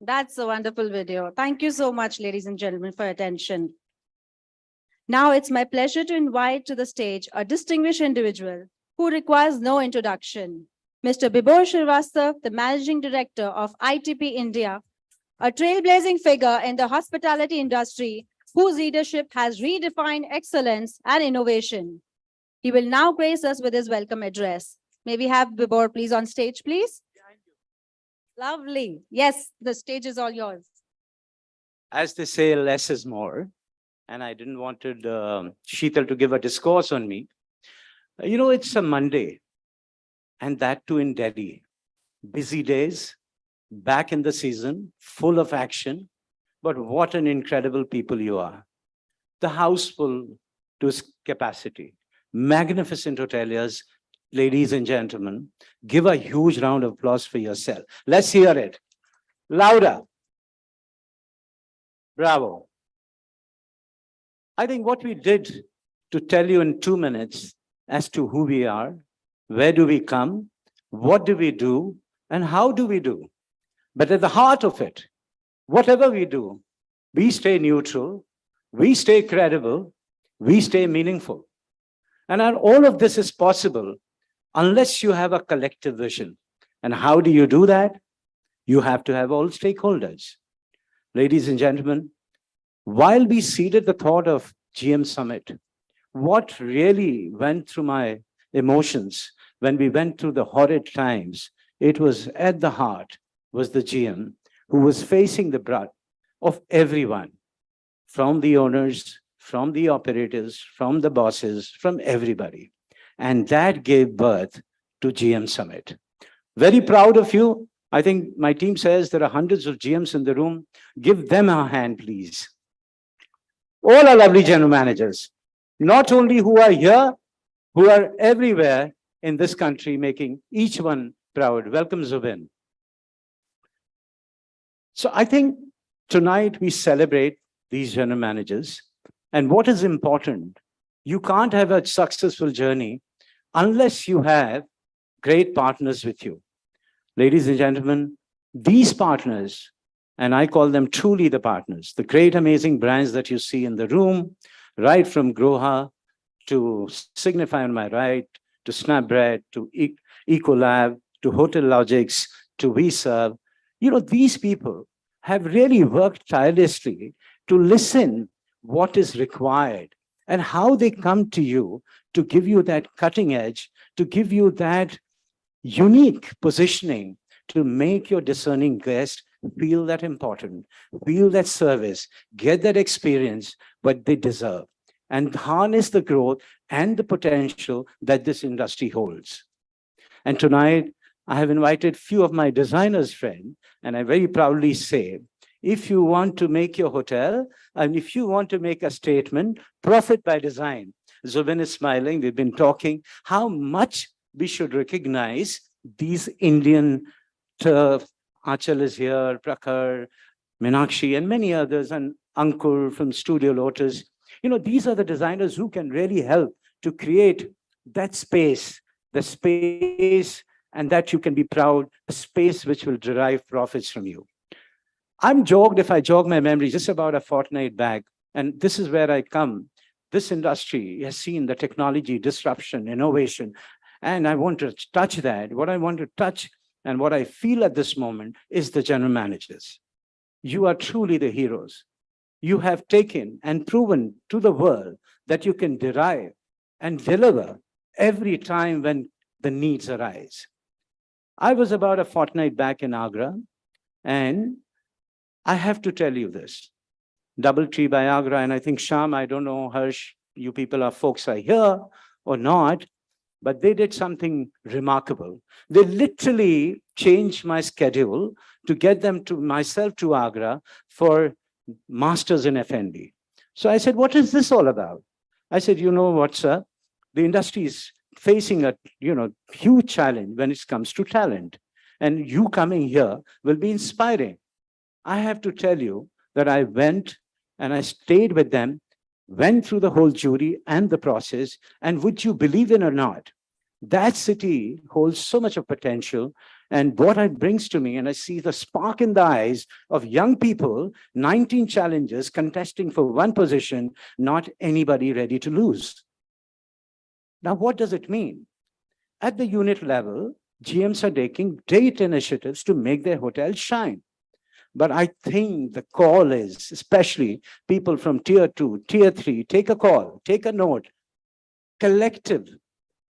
That's a wonderful video. Thank you so much, ladies and gentlemen, for your attention. Now it's my pleasure to invite to the stage a distinguished individual who requires no introduction. Mr. Bibor Srivastava, the Managing Director of ITP India, a trailblazing figure in the hospitality industry whose leadership has redefined excellence and innovation. He will now grace us with his welcome address. May we have Bibor please on stage, please? Lovely. Yes, the stage is all yours. As they say, less is more. And I didn't want Sheetal to give a discourse on me. You know, it's a Monday, and that too in Delhi. Busy days, back in the season, full of action. But what an incredible people you are. The house full to its capacity. Magnificent hoteliers, ladies and gentlemen. Give a huge round of applause for yourself. Let's hear it. Louder. Bravo. I think what we did to tell you in 2 minutes as to who we are, where do we come, what do we do, and how do we do. But at the heart of it, whatever we do, we stay neutral, we stay credible, we stay meaningful. And all of this is possible unless you have a collective vision. And how do you do that? You have to have all stakeholders. Ladies and gentlemen, while we seeded the thought of GM Summit, what really went through my emotions when we went through the horrid times, it was at the heart was the GM who was facing the brunt of everyone, from the owners, from the operators, from the bosses, from everybody. And that gave birth to GM Summit. Very proud of you. I think my team says there are hundreds of GMs in the room. Give them a hand, please. All our lovely general managers, not only who are here, who are everywhere in this country, making each one proud. Welcome, Zubin. So I think tonight we celebrate these general managers. And what is important, you can't have a successful journey unless you have great partners with you. Ladies and gentlemen, these partners, and I call them truly the partners, the great, amazing brands that you see in the room, right from Groha to Signify on my right, to Snapbread, to Ecolab, to Hotel Logics, to WeServe. You know, these people have really worked tirelessly to listen what is required and how they come to you to give you that cutting edge, to give you that unique positioning to make your discerning guest feel that important, feel that service, get that experience, what they deserve, and harness the growth and the potential that this industry holds. And tonight, I have invited few of my designers friends, and I very proudly say, If you want to make your hotel, and if you want to make a statement, profit by design. Zubin is smiling. We've been talking how much we should recognize these Indian turf. Achal is here, Prakhar, Meenakshi, and many others, and Ankur from Studio Lotus. These are the designers who can really help to create that space, the space, and that you can be proud, a space which will derive profits from you. I'm jogged, if I jog my memory, just about a fortnight back, and this is where I come. This industry has seen the technology disruption, innovation, and I want to touch that. What I want to touch and what I feel at this moment is the general managers. You are truly the heroes. You have taken and proven to the world that you can derive and deliver every time when the needs arise. I was about a fortnight back in Agra, and I have to tell you this. DoubleTree by Agra, and I think Sham, I don't know, Harsh, you people are folks are here or not, but they did something remarkable. They literally changed my schedule to get them to myself to Agra for masters in F&B. So I said, what is this all about? I said, you know what, sir? The industry is facing a huge challenge when it comes to talent. And you coming here will be inspiring. I have to tell you that I went and I stayed with them, went through the whole jury and the process, and would you believe it or not, that city holds so much of potential. And what it brings to me, and I see the spark in the eyes of young people, 19 challengers contesting for one position, not anybody ready to lose. Now, what does it mean? At the unit level, GMs are taking great initiatives to make their hotels shine. But I think the call is, especially people from tier 2, tier 3, take a call, take a note, collective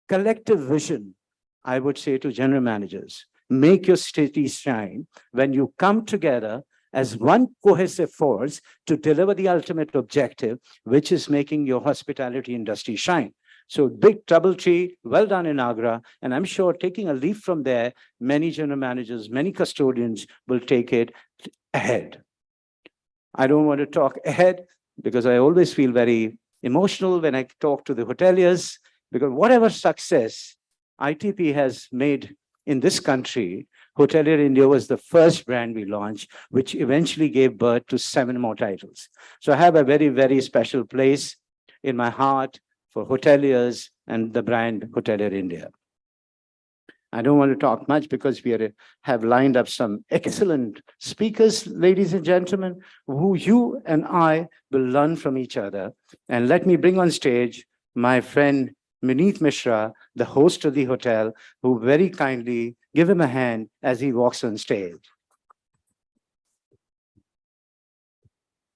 vision, I would say to general managers, make your city shine when you come together as one cohesive force to deliver the ultimate objective, which is making your hospitality industry shine. So big DoubleTree, well done in Agra. And I'm sure taking a leaf from there, many general managers, many custodians will take it ahead. I don't want to talk ahead because I always feel very emotional when I talk to the hoteliers, because whatever success ITP has made in this country, Hotelier India was the first brand we launched, which eventually gave birth to 7 more titles. So I have a very, very special place in my heart for hoteliers and the brand Hotelier India. I don't want to talk much because we have lined up some excellent speakers, ladies and gentlemen, who you and I will learn from each other. And let me bring on stage my friend Mineet Mishra, the host of the hotel, who very kindly give him a hand as he walks on stage.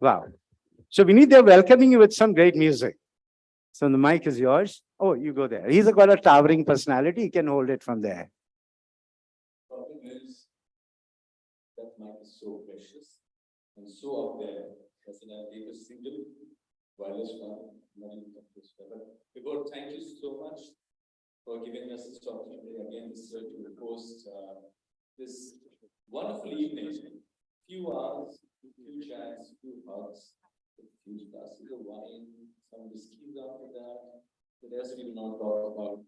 Wow. So Vineet, they're welcoming you with some great music. So the mic is yours. Oh, you go there. He's got a towering personality. He can hold it from there. Problem is, that mic is so precious and so up there. As in, I take a single wireless one, not even this one. Vibhor, thank you so much for giving us this opportunity again to host this wonderful evening. Few hours, few chats, few hugs, a few glasses of wine, some whiskeys after that. The rest we will not talk about.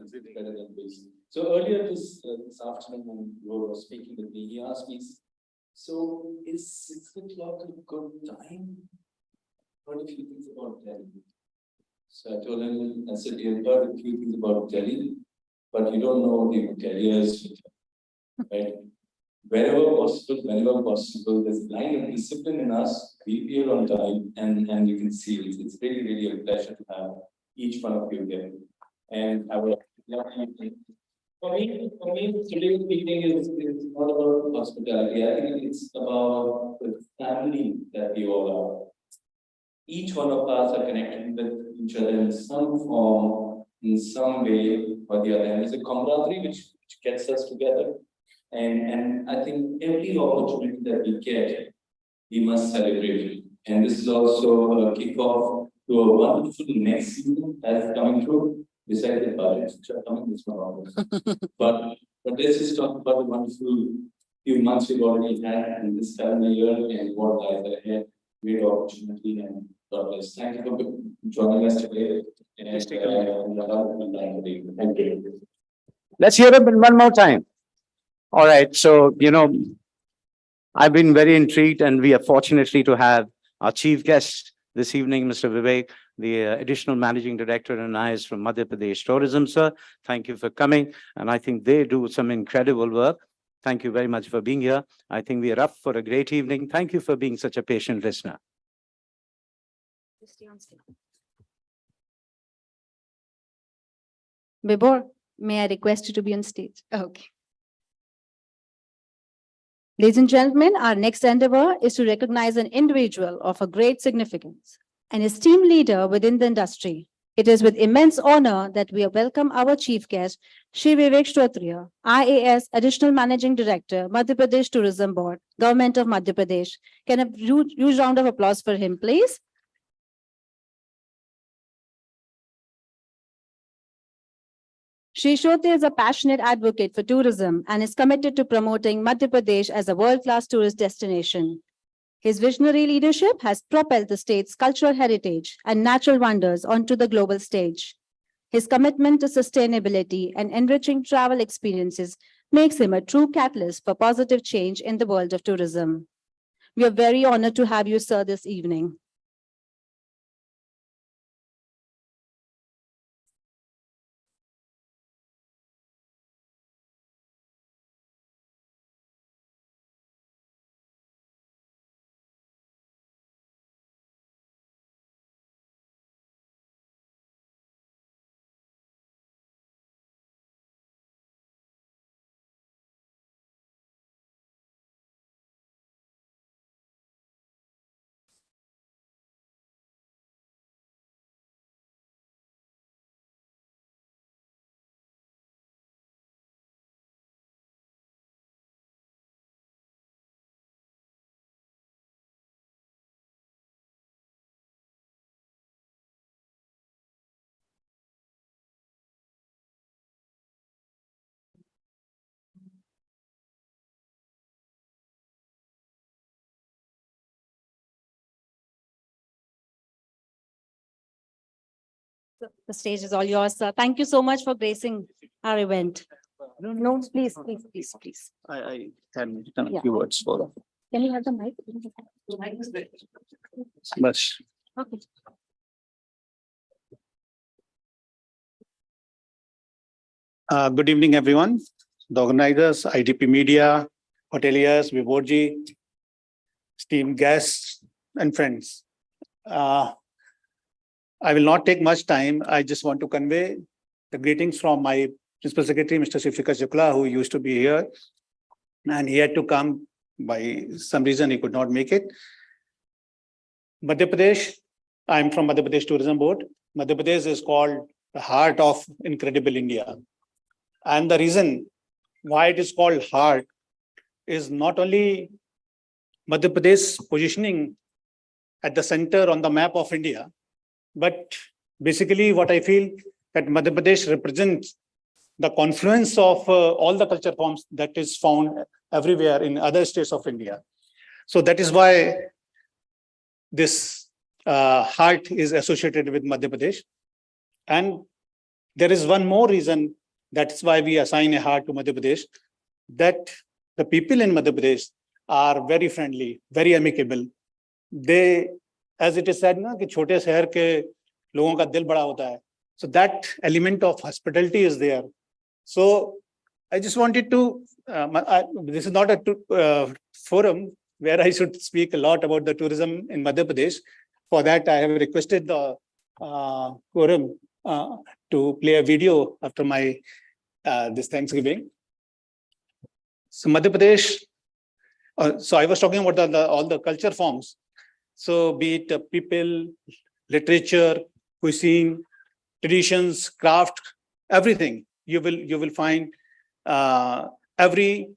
It's better than this. So earlier this afternoon, when Vibhor was speaking with me, he asked me, so is 6 o'clock a good time? What a few things about Delhi. So I told him, I said, you've heard a few things about Delhi, but you don't know the hoteliers, right? Whenever possible, there's a line of discipline in us. We'll be here on time, and you can see it's really, really a pleasure to have each one of you here. And I will. For me, today's meeting is not about hospitality. I think it's about the family that we all are. Each one of us are connected with each other in some form, in some way or the other. And it's a camaraderie which gets us together. And I think every opportunity that we get, we must celebrate. And this is also a kickoff to a wonderful next season that's coming through. Besides the budgets, which are coming this month. But let's just talk about the wonderful few months we've already had, and this calendar year and what lies ahead, great opportunity and God bless. Thank you for joining us today. And, thank you. Let's hear it one more time. All right, so, I've been very intrigued, and we are fortunately to have our chief guest this evening, Mr. Vivek, the additional managing director and I is from Madhya Pradesh Tourism, sir. Thank you for coming. And I think they do some incredible work. Thank you very much for being here. I think we are up for a great evening. Thank you for being such a patient listener. Vibhor, may I request you to be on stage? Okay. Ladies and gentlemen, our next endeavor is to recognize an individual of a great significance, an esteemed leader within the industry. It is with immense honor that we welcome our chief guest, Shri Vivek Shrotriya, IAS Additional Managing Director, Madhya Pradesh Tourism Board, Government of Madhya Pradesh. Can a huge round of applause for him, please? Shri Shrotriya is a passionate advocate for tourism and is committed to promoting Madhya Pradesh as a world-class tourist destination. His visionary leadership has propelled the state's cultural heritage and natural wonders onto the global stage. His commitment to sustainability and enriching travel experiences makes him a true catalyst for positive change in the world of tourism. We are very honored to have you, sir, this evening. The stage is all yours, sir. Thank you so much for gracing our event. No, please. I can return Yeah. a few words for them. Can you have the mic? Bas. Okay. Good evening, everyone. The organizers, IDP Media, hoteliers, Vibhorji, esteemed guests, and friends. I will not take much time. I just want to convey the greetings from my Principal Secretary, Mr. Shivshikar Shukla, who used to be here, and he had to come by some reason he could not make it. Madhya Pradesh, I'm from Madhya Pradesh Tourism Board. Madhya Pradesh is called the heart of incredible India. And the reason why it is called heart is not only Madhya Pradesh positioning at the center on the map of India, but basically what I feel that Madhya Pradesh represents the confluence of all the culture forms that is found everywhere in other states of India. So that is why this heart is associated with Madhya Pradesh. And there is one more reason, that's why we assign a heart to Madhya Pradesh, that the people in Madhya Pradesh are very friendly, very amicable. They, as it is said, na, कि छोटे शहर के लोगों का दिल बड़ा होता है. So that element of hospitality is there. So I just wanted to, this is not a forum where I should speak a lot about the tourism in Madhya Pradesh. For that, I have requested the forum to play a video after my this Thanksgiving. So Madhya Pradesh, so I was talking about all the culture forms. So be it people, literature, cuisine, traditions, craft, everything. You will find every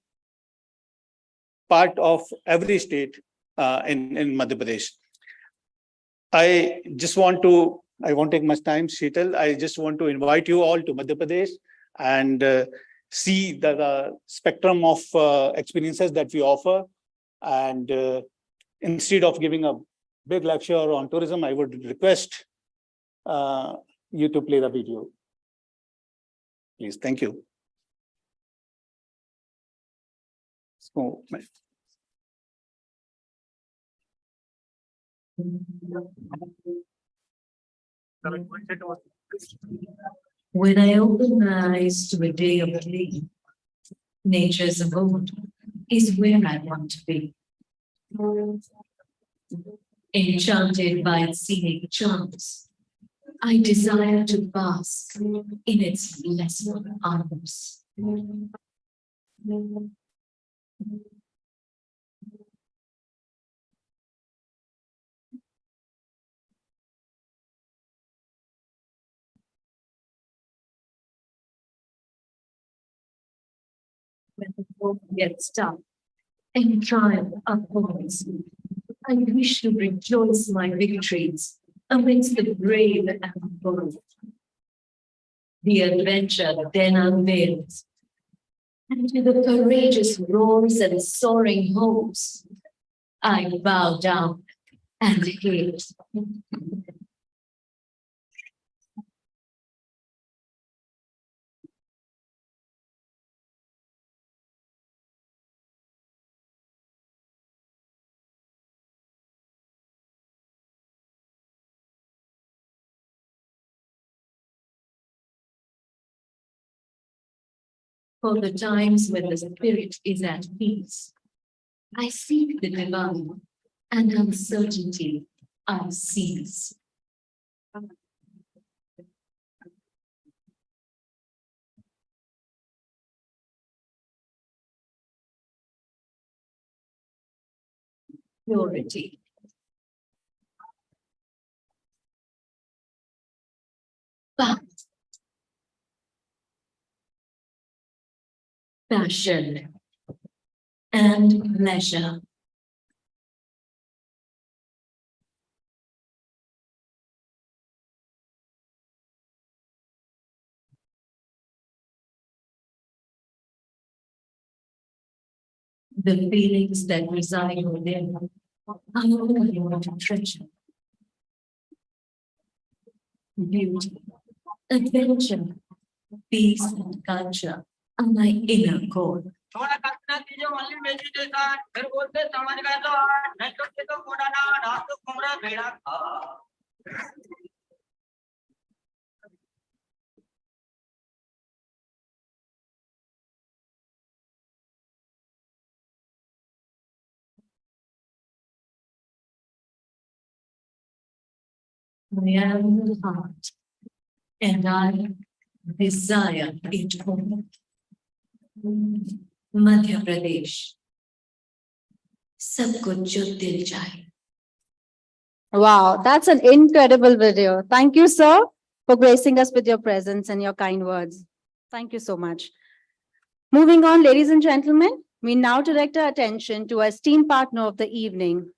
part of every state in Madhya Pradesh. I won't take much time, Sheetal. I just want to invite you all to Madhya Pradesh and see the spectrum of experiences that we offer. And instead of giving a big lecture on tourism, I would request you to play the video. Please, thank you. So, when I open my eyes to a day of glee, nature's abode is where I want to be. Enchanted by its scenic charms, I desire to bask in its blessed arms. When the world gets tough and triumph upholds, I wish to rejoice my victories amidst the brave and the bold. The adventure then unveils, and to the courageous roars and soaring hopes, I bow down and hail. For the times when the spirit is at peace, I seek the divine, and uncertainty I seize. Purity. But passion and pleasure. The feelings that reside within are all you want to treasure. Beauty, adventure, peace, and culture are my inner core. I am the heart, and I desire it all. Madhya Pradesh. सब कुछ जो दिल चाहे. Wow, that's an incredible video. Thank you, sir, for gracing us with your presence and your kind words. Thank you so much. Moving on, ladies and gentlemen, we now direct our attention to our esteemed partner of the evening.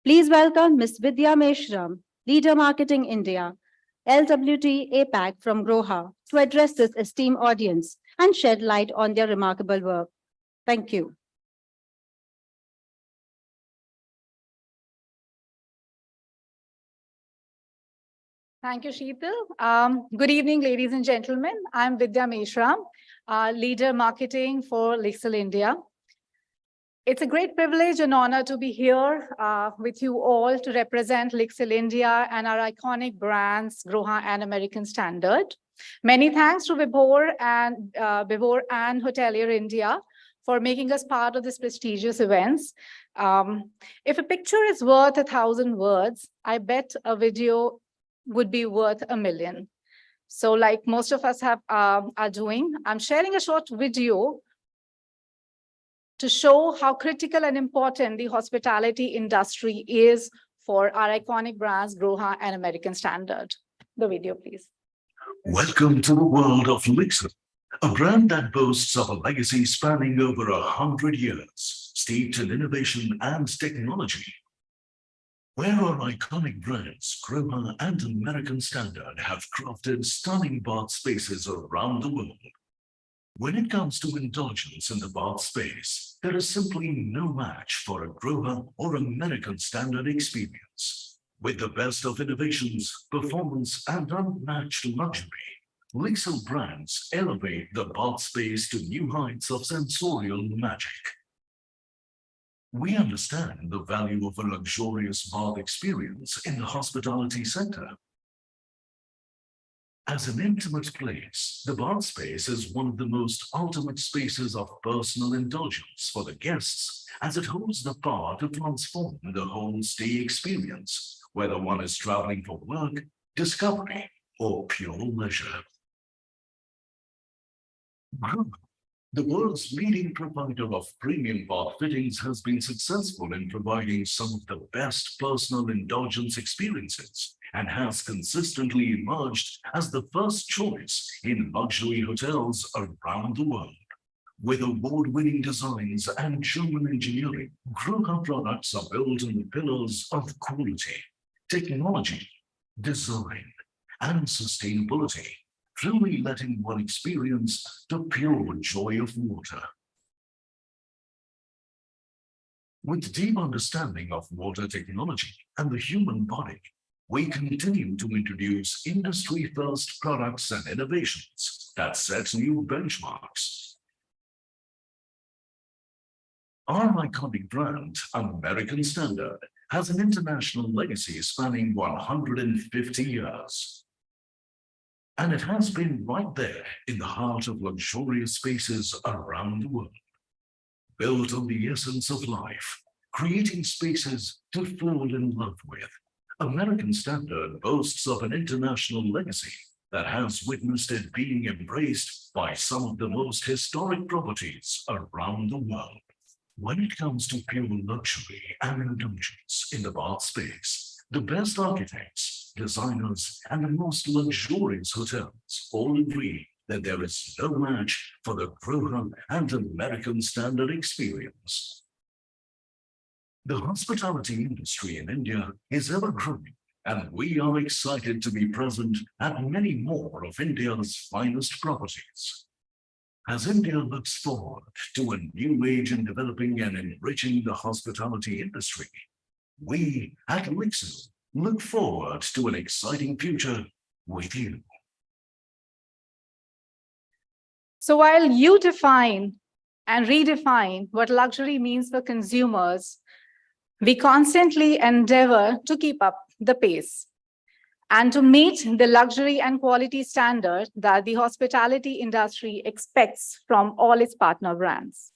Please welcome Ms. Vidya Meshram, Leader Marketing India, LWT APAC from Groha, to address this esteemed audience and shed light on their remarkable work. Thank you. Thank you, Sheetal. Good evening, ladies and gentlemen. I'm Vidya Meshram, Leader Marketing for Lixil India. It's a great privilege and honor to be here with you all to represent Lixil India and our iconic brands, Groha and American Standard. Many thanks to Vibhor and Hotelier India for making us part of this prestigious events. If a picture is worth 1,000 words, I bet a video would be worth 1,000,000. So like most of us are doing, I'm sharing a short video to show how critical and important the hospitality industry is for our iconic brands, Groha and American Standard. The video, please. Welcome to the world of Lixil, a brand that boasts of a legacy spanning over 100 years, steeped in innovation and technology. Where our iconic brands, Groha and American Standard, have crafted stunning bath spaces around the world. When it comes to indulgence in the bath space, there is simply no match for a Grover or American Standard experience. With the best of innovations, performance, and unmatched luxury, Lixil brands elevate the bath space to new heights of sensorial magic. We understand the value of a luxurious bath experience in the hospitality sector. As an intimate place, the bath space is one of the most ultimate spaces of personal indulgence for the guests, as it holds the power to transform the whole stay experience, whether one is traveling for work, discovery, or pure leisure. Grover, the world's leading provider of premium bath fittings, has been successful in providing some of the best personal indulgence experiences and has consistently emerged as the first choice in luxury hotels around the world. With award-winning designs and German engineering, Grover products are built on the pillars of quality, technology, design, and sustainability, truly letting one experience the pure joy of water. With deep understanding of water technology and the human body, we continue to introduce industry-first products and innovations that set new benchmarks. Our iconic brand, American Standard, has an international legacy spanning 150 years. And it has been right there in the heart of luxurious spaces around the world. Built on the essence of life, creating spaces to fall in love with, American Standard boasts of an international legacy that has witnessed it being embraced by some of the most historic properties around the world. When it comes to pure luxury and indulgence in the bath space, the best architects, designers, and the most luxurious hotels all agree that there is no match for the Grover and American Standard experience. The hospitality industry in India is ever growing, and we are excited to be present at many more of India's finest properties. As India looks forward to a new age in developing and enriching the hospitality industry, we at Lixil look forward to an exciting future with you. So while you define and redefine what luxury means for consumers, we constantly endeavor to keep up the pace and to meet the luxury and quality standard that the hospitality industry expects from all its partner brands.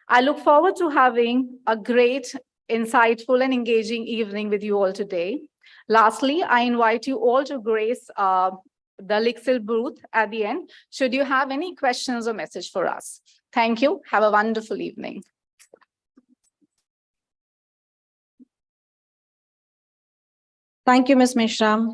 I look forward to having a great, insightful, and engaging evening with you all today. Lastly, I invite you all to grace the Lixil booth at the end, should you have any questions or message for us. Thank you. Have a wonderful evening. Thank you, Ms. Mishra.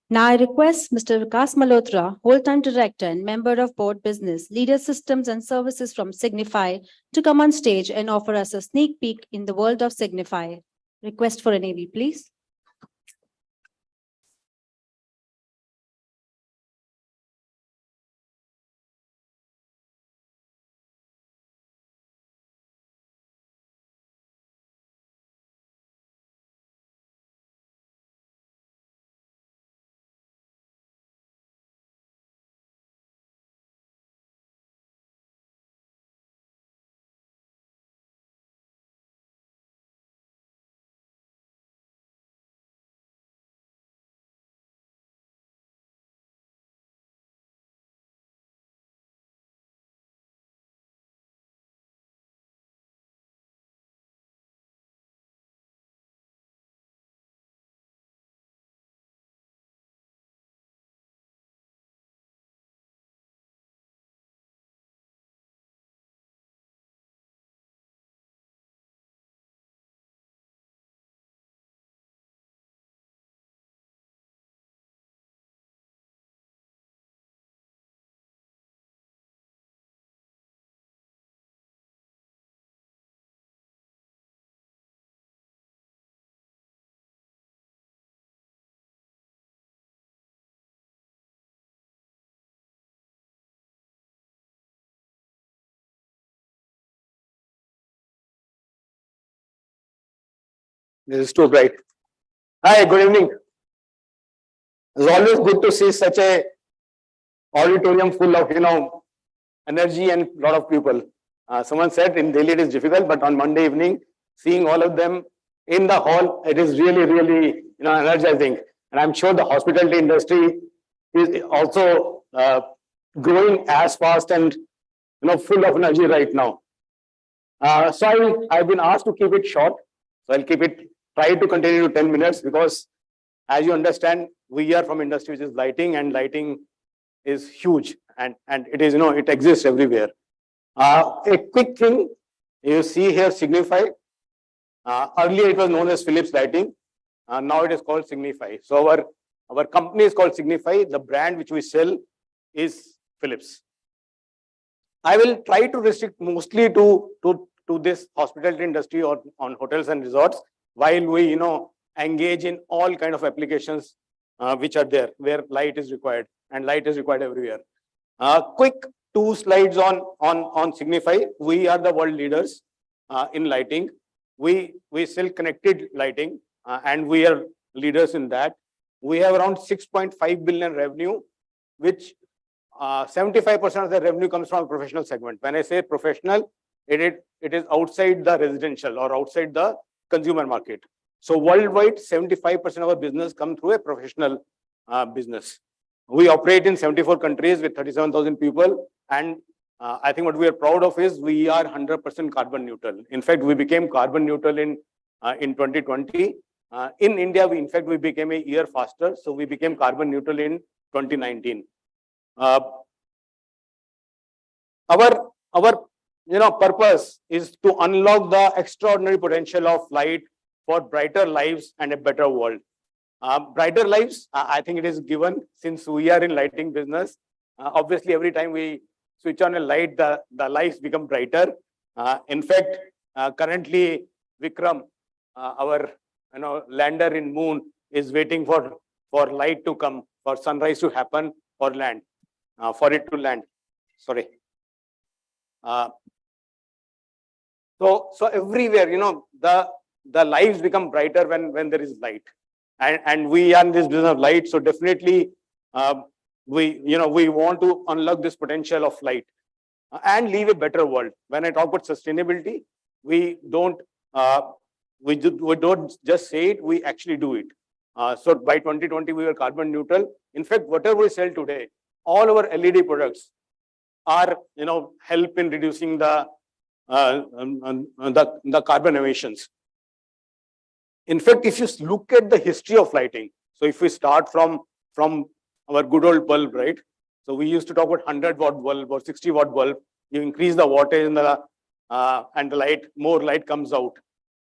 Now I request Mr. Vikas Malhotra, whole-time director and member of board business, leader systems and services from Signify, to come on stage and offer us a sneak peek in the world of Signify. Request for an AV, please. This is too bright. Hi, good evening. It's always good to see such a auditorium full of, energy and lot of people. Someone said in Delhi it is difficult, but on Monday evening, seeing all of them in the hall, it is really, really, energizing. And I'm sure the hospitality industry is also growing as fast and, full of energy right now. So I've been asked to keep it short. So I'll try to continue to 10 minutes because as you understand, we are from industry which is lighting, and lighting is huge and it is, it exists everywhere. A quick thing, you see here Signify. Earlier it was known as Philips Lighting. Now it is called Signify. So our company is called Signify. The brand which we sell is Philips. I will try to restrict mostly to this hospitality industry or on hotels and resorts, while we, engage in all kind of applications which are there where light is required, and light is required everywhere. Quick 2 slides on Signify. We are the world leaders in lighting. We sell connected lighting and we are leaders in that. We have around 6.5 billion revenue, which 75% of the revenue comes from professional segment. When I say professional, it is outside the residential or outside the consumer market. So worldwide, 75% of our business comes through a professional business. We operate in 74 countries with 37,000 people. And I think what we are proud of is we are 100% carbon neutral. In fact, we became carbon neutral in 2020. In India, we became a year faster. So we became carbon neutral in 2019. Our purpose is to unlock the extraordinary potential of light for brighter lives and a better world. Brighter lives, I think it is given since we are in lighting business. Obviously, every time we switch on a light, the lights become brighter. In fact, currently Vikram, our lander in moon, is waiting for light to come, for sunrise to happen, for land, for it to land. Sorry. So everywhere, the lives become brighter when there is light, and we are in this business of light. So definitely, we want to unlock this potential of light and leave a better world. When I talk about sustainability, we don't just say it, we actually do it. So by 2020, we were carbon neutral. In fact, whatever we sell today, all our LED products are, help in reducing the carbon emissions. In fact, if you look at the history of lighting, so if we start from our good old bulb, right? So we used to talk about 100-watt bulb or 60-watt bulb. You increase the wattage in and the light, more light comes out.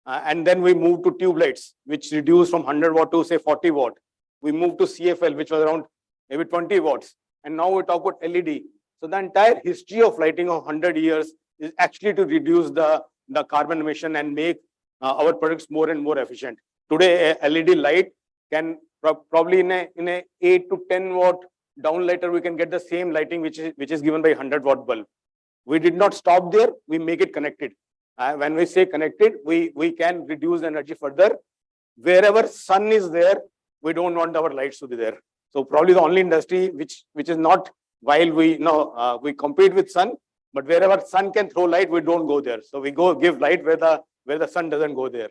And then we moved to tube lights, which reduced from 100 watt to say 40 watt. We moved to CFL, which was around maybe 20 watts. And now we talk about LED. So the entire history of lighting of 100 years is actually to reduce the carbon emission and make our products more and more efficient. Today, a LED light can probably in a 8 to 10 watt downlighter, we can get the same lighting which is given by 100-watt bulb. We did not stop there. We make it connected. When we say connected, we can reduce energy further. Wherever sun is there, we don't want our lights to be there. So probably the only industry which is not, while we compete with sun, but wherever sun can throw light, we don't go there. So we go give light where the sun doesn't go there.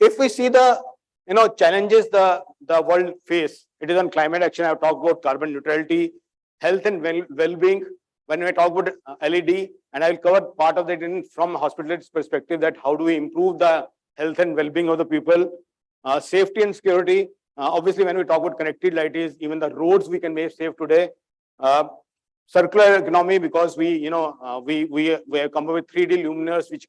If we see the challenges the world face, it is on climate action. I've talked about carbon neutrality, health and well-being. When we talk about LED, and I will cover part of that from hospitality perspective, that how do we improve the health and well-being of the people, safety and security. Obviously, when we talk about connected light, is even the roads we can make safe today. Circular economy, because we have come up with 3D luminaires which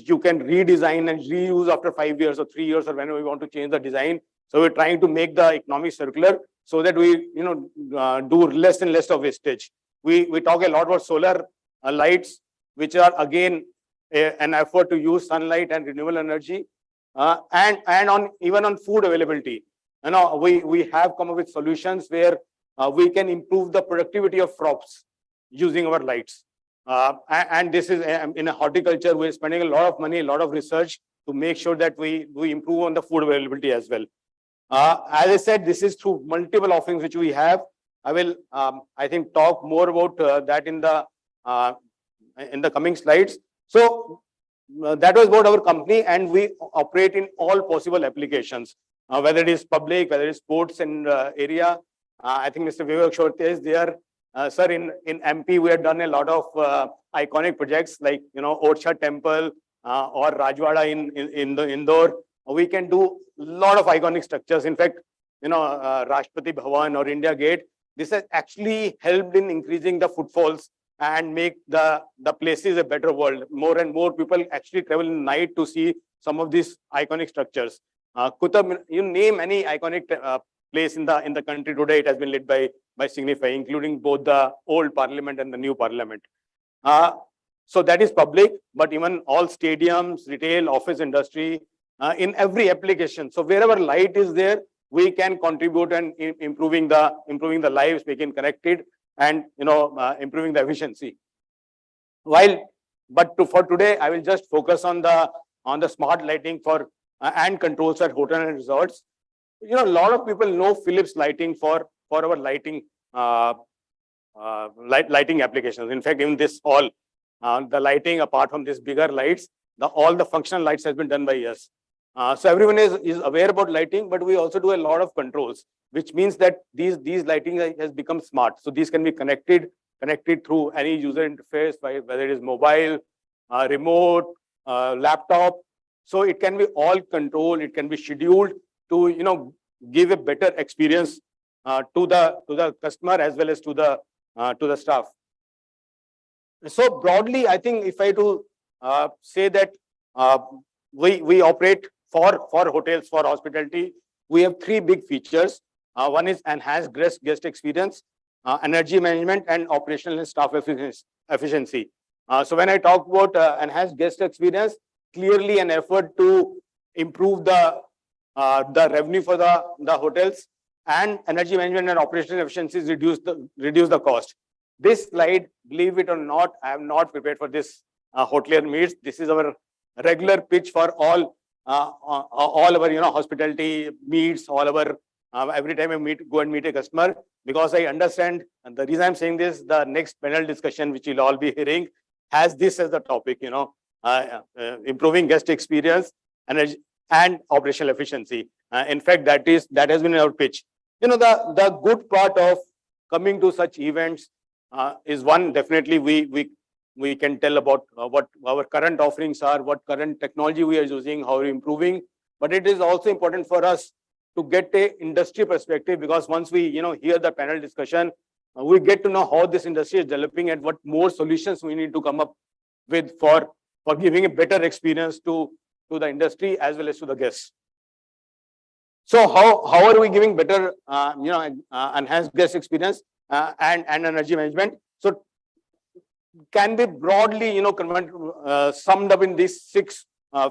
you can redesign and reuse after 5 years or 3 years or whenever we want to change the design. So we're trying to make the economy circular so that we do less and less of wastage. We talk a lot about solar lights, which are again an effort to use sunlight and renewable energy, and even on food availability. We have come up with solutions where we can improve the productivity of crops using our lights. And this is in a horticulture, we're spending a lot of money, a lot of research make sure that we improve on the food availability as well. As I said, this is through multiple offerings which we have. I will, I think, talk more about that in the coming slides. So that was about our company, and we operate in all possible applications, whether it is public, whether it is sports and area. I think Mr. Vivek Shorte is there. Sir, in MP, we have done a lot of iconic projects like, Orsha Temple or Rajwada in the Indore. We can do a lot of iconic structures. In fact, Rashtrapati Bhavan or India Gate, this has actually helped in increasing the footfalls and make the places a better world. More and more people actually travel in night to see some of these iconic structures. Kutab, you name any iconic place in the country today, it has been led by Signify, including both the old parliament and the new parliament. So that is public, but even all stadiums, retail, office industry, in every application. So wherever light is there, we can contribute and improving the lives, making connected, and improving the efficiency. For today, I will just focus on the smart lighting for and controls at hotel and resorts. A lot of people know Philips lighting for our lighting lighting applications. In fact, in this hall, the lighting apart from these bigger lights, all the functional lights has been done by us. So everyone is aware about lighting, but we also do a lot of controls, which means that these lighting has become smart. So these can be connected through any user interface, whether it is mobile, remote, laptop. So it can be all controlled. It can be scheduled to give a better experience to the customer as well as to the staff. So broadly, I think if I do say that we operate for hotels, for hospitality, we have three big features. One is enhanced guest experience, energy management, and operational and staff efficiency. So when I talk about enhanced guest experience, clearly an effort to improve the revenue for the hotels, and energy management and operational efficiencies reduce the cost. This slide, believe it or not, I am not prepared for this hotelier meets. This is our regular pitch for all our hospitality meets, all our every time I go and meet a customer, because I understand, and the reason I'm saying this, the next panel discussion which you'll all be hearing has this as the topic, improving guest experience, energy, and operational efficiency. In fact, that has been our pitch. The good part of coming to such events is, one, definitely we can tell about what our current offerings are, what current technology we are using, how we're improving. But it is also important for us to get a industry perspective, because once we hear the panel discussion, we get to know how this industry is developing and what more solutions we need to come up with for giving a better experience to the industry as well as to the guests. So how are we giving better enhanced guest experience and energy management? So can be broadly summed up in these six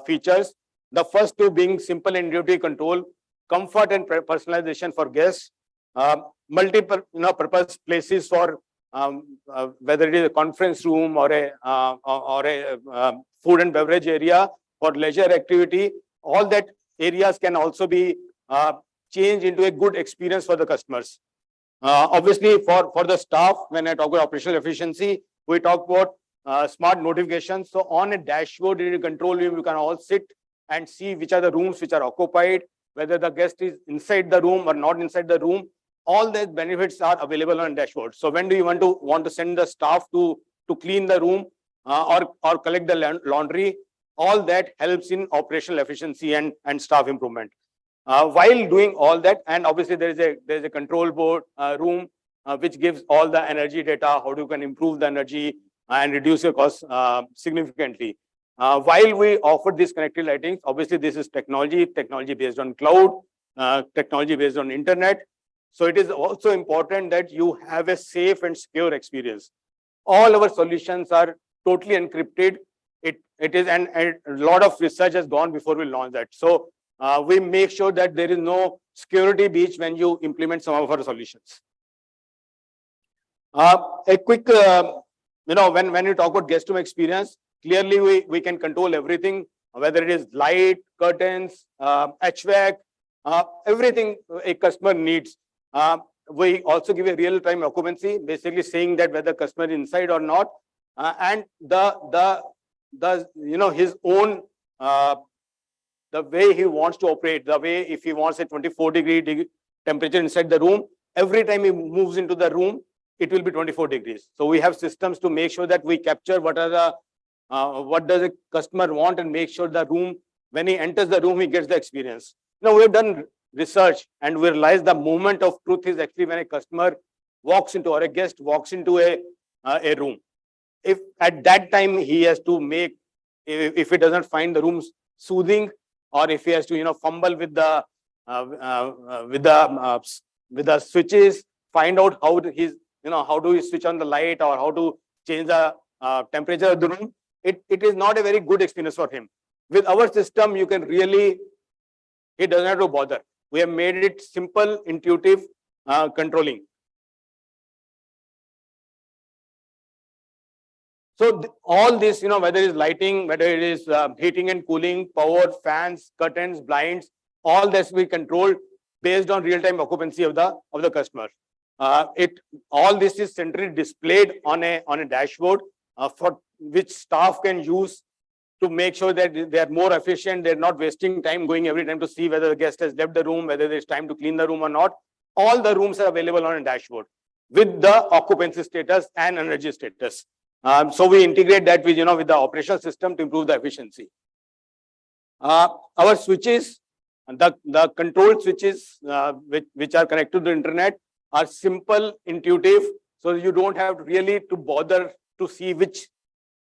features. The first two being simple and intuitive control, comfort and personalization for guests, multiple purpose places for whether it is a conference room or a food and beverage area for leisure activity. All that areas can also be changed into a good experience for the customers. Obviously, for the staff, when I talk about operational efficiency, we talk about smart notifications. So on a dashboard in a control room, you can all sit and see which are the rooms which are occupied, whether the guest is inside the room or not inside the room. All the benefits are available on dashboard. So when do you want to send the staff to clean the room or collect the laundry? All that helps in operational efficiency and staff improvement. While doing all that, and obviously there is a control board room which gives all the energy data, how you can improve the energy and reduce your cost significantly. While we offer this connected lighting, obviously this is technology based on cloud, technology based on internet. So it is also important that you have a safe and secure experience. All our solutions are totally encrypted. It is, and a lot of research has gone before we launch that. So we make sure that there is no security breach when you implement some of our solutions. A quick, when you talk about guest room experience, clearly we can control everything whether it is light, curtains, HVAC, everything a customer needs. We also give a real-time occupancy, basically saying that whether customer is inside or not, and the his own the way he wants to operate, the way if he wants a 24-degree temperature inside the room, every time he moves into the room, it will be 24 degrees. So we have systems to make sure that we capture what are the what does a customer want and make sure the room, when he enters the room, he gets the experience. Now we've done research and we realize the moment of truth is actually when a customer walks into or a guest walks into a room. If at that time he has to make, if he doesn't find the rooms soothing, or if he has to fumble with the switches, find out how he's how do you switch on the light or how to change the temperature of the room, it is not a very good experience for him. With our system, you can really, he doesn't have to bother. We have made it simple, intuitive, controlling. So all this, whether it is lighting, whether it is heating and cooling, power, fans, curtains, blinds, all this we control based on real-time occupancy of the customer. All this is centrally displayed on a dashboard for which staff can use to make sure that they are more efficient. They're not wasting time going every time to see whether the guest has left the room, whether there's time to clean the room or not. All the rooms are available on a dashboard with the occupancy status and energy status. So we integrate that with with the operational system to improve the efficiency. Our switches, the control switches which are connected to the internet are simple, intuitive, so you don't have really to bother to see which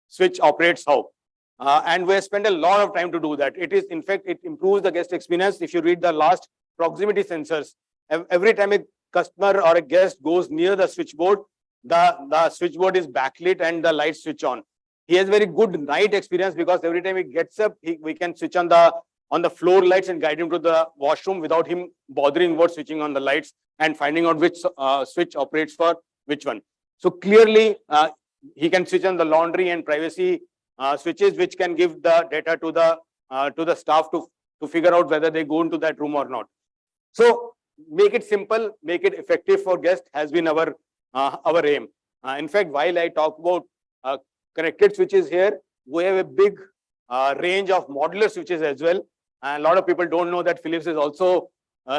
switch operates how. And we spend a lot of time to do that. It is, in fact, it improves the guest experience. If you read the last proximity sensors, every time a customer or a guest goes near the switchboard, the switchboard is backlit and the lights switch on. He has very good night experience because every time he gets up, we can switch on the floor lights and guide him to the washroom without him bothering about switching on the lights and finding out which switch operates for which one. So clearly, he can switch on the laundry and privacy switches, which can give the data to the staff to figure out whether they go into that room or not. So make it simple, make it effective for guests has been our aim. In fact, while I talk about connected switches here, we have a big range of modular switches as well. And a lot of people don't know that Philips is also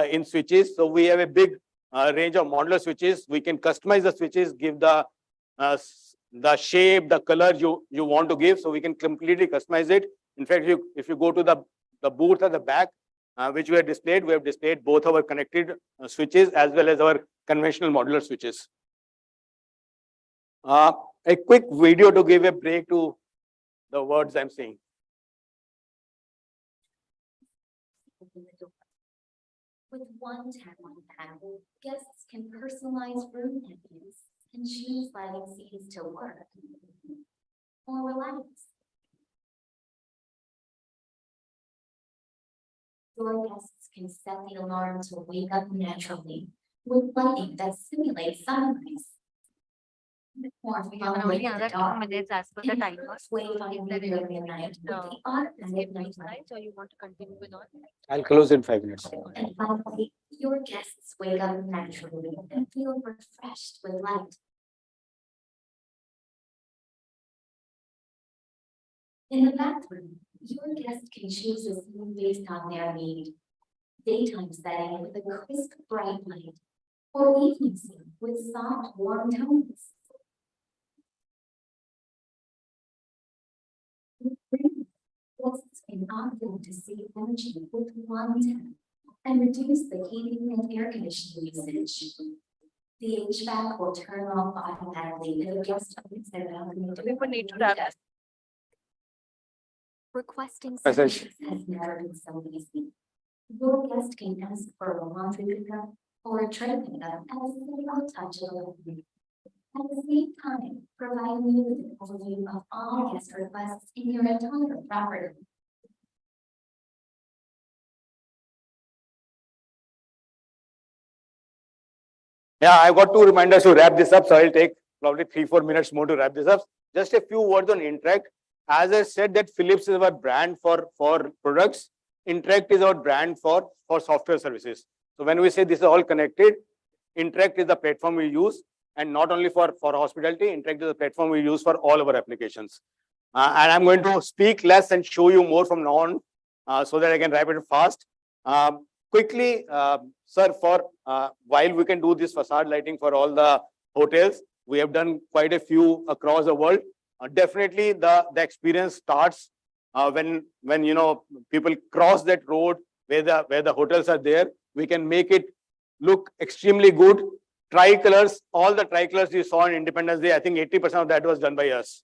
in switches. So we have a big range of modular switches. We can customize the switches, give the shape, the color you want to give. So we can completely customize it. In fact, if you go to the booth at the back, which we have displayed both our connected switches as well as our conventional modular switches. A quick video to give a break to the words I'm saying. With one tap on the panel, guests can personalize room ambience and choose lighting scenes to work or relax. Your guests can set the alarm to wake up naturally with lighting that simulates sunrise. Or fun with the dark. as per the timer. Wave on video at night with the automatic night light. Or you want to continue with on? I'll close in 5 minutes. And finally, your guests wake up naturally and feel refreshed with light. In the bathroom, your guest can choose a scene based on their need. Daytime setting with a crisp, bright light, or evening scene with soft, warm tones. Guests can opt in to save energy with one tap and reduce the heating and air conditioning usage. The HVAC will turn off automatically if a guest opens their balcony. We need to wrap. Requesting Message. services has never been so easy. Your guest can ask for a laundry pickup or a tray pickup as a single touch of a button. At the same time, providing you with an overview of all guest requests in your entire property. Yeah, I've got 2 reminders to wrap this up, so I'll take probably 3-4 minutes more to wrap this up. Just a few words on Interact. as I said that Philips is our brand for products, Interact is our brand for software services. So when we say this is all connected, Interact is the platform we use, and not only for hospitality, Interact is the platform we use for all our applications. And I'm going to speak less and show you more from now on, so that I can wrap it fast. Quickly, sir, while we can do this facade lighting for all the hotels, we have done quite a few across the world. Definitely, the experience starts when you know people cross that road where the hotels are there. We can make it look extremely good. Tricolors, all the tricolors you saw on Independence Day, I think 80% of that was done by us.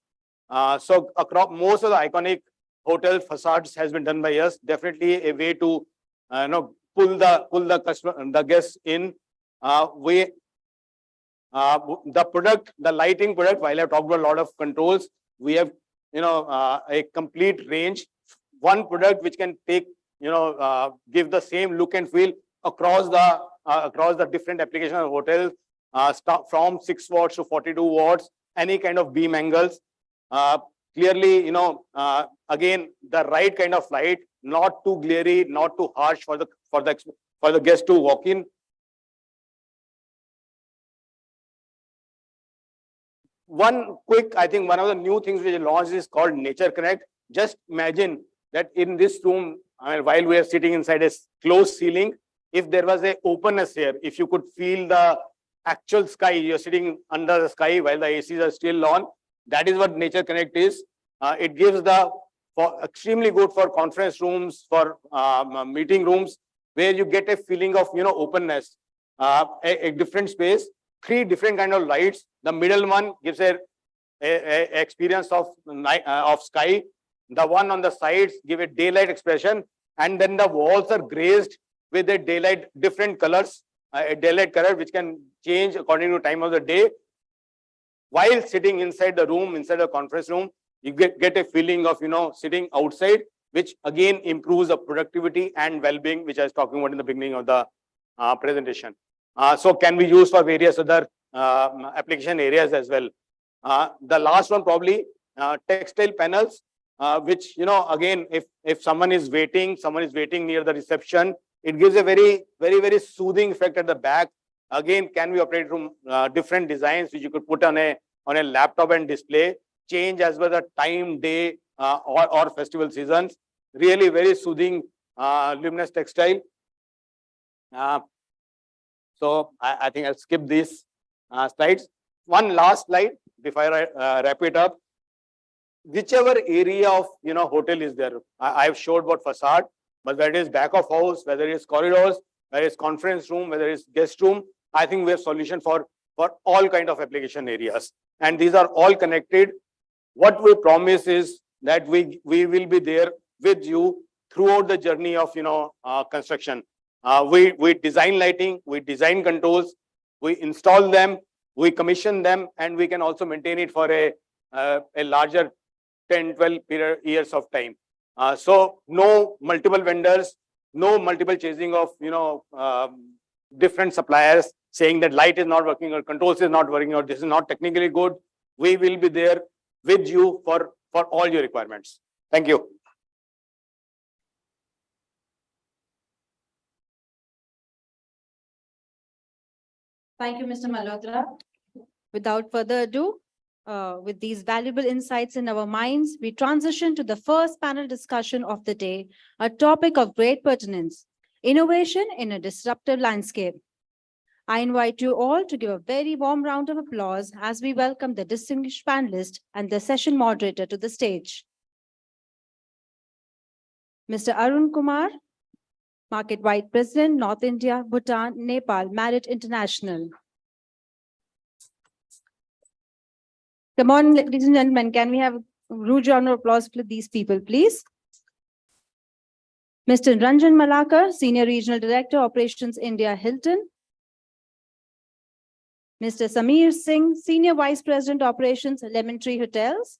So across most of the iconic hotel facades has been done by us. Definitely a way to pull the customer, the guests in. The lighting product, while I've talked about a lot of controls, we have a complete range. One product which can take give the same look and feel across the different applications of hotels, start from 6 watts to 42 watts, any kind of beam angles. Clearly, again, the right kind of light, not too glary, not too harsh for the guest to walk in. One quick, I think one of the new things we launched is called Nature Connect. Just imagine that in this room, while we are sitting inside a closed ceiling, if there was an openness here, if you could feel the actual sky, you're sitting under the sky while the ACs are still on, that is what Nature Connect is. It gives extremely good for conference rooms, for meeting rooms, where you get a feeling of openness, a different space, 3 different kind of lights. The middle one gives a experience of sky. The one on the sides give a daylight expression, and then the walls are glazed with a daylight, different colors, a daylight color which can change according to time of the day. While sitting inside the room, inside the conference room, you get a feeling of sitting outside, which again improves the productivity and well-being, which I was talking about in the beginning of the presentation. So can be used for various other application areas as well. The last one probably textile panels, which again, if someone is waiting near the reception, it gives a very, very, very soothing effect at the back. Again, can be operated from different designs which you could put on a laptop and display, change as well the time, day, or festival seasons. Really very soothing, luminous textile. So I think I'll skip these slides. One last slide before I wrap it up. Whichever area of hotel is there, I've showed about facade, but whether it is back of house, whether it is corridors, whether it's conference room, whether it's guest room, I think we have solution for all kind of application areas, and these are all connected. What we promise is that we will be there with you throughout the journey of construction. We design lighting, we design controls, we install them, we commission them, and we can also maintain it for a larger 10-12 years of time. So no multiple vendors, no multiple chasing of different suppliers saying that light is not working or controls is not working or this is not technically good. We will be there with you for all your requirements. Thank you. Thank you, Mr. Malhotra. Without further ado, with these valuable insights in our minds, we transition to the first panel discussion of the day, a topic of great pertinence, innovation in a disruptive landscape. I invite you all to give a very warm round of applause as we welcome the distinguished panelist and the session moderator to the stage. Mr. Arun Kumar, Market Vice President, North India, Bhutan, Nepal, Marriott International. Come on, ladies and gentlemen, can we have a rude round of applause for these people, please? Mr. Ranjan Malakar, Senior Regional Director, Operations India, Hilton. Mr. Samir Singh, Senior Vice President, Operations, Lemon Tree Hotels.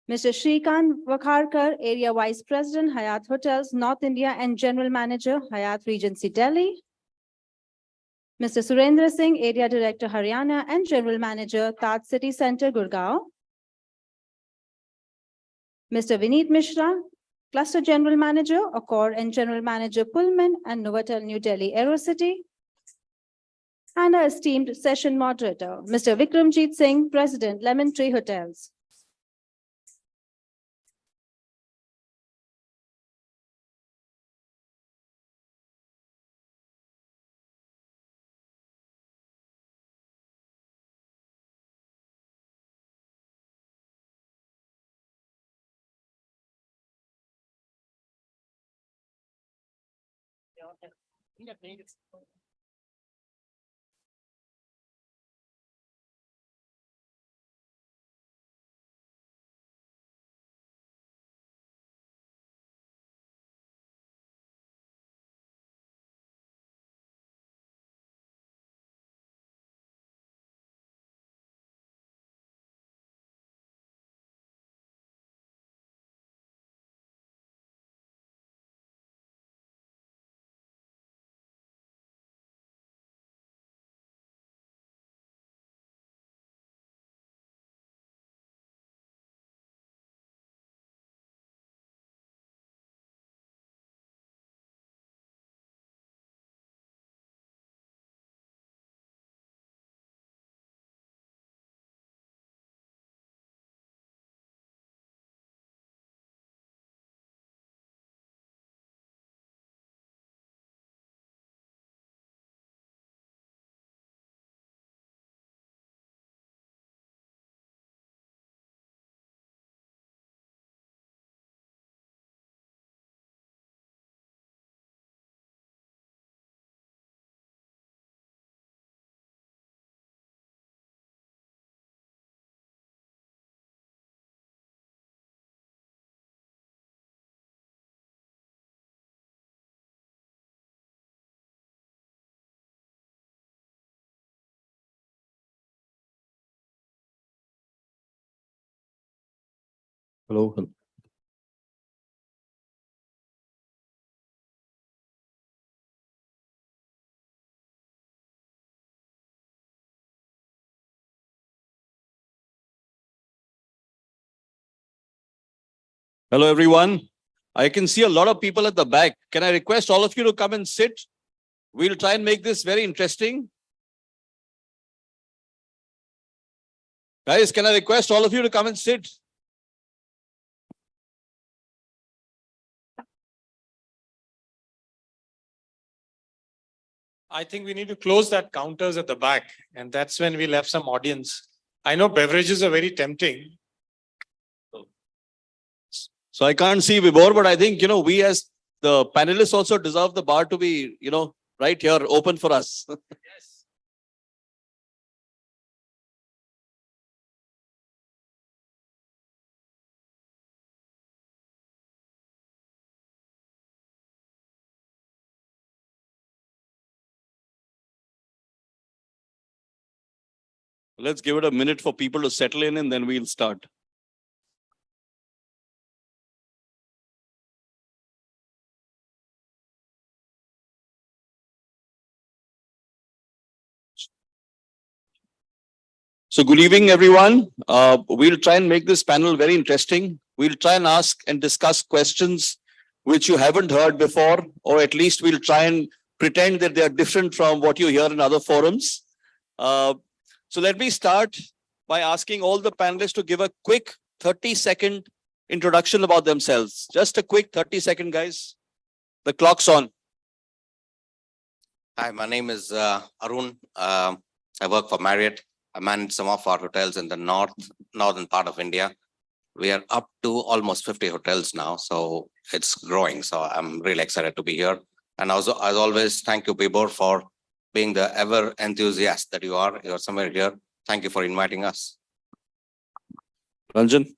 Mr. Shrikant Vakharkar, Area Vice President, Hyatt Hotels, North India and General Manager, Hyatt Regency Delhi. Mr. Surendra Singh, Area Director, Haryana and General Manager, Taj City Centre, Gurgaon. Mr. Vineet Mishra, Cluster General Manager, Accor and General Manager Pullman and Novotel New Delhi Aerocity. And our esteemed session moderator, Mr. Vikramjit Singh, President, Lemon Tree Hotels. Hello. Hello, everyone. I can see a lot of people at the back. Can I request all of you to come and sit? We'll try and make this very interesting. Guys, can I request all of you to come and sit? I think we need to close that counters at the back, and that's when we'll have some audience. I know beverages are very tempting. So I can't see Vibhor, but I think, we as the panelists also deserve the bar to be, right here, open for us. Yes. Let's give it a minute for people to settle in and then we'll start. So good evening, everyone. We'll try and make this panel very interesting. We'll try and ask and discuss questions which you haven't heard before, or at least we'll try and pretend that they are different from what you hear in other forums. So let me start by asking all the panelists to give a quick 30-second introduction about themselves. Just a quick 30-second, guys. The clock's on. Hi, my name is Arun. I work for Marriott. I manage some of our hotels in the northern part of India. We are up to almost 50 hotels now, so it's growing. So I'm really excited to be here. And also, as always, thank you, Vibhor, for being the ever enthusiast that you are. You're somewhere here. Thank you for inviting us. Ranjan.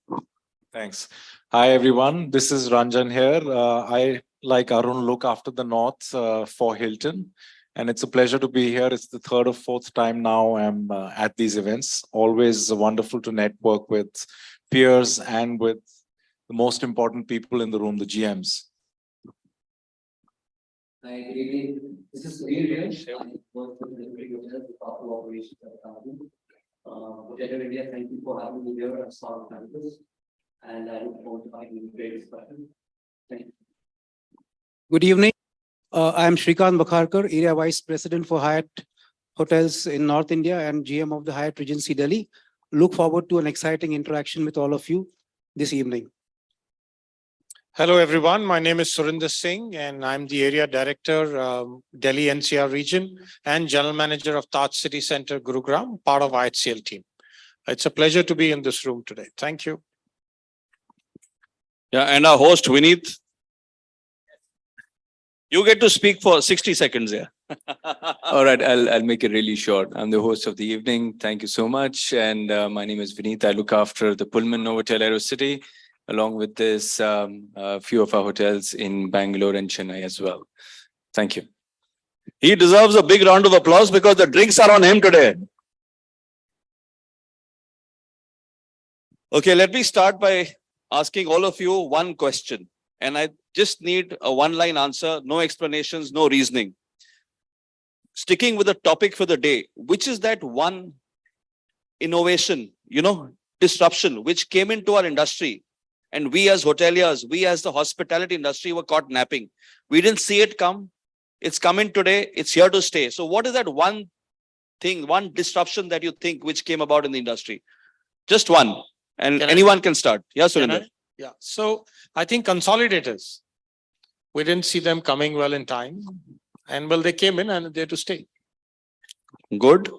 Thanks. Hi, everyone. This is Ranjan here. I, like Arun, look after the north for Hilton. And it's a pleasure to be here. It's the third or fourth time now I'm at these events. Always wonderful to network with peers and with the most important people in the room, the GMs. Hi, good evening. This is Sunil here. I work with the Department of Operations at Hotel India. Thank you for having me here at South Campus. And I look forward to having a great discussion. Thank you. Good evening. I am Shrikant Bakharkar, Area Vice President for Hyatt Hotels in North India and GM of the Hyatt Regency Delhi. Look forward to an exciting interaction with all of you this evening. Hello, everyone. My name is Surinder Singh, and I'm the Area Director, Delhi NCR region and General Manager of Taj City Center, Gurugram, part of IHCL team. It's a pleasure to be in this room today. Thank you. Yeah, and our host, Vineet. You get to speak for 60 seconds here. All right, I'll make it really short. I'm the host of the evening. Thank you so much. And my name is Vineet. I look after the Pullman Novotel Aerocity, along with this a few of our hotels in Bangalore and Chennai as well. Thank you. He deserves a big round of applause because the drinks are on him today. Okay, let me start by asking all of you one question. And I just need a one-line answer, no explanations, no reasoning. Sticking with the topic for the day, which is that one innovation, disruption, which came into our industry, and we as hoteliers, we as the hospitality industry were caught napping. We didn't see it come. It's coming today. It's here to stay. So what is that one thing, one disruption that you think which came about in the industry? Just one. And anyone can start. Yeah, Surinder. Yeah, so I think consolidators, we didn't see them coming well in time, and well, they came in and they're to stay. Good.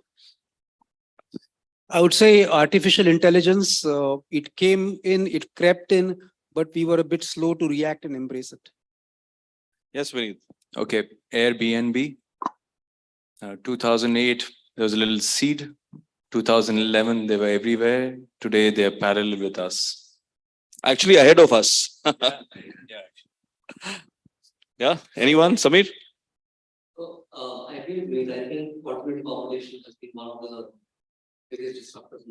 I would say artificial intelligence, it came in, it crept in, but we were a bit slow to react and embrace it. Yes, Vineet. Okay, Airbnb. 2008, there was a little seed. 2011, they were everywhere. Today, they are parallel with us. Actually ahead of us. Yeah, anyone? Samir? So, I agree with you. I think corporate accommodation has been one of the biggest disruptors.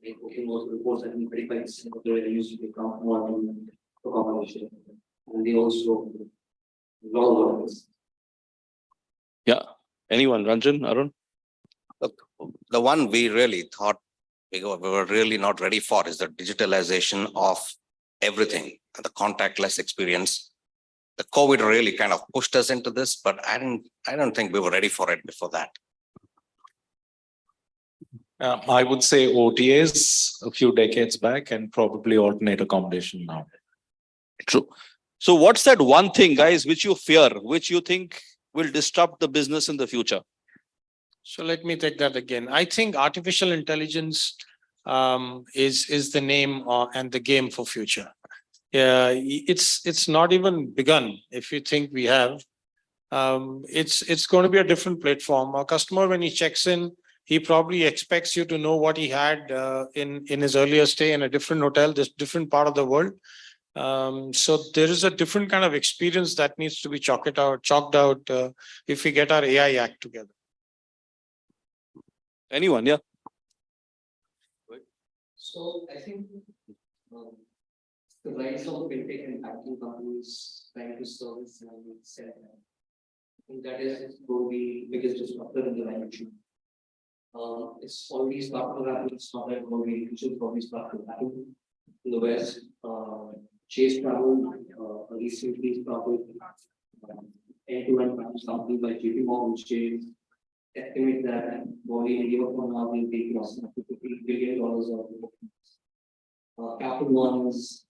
In booking most reports, I think 35% of the revenues to become more accommodation. And they also long workers. Yeah. Anyone? Ranjan, Arun? Look, the one we really thought we were really not ready for is the digitalization of everything, the contactless experience. The COVID really kind of pushed us into this, but I don't think we were ready for it before that. I would say OTAs a few decades back and probably alternate accommodation now. True. So what's that one thing, guys, which you fear, which you think will disrupt the business in the future? So let me take that again. I think artificial intelligence is the name and the game for future. It's not even begun. If you think we have, it's going to be a different platform. A customer, when he checks in, he probably expects you to know what he had in his earlier stay in a different hotel, this different part of the world. So there is a different kind of experience that needs to be chalked out if we get our AI act together. Anyone? Yeah. So I think the rise of fintech and banking companies trying to service and sell. I think that is going to be the biggest disruptor in the value chain. It's already started to happen. It's not that going to be future probably start to happen in the West. Chase Travel recently started end-to-end company by JP Morgan Chase. Estimate that only a year from now will be crossing up to $50 billion of Capital One is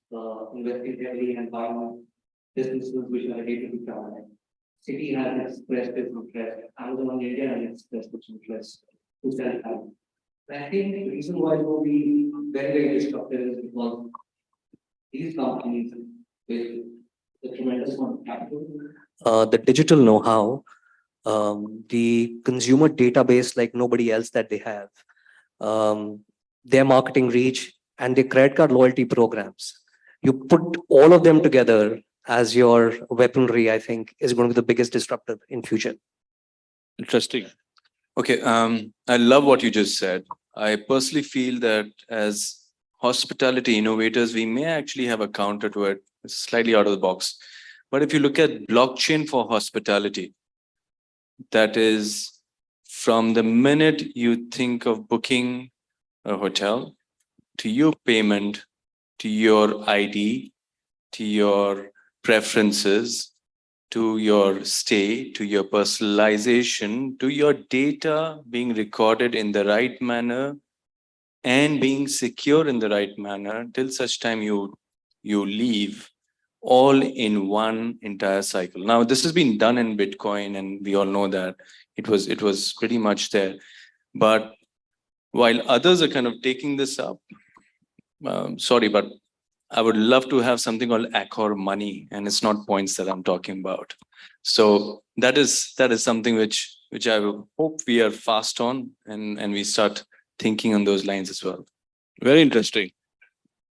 investing heavily and buying businesses which are ready to be traveled. City has expressed its interest. Amazon India has expressed its interest to sell travel. I think the reason why it will be very, very disruptive is because these companies with the tremendous amount of capital, the digital know-how, the consumer database like nobody else that they have, their marketing reach and their credit card loyalty programs. You put all of them together as your weaponry, I think, is going to be the biggest disruptor in future. Interesting. Okay, I love what you just said. I personally feel that as hospitality innovators, we may actually have a counter to it. It's slightly out of the box. But if you look at blockchain for hospitality, that is from the minute you think of booking a hotel, to your payment, to your ID, to your preferences, to your stay, to your personalization, to your data being recorded in the right manner and being secure in the right manner till such time you leave, all in one entire cycle. Now, this has been done in Bitcoin, and we all know that it was pretty much there. But while others are kind of taking this up, sorry, but I would love to have something called Accor money, and it's not points that I'm talking about. So that is something which I will hope we are fast on, and we start thinking on those lines as well. Very interesting.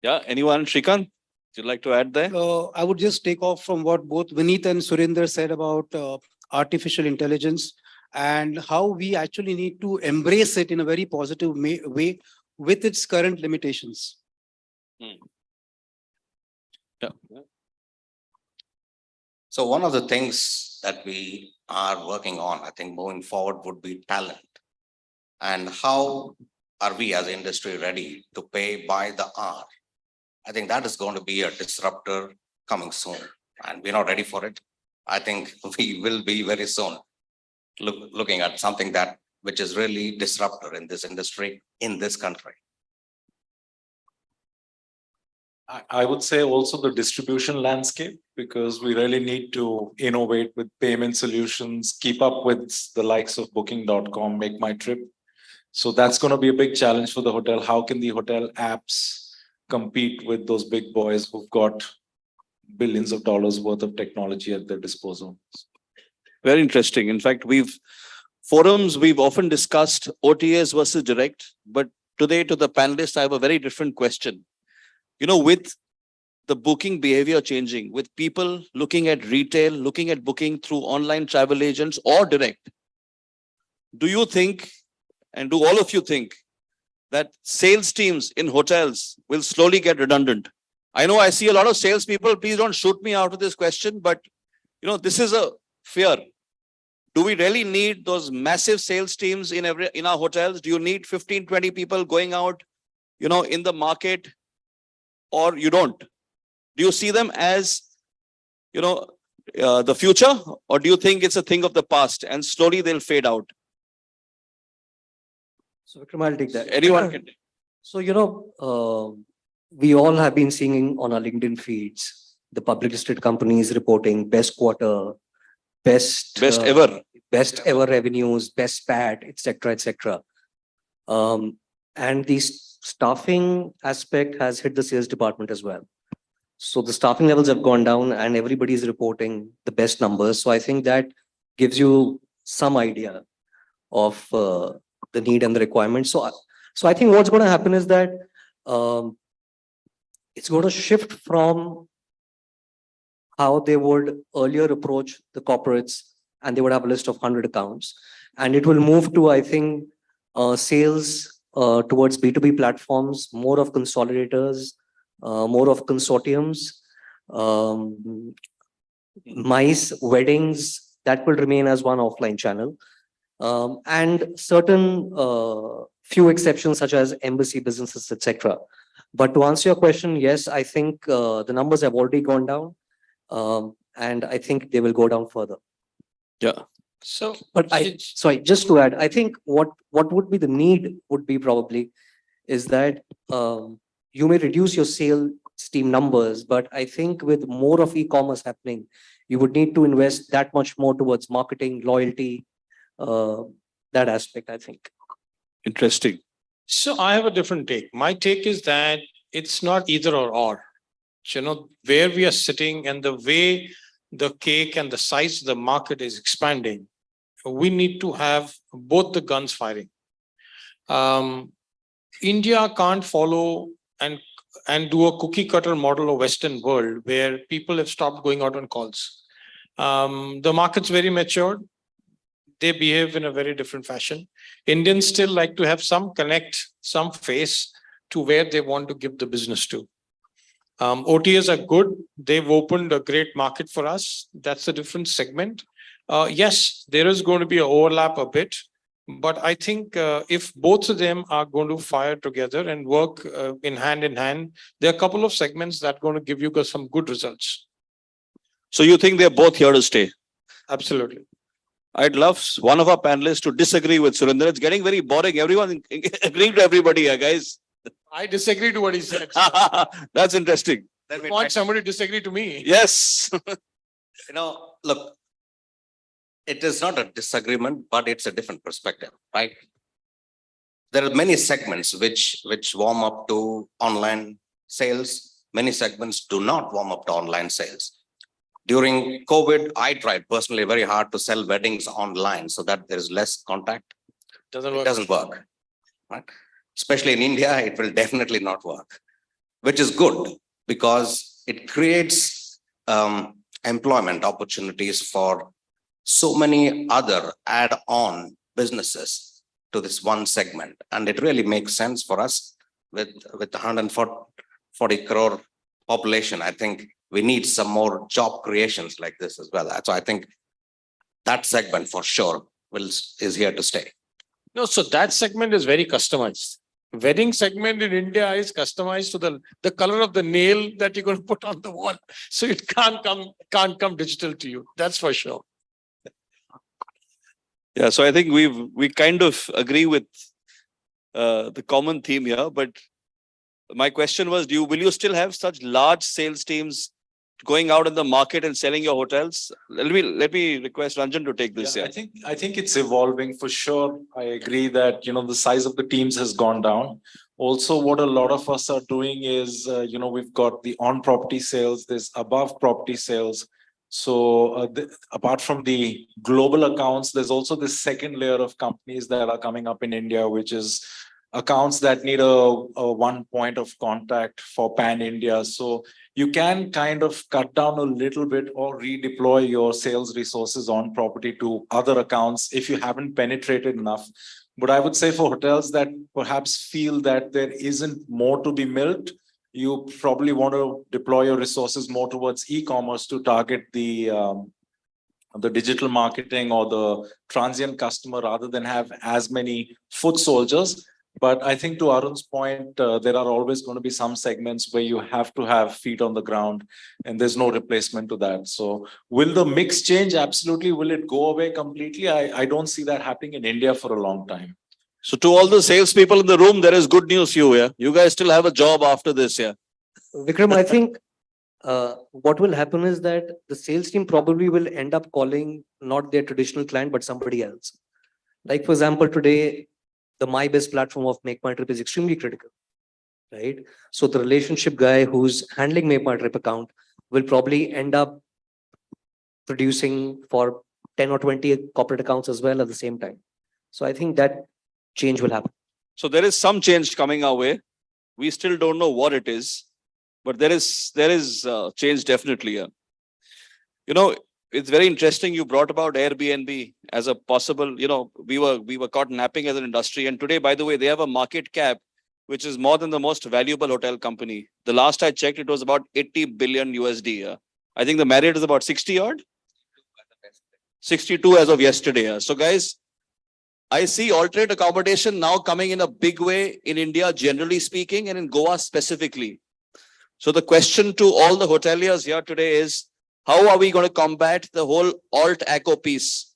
Yeah, anyone, Shrikant, would you like to add there? I would just take off from what both Vineet and Surinder said about artificial intelligence and how we actually need to embrace it in a very positive way with its current limitations. Yeah. So one of the things that we are working on, I think moving forward, would be talent. And how are we as industry ready to pay by the hour? I think that is going to be a disruptor coming soon, and we're not ready for it. I think we will be very soon looking at something which is really disruptor in this industry, in this country. I would say also the distribution landscape, because we really need to innovate with payment solutions, keep up with the likes of Booking.com, Make My Trip. So that's going to be a big challenge for the hotel. How can the hotel apps compete with those big boys who've got billions of dollars worth of technology at their disposal? Very interesting. In fact, we've often discussed OTAs versus direct, but today to the panelists, I have a very different question. You know, with the booking behavior changing, with people looking at retail, looking at booking through online travel agents or direct, do you think, and do all of you think, that sales teams in hotels will slowly get redundant? I know I see a lot of salespeople, please don't shoot me out of this question, but this is a fear. Do we really need those massive sales teams in our hotels? Do you need 15, 20 people going out, in the market, or you don't? Do you see them as, the future, or do you think it's a thing of the past and slowly they'll fade out? So Vikram, I'll take that. Anyone can take. So, we all have been seeing on our LinkedIn feeds, the public listed companies reporting best quarter, best ever revenues, best PAT, etc., etc. And the staffing aspect has hit the sales department as well. So the staffing levels have gone down and everybody is reporting the best numbers. So I think that gives you some idea of the need and the requirements. So I think what's going to happen is that it's going to shift from how they would earlier approach the corporates, and they would have a list of 100 accounts. And it will move to, I think, sales towards B2B platforms, more of consolidators, more of consortiums, MICE, weddings, that will remain as one offline channel. And certain few exceptions such as embassy businesses, etc. But to answer your question, yes, I think the numbers have already gone down, and I think they will go down further. Yeah. So, but sorry, just to add, I think what would be the need would be probably is that you may reduce your sales team numbers, but I think with more of e-commerce happening, you would need to invest that much more towards marketing, loyalty, that aspect, I think. Interesting. So I have a different take. My take is that it's not either or. Where we are sitting and the way the cake and the size of the market is expanding, we need to have both the guns firing. India can't follow and do a cookie cutter model of Western world where people have stopped going out on calls. The market's very matured. They behave in a very different fashion. Indians still like to have some connect, some face to where they want to give the business to. OTAs are good. They've opened a great market for us. That's a different segment. Yes, there is going to be an overlap a bit, But I think if both of them are going to fire together and work in hand, there are a couple of segments that are going to give you guys some good results. So you think they're both here to stay? Absolutely. I'd love one of our panelists to disagree with Surinder. It's getting very boring. Everyone agreeing to everybody here, guys. I disagree to what he said. That's interesting. I want somebody to disagree to me. Yes. Look, it is not a disagreement, but it's a different perspective, right? There are many segments which warm up to online sales. Many segments do not warm up to online sales. During COVID, I tried personally very hard to sell weddings online so that there is less contact. It doesn't work, right? Especially in India, it will definitely not work, which is good because it creates employment opportunities for so many other add-on businesses to this one segment. And it really makes sense for us with 140 crore population. I think we need some more job creations like this as well. So I think that segment for sure is here to stay. No, so that segment is very customized. Wedding segment in India is customized to the color of the nail that you're going to put on the wall. So it can't come digital to you. That's for sure. Yeah, so I think we kind of agree with the common theme here, but my question was, will you still have such large sales teams going out in the market and selling your hotels? Let me request Ranjan to take this. Yeah, I think it's evolving for sure. I agree that, the size of the teams has gone down. Also, what a lot of us are doing is, we've got the on-property sales, there's above property sales. So apart from the global accounts, there's also this second layer of companies that are coming up in India, which is accounts that need a one point of contact for pan India. So you can kind of cut down a little bit or redeploy your sales resources on property to other accounts if you haven't penetrated enough. But I would say for hotels that perhaps feel that there isn't more to be milked, you probably want to deploy your resources more towards e-commerce to target the digital marketing or the transient customer rather than have as many foot soldiers. But I think to Arun's point, there are always going to be some segments where you have to have feet on the ground and there's no replacement to that. So will the mix change? Absolutely. Will it go away completely? I don't see that happening in India for a long time. So to all the salespeople in the room, there is good news for you. Yeah, you guys still have a job after this. Yeah, Vikram, I think what will happen is that the sales team probably will end up calling not their traditional client, but somebody else. Like, for example, today, the MyBest platform of MakeMyTrip is extremely critical, right? So the relationship guy who's handling MakeMyTrip account will probably end up producing for 10 or 20 corporate accounts as well at the same time. So I think that change will happen. so there is some change coming our way. We still don't know what it is, but there is change definitely. Yeah. It's very interesting. You brought about Airbnb as a possible, we were caught napping as an industry. And today, by the way, they have a market cap, which is more than the most valuable hotel company. The last I checked, it was about 80 billion USD. Yeah. I think the Marriott is about 60 odd. 62 as of yesterday. Yeah. So guys, I see alternate accommodation now coming in a big way in India, generally speaking, and in Goa specifically. So the question to all the hoteliers here today is, how are we going to combat the whole alt acco piece?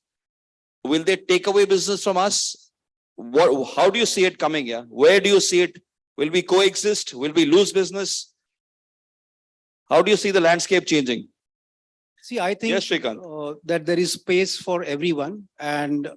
Will they take away business from us? How do you see it coming here? Where do you see it? Will we coexist? Will we lose business? How do you see the landscape changing? See, I think Yes, Srikanth. that there is space for everyone and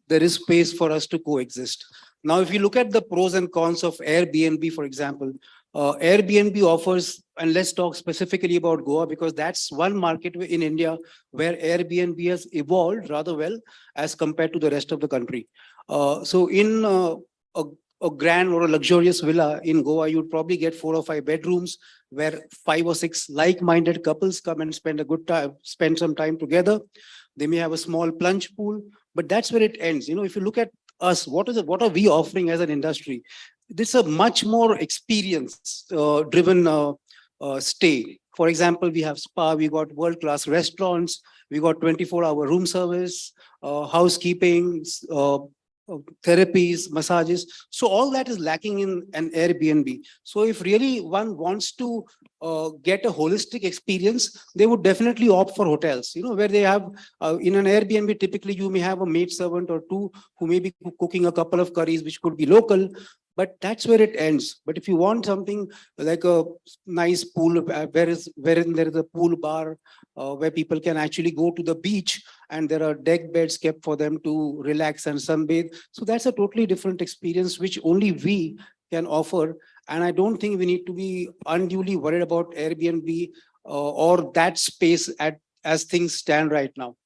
there is space for us to coexist. Now, if you look at the pros and cons of Airbnb, for example, Airbnb offers, and let's talk specifically about Goa, because that's one market in India where Airbnb has evolved rather well as compared to the rest of the country. So in a grand or a luxurious villa in Goa, you'd probably get 4 or 5 bedrooms where 5 or 6 like-minded couples come and spend a good time, spend some time together. They may have a small plunge pool, but that's where it ends. If you look at us, what are we offering as an industry? This is a much more experience driven stay. For example, we have spa, we got world-class restaurants, we got 24-hour room service, housekeeping, therapies, massages. So all that is lacking in an Airbnb. So if really one wants to get a holistic experience, they would definitely opt for hotels, where they have in an Airbnb, typically you may have a maid servant or two who may be cooking a couple of curries, which could be local. But that's where it ends. But if you want something like a nice pool, wherein there is a pool bar, where people can actually go to the beach and there are deck beds kept for them to relax and sunbathe. So that's a totally different experience, which only we can offer. And I don't think we need to be unduly worried about Airbnb or that space as things stand right now.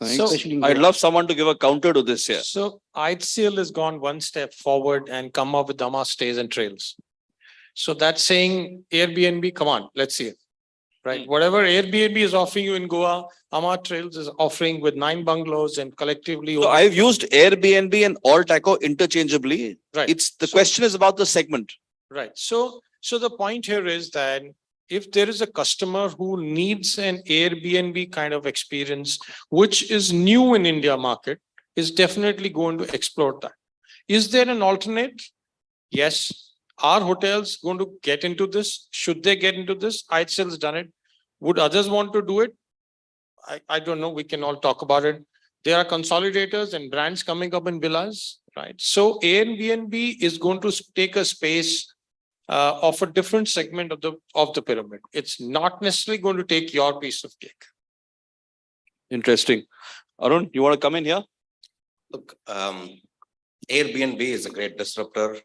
Thanks. Especially in I'd Goa. love someone to give a counter to this here. So IHCL has gone one step forward and come up with Dhamma Stays and Trails. So that's saying Airbnb, come on, let's see it. Right, whatever Airbnb is offering you in Goa, Amar Trails is offering with 9 bungalows and collectively. So I've used Airbnb and Altaco interchangeably. Right. It's the question is about the segment. Right. So the point here is that if there is a customer who needs an Airbnb kind of experience, which is new in India market, is definitely going to explore that. Is there an alternate? Yes. Are hotels going to get into this? Should they get into this? IHCL has done it. Would others want to do it? I don't know. We can all talk about it. There are consolidators and brands coming up in villas, right? So Airbnb is going to take a space of a different segment of the pyramid. It's not necessarily going to take your piece of cake. Interesting. Arun, you want to come in here? Look, Airbnb is a great disruptor.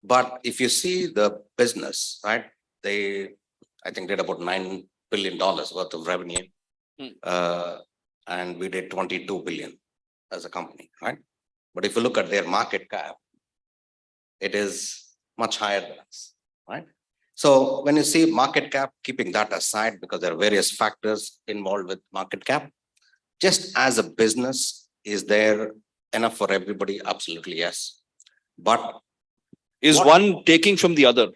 But if you see the business, right, they, I think, did about $9 billion worth of revenue. And we did 22 billion as a company, right? But if you look at their market cap, it is much higher than us, right? So when you see market cap, keeping that aside, because there are various factors involved with market cap, just as a business, is there enough for everybody? Absolutely, yes. But is one taking from the other?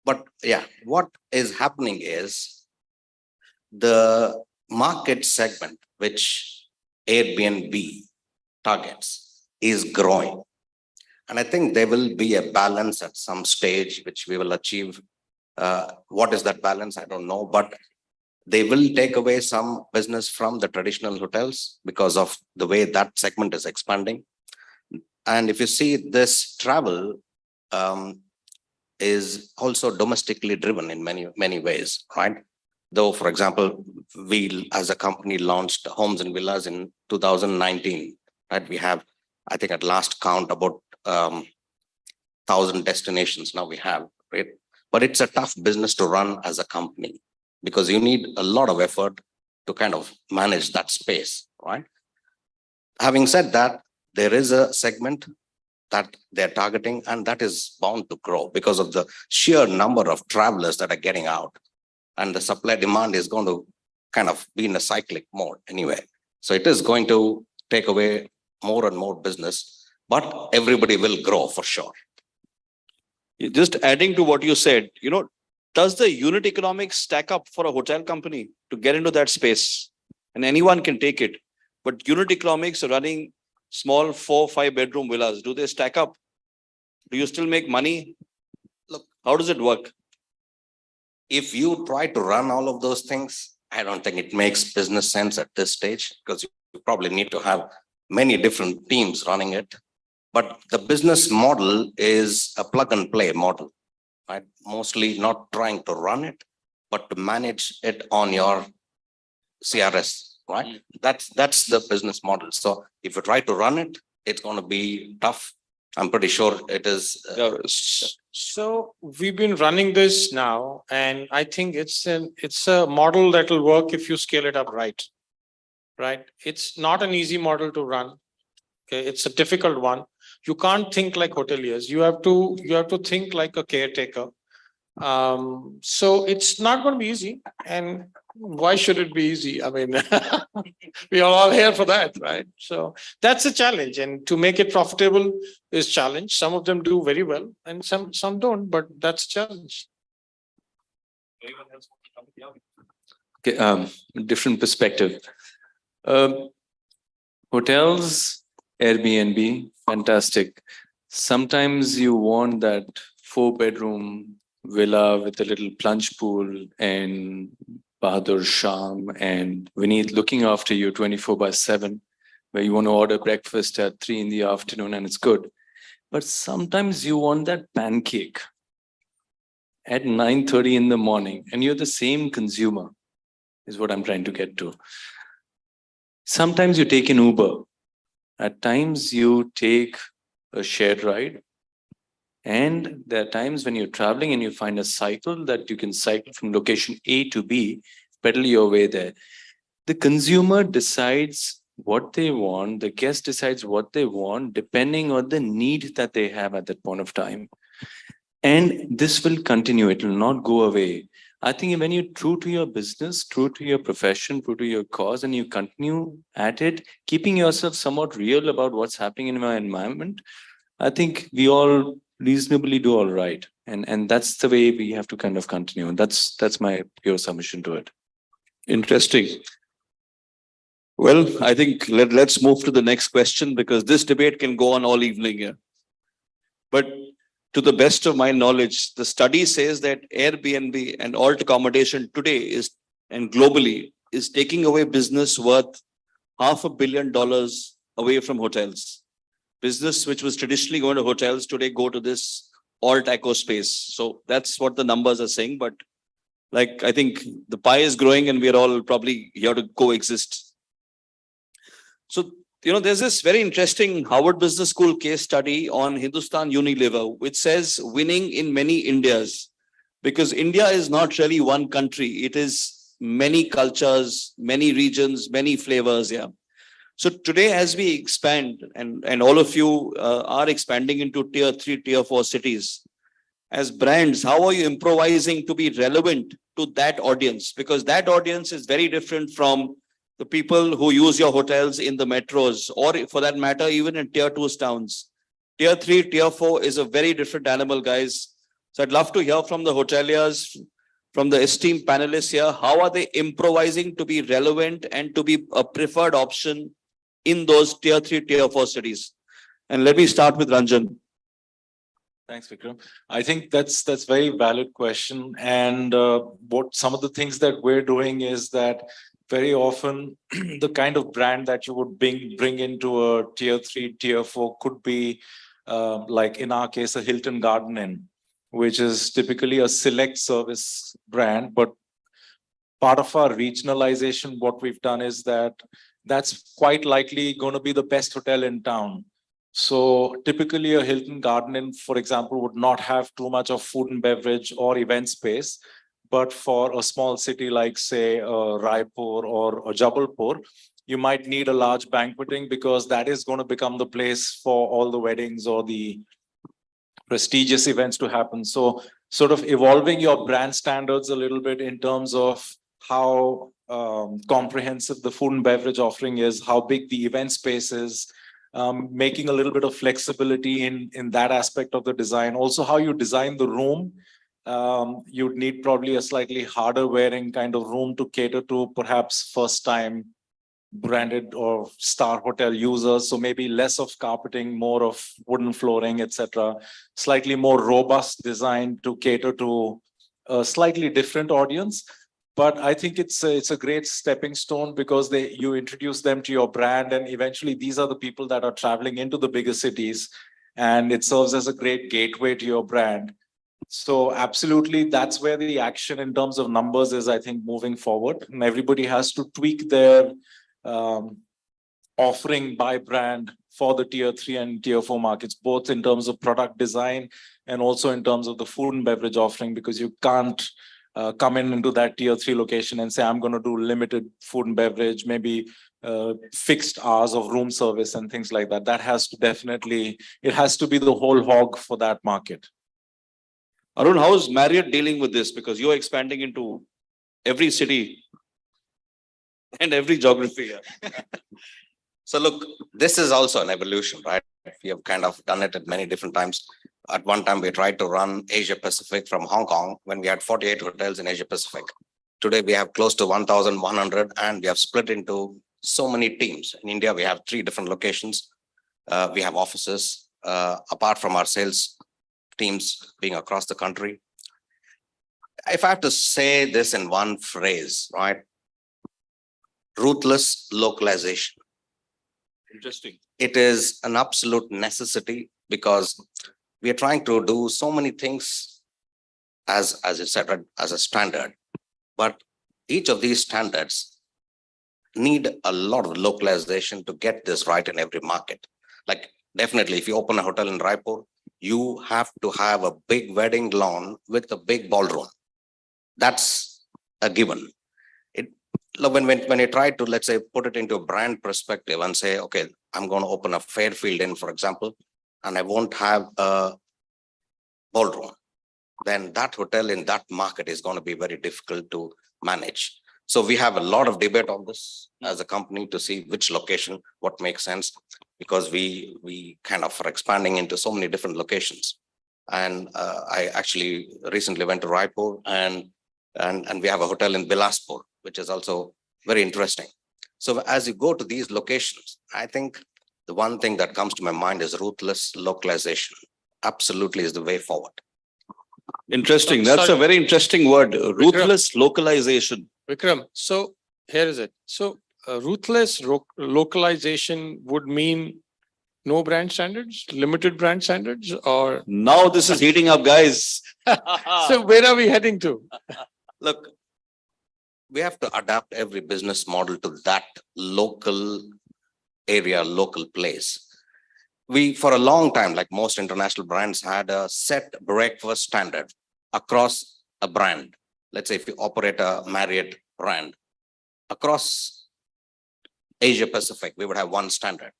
But yeah, what is happening is the market segment which Airbnb targets is growing. And I think there will be a balance at some stage which we will achieve. What is that balance? I don't know, but they will take away some business from the traditional hotels because of the way that segment is expanding. And if you see this travel is also domestically driven in many ways, right? Though, for example, we as a company launched Homes and Villas in 2019, right? We have, I think at last count, about 1,000 destinations now we have, right? But it's a tough business to run as a company because you need a lot of effort to kind of manage that space, right? Having said that, there is a segment that they're targeting, and that is bound to grow because of the sheer number of travelers that are getting out. And the supply demand is going to kind of be in a cyclic mode anyway. So it is going to take away more and more business, but everybody will grow for sure. Just adding to what you said, does the unit economics stack up for a hotel company to get into that space? And anyone can take it. But unit economics are running small 4-5 bedroom villas. Do they stack up? Do you still make money? Look, how does it work? If you try to run all of those things, I don't think it makes business sense at this stage because you probably need to have many different teams running it. But the business model is a plug and play model, right? Mostly not trying to run it, but to manage it on your CRS, right? That's the business model. So if you try to run it, it's going to be tough. I'm pretty sure it is. So we've been running this now, and I think it's a model that will work if you scale it up right. Right? It's not an easy model to run. Okay, it's a difficult one. You can't think like hoteliers. You have to think like a caretaker. So it's not going to be easy. And why should it be easy? I mean, we are all here for that, right? So that's a challenge. And to make it profitable is challenge. Some of them do very well and some don't, but that's a challenge. Okay, different perspective. Hotels Airbnb, fantastic. Sometimes you want that 4-bedroom villa with a little plunge pool and Bahadur Sham and Vineet looking after you 24/7, where you want to order breakfast at 3 in the afternoon and it's good. But sometimes you want that pancake at 9:30 in the morning and you're the same consumer, is what I'm trying to get to. Sometimes you take an Uber. At times you take a shared ride. And there are times when you're traveling and you find a cycle that you can cycle from location A to B, pedal your way there. The consumer decides what they want, the guest decides what they want, depending on the need that they have at that point of time. And this will continue, it will not go away. I think when you're true to your business, true to your profession, true to your cause, and you continue at it, keeping yourself somewhat real about what's happening in my environment, I think we all reasonably do all right. And that's the way we have to kind of continue. And that's my pure submission to it. Interesting. Well, I think let's move to the next question because this debate can go on all evening here. But to the best of my knowledge, the study says that Airbnb and alt accommodation today is, and globally, is taking away business worth $500 million away from hotels. Business which was traditionally going to hotels today go to this alt eco space. So that's what the numbers are saying. But like, I think the pie is growing and we're all probably here to coexist. So, there's this very interesting Harvard Business School case study on Hindustan Unilever, which says winning in many Indias, because India is not really one country. It is many cultures, many regions, many flavors. Yeah. So today, as we expand and all of you are expanding into tier 3, tier 4 cities, as brands, how are you improvising to be relevant to that audience? Because that audience is very different from the people who use your hotels in the metros, or for that matter, even in tier 2 towns. Tier 3, tier 4 is a very different animal, guys. So I'd love to hear from the hoteliers, from the esteemed panelists here. How are they improvising to be relevant and to be a preferred option in those tier 3, tier 4 cities? And let me start with Ranjan. Thanks, Vikram. I think that's very valid question. And what some of the things that we're doing is that very often the kind of brand that you would bring into a tier 3, tier 4 could be like in our case, a Hilton Garden Inn, which is typically a select service brand. But part of our regionalization, what we've done is that's quite likely going to be the best hotel in town. So typically a Hilton Garden Inn, for example, would not have too much of food and beverage or event space. But for a small city like, say, Raipur or Jabalpur, you might need a large banqueting because that is going to become the place for all the weddings or the prestigious events to happen. So sort of evolving your brand standards a little bit in terms of how comprehensive the food and beverage offering is, how big the event space is, making a little bit of flexibility in that aspect of the design. Also, how you design the room. You'd need probably a slightly harder wearing kind of room to cater to perhaps first time branded or star hotel users. So maybe less of carpeting, more of wooden flooring, etc. Slightly more robust design to cater to a slightly different audience. But I think it's a great stepping stone because you introduce them to your brand, and eventually these are the people that are traveling into the bigger cities, and it serves as a great gateway to your brand. So absolutely, that's where the action in terms of numbers is, I think, moving forward. And everybody has to tweak their offering by brand for the tier 3 and tier 4 markets, both in terms of product design and also in terms of the food and beverage offering, because you can't come into that tier 3 location and say, I'm going to do limited food and beverage, maybe fixed hours of room service and things like that. That has to definitely, it has to be the whole hog for that market. Arun, how is Marriott dealing with this? Because you're expanding into every city and every geography. So look, this is also an evolution, right? We have kind of done it at many different times. At one time, we tried to run Asia Pacific from Hong Kong when we had 48 hotels in Asia Pacific. Today, we have close to 1,100 and we have split into so many teams. In India, we have 3 different locations. We have offices, apart from our sales teams being across the country. If I have to say this in one phrase, right? Ruthless localization. Interesting. It is an absolute necessity because we are trying to do so many things as you said, as a standard, but each of these standards need a lot of localization to get this right in every market. Like definitely if you open a hotel in Raipur, you have to have a big wedding lawn with a big ballroom. That's a given. When you try to, let's say, put it into a brand perspective and say, okay, I'm going to open a Fairfield Inn, for example, and I won't have a ballroom, then that hotel in that market is going to be very difficult to manage. So we have a lot of debate on this as a company to see which location, what makes sense, because we kind of are expanding into so many different locations. And I actually recently went to Raipur and we have a hotel in Bilaspur, which is also very interesting. So as you go to these locations, I think the one thing that comes to my mind is ruthless localization. Absolutely is the way forward. Interesting. That's a very interesting word. Ruthless localization. Vikram, so here is it. So ruthless localization would mean no brand standards, limited brand standards, or? Now this is heating up, guys. So where are we heading to? Look, we have to adapt every business model to that local area, local place. We, for a long time, like most international brands, had a set breakfast standard across a brand. Let's say if you operate a Marriott brand, across Asia Pacific, we would have one standard.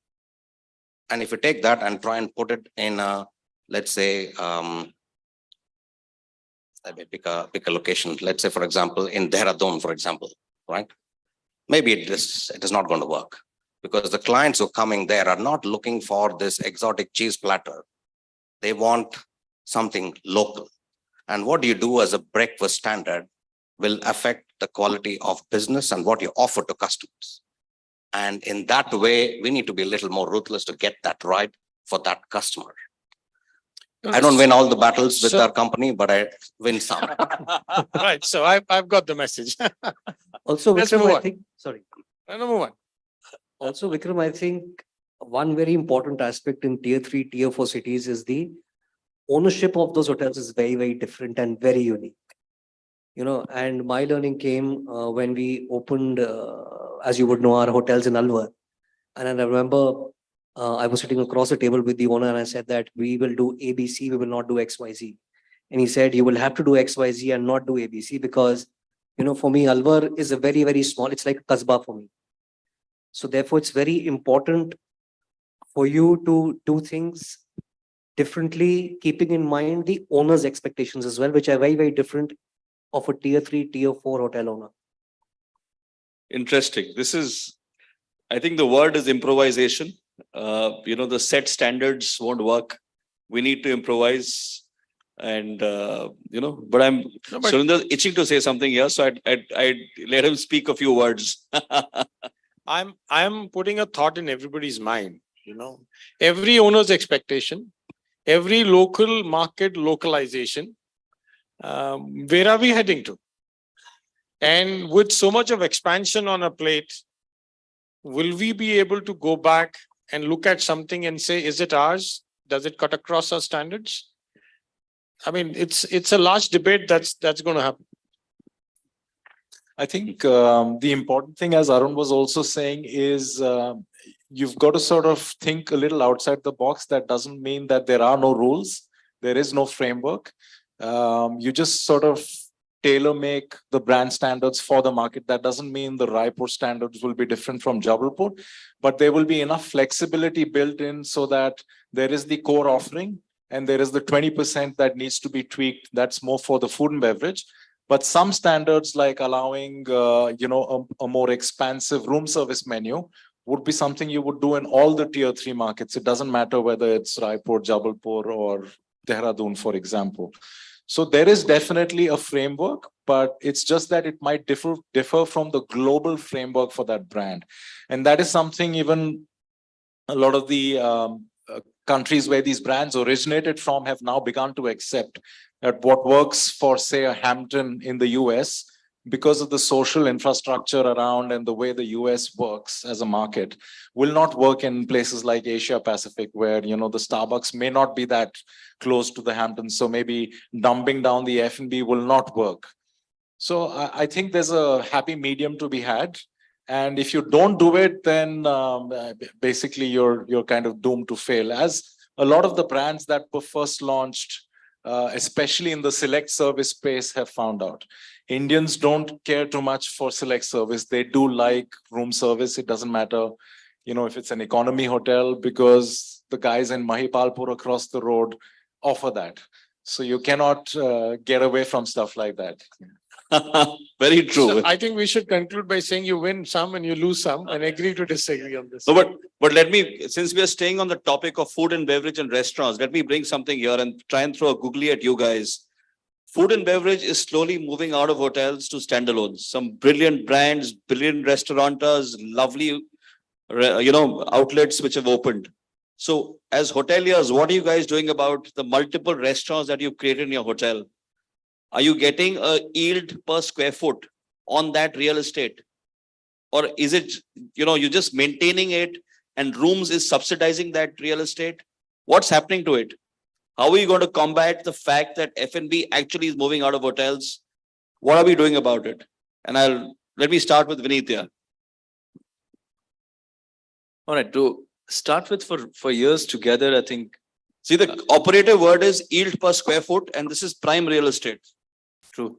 And if you take that and try and put it in a, let's say, pick a location, let's say, for example, in Dehradun, for example, right? Maybe it is not going to work because the clients who are coming there are not looking for this exotic cheese platter. They want something local. And what you do as a breakfast standard will affect the quality of business and what you offer to customers. And in that way, we need to be a little more ruthless to get that right for that customer. I don't win all the battles with our company, but I win some. Right. So I've got the message. Also, Let's Vikram, move I on. think, sorry. No, move on. Also, Vikram, I think one very important aspect in tier 3, tier 4 cities is the ownership of those hotels is very, very different and very unique. You know, and my learning came when we opened, as you would know, our hotels in Alwar. And I remember I was sitting across the table with the owner and I said that we will do ABC, we will not do XYZ. And he said, you will have to do XYZ and not do ABC because, you know, for me, Alwar is a very, very small, it's like a Kasbah for me. So therefore, it's very important for you to do things differently, keeping in mind the owner's expectations as well, which are very, very different of a tier 3, tier 4 hotel owner. Interesting. This is, I think the word is improvisation. You know, the set standards won't work. We need to improvise. And, you know, but I'm Surinder itching to say something here. So I'd let him speak a few words. I'm putting a thought in everybody's mind, you know, every owner's expectation, every local market localization. Where are we heading to? And with so much of expansion on a plate, will we be able to go back and look at something and say, is it ours? Does it cut across our standards? I mean, it's a large debate that's going to happen. I think the important thing, as Arun was also saying, is you've got to sort of think a little outside the box. That doesn't mean that there are no rules. There is no framework. You just sort of tailor make the brand standards for the market. That doesn't mean the Raipur standards will be different from Jabalpur, but there will be enough flexibility built in so that there is the core offering and there is the 20% that needs to be tweaked. That's more for the food and beverage. But some standards like allowing, you know, a more expansive room service menu would be something you would do in all the tier 3 markets. It doesn't matter whether it's Raipur, Jabalpur or Dehradun, for example. So there is definitely a framework, but it's just that it might differ from the global framework for that brand. And that is something even a lot of the countries where these brands originated from have now begun to accept that what works for, say, a Hampton in the US, because of the social infrastructure around and the way the US works as a market, will not work in places like Asia Pacific, where, you know, the Starbucks may not be that close to the Hamptons. So maybe dumping down the F&B will not work. So I think there's a happy medium to be had. And if you don't do it, then basically you're kind of doomed to fail. As a lot of the brands that were first launched, especially in the select service space, have found out. Indians don't care too much for select service. They do like room service. It doesn't matter, you know, if it's an economy hotel, because the guys in Mahipalpur across the road offer that. So you cannot get away from stuff like that. Very true. So I think we should conclude by saying you win some and you lose some and agree to disagree on this. No, but let me, since we are staying on the topic of food and beverage and restaurants, let me bring something here and try and throw a googly at you guys. Food and beverage is slowly moving out of hotels to standalones. Some brilliant brands, brilliant restaurateurs, lovely, outlets which have opened. So as hoteliers, what are you guys doing about the multiple restaurants that you've created in your hotel? Are you getting a yield per square foot on that real estate? Or is it, you're just maintaining it and rooms is subsidizing that real estate? What's happening to it? How are you going to combat the fact that F&B actually is moving out of hotels? What are we doing about it? And let me start with Vineet here. All right, to start with, for years together, I think. See, the operative word is yield per square foot, and this is prime real estate. True.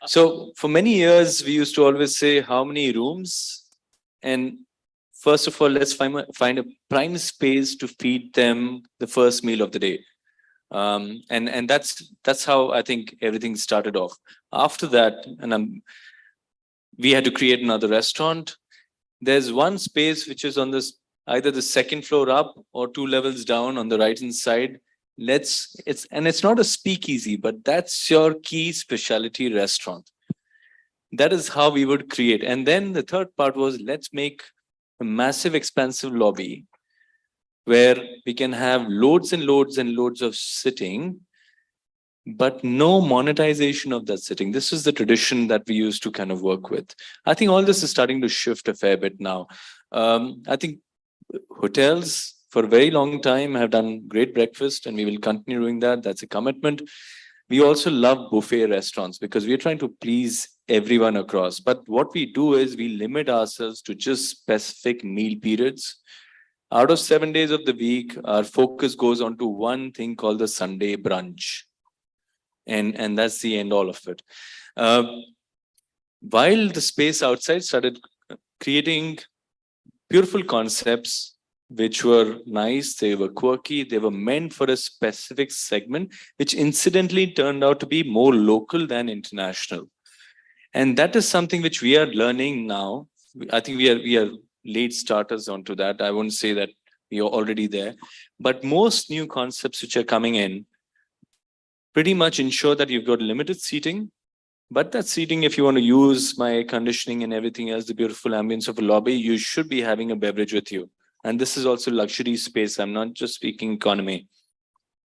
So for many years, we used to always say how many rooms, and first of all, let's find a prime space to feed them the first meal of the day. And that's how I think everything started off. After that, we had to create another restaurant. There's one space which is on this, either the second floor up or 2 levels down on the right hand side. It's not a speakeasy, but that's your key specialty restaurant. That is how we would create. And then the third part was, let's make a massive expansive lobby where we can have loads and loads and loads of sitting, but no monetization of that sitting. This is the tradition that we used to kind of work with. I think all this is starting to shift a fair bit now. I think hotels for a very long time have done great breakfast, and we will continue doing that. That's a commitment. We also love buffet restaurants because we're trying to please everyone across. But what we do is we limit ourselves to just specific meal periods. Out of 7 days of the week, our focus goes on to one thing called the Sunday brunch. And that's the end all of it. While the space outside started creating beautiful concepts, which were nice, they were quirky, they were meant for a specific segment, which incidentally turned out to be more local than international. And that is something which we are learning now. I think we are late starters onto that. I won't say that we are already there, but most new concepts which are coming in pretty much ensure that you've got limited seating, but that seating, if you want to use my air conditioning and everything else, the beautiful ambience of a lobby, you should be having a beverage with you. And this is also luxury space. I'm not just speaking economy.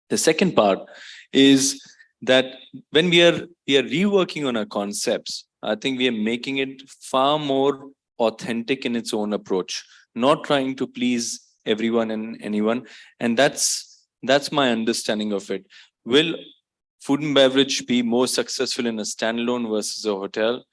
The second part is that when we are reworking on our concepts, I think we are making it far more authentic in its own approach, not trying to please everyone and anyone. And that's my understanding of it. Will food and beverage be more successful in a standalone versus a hotel?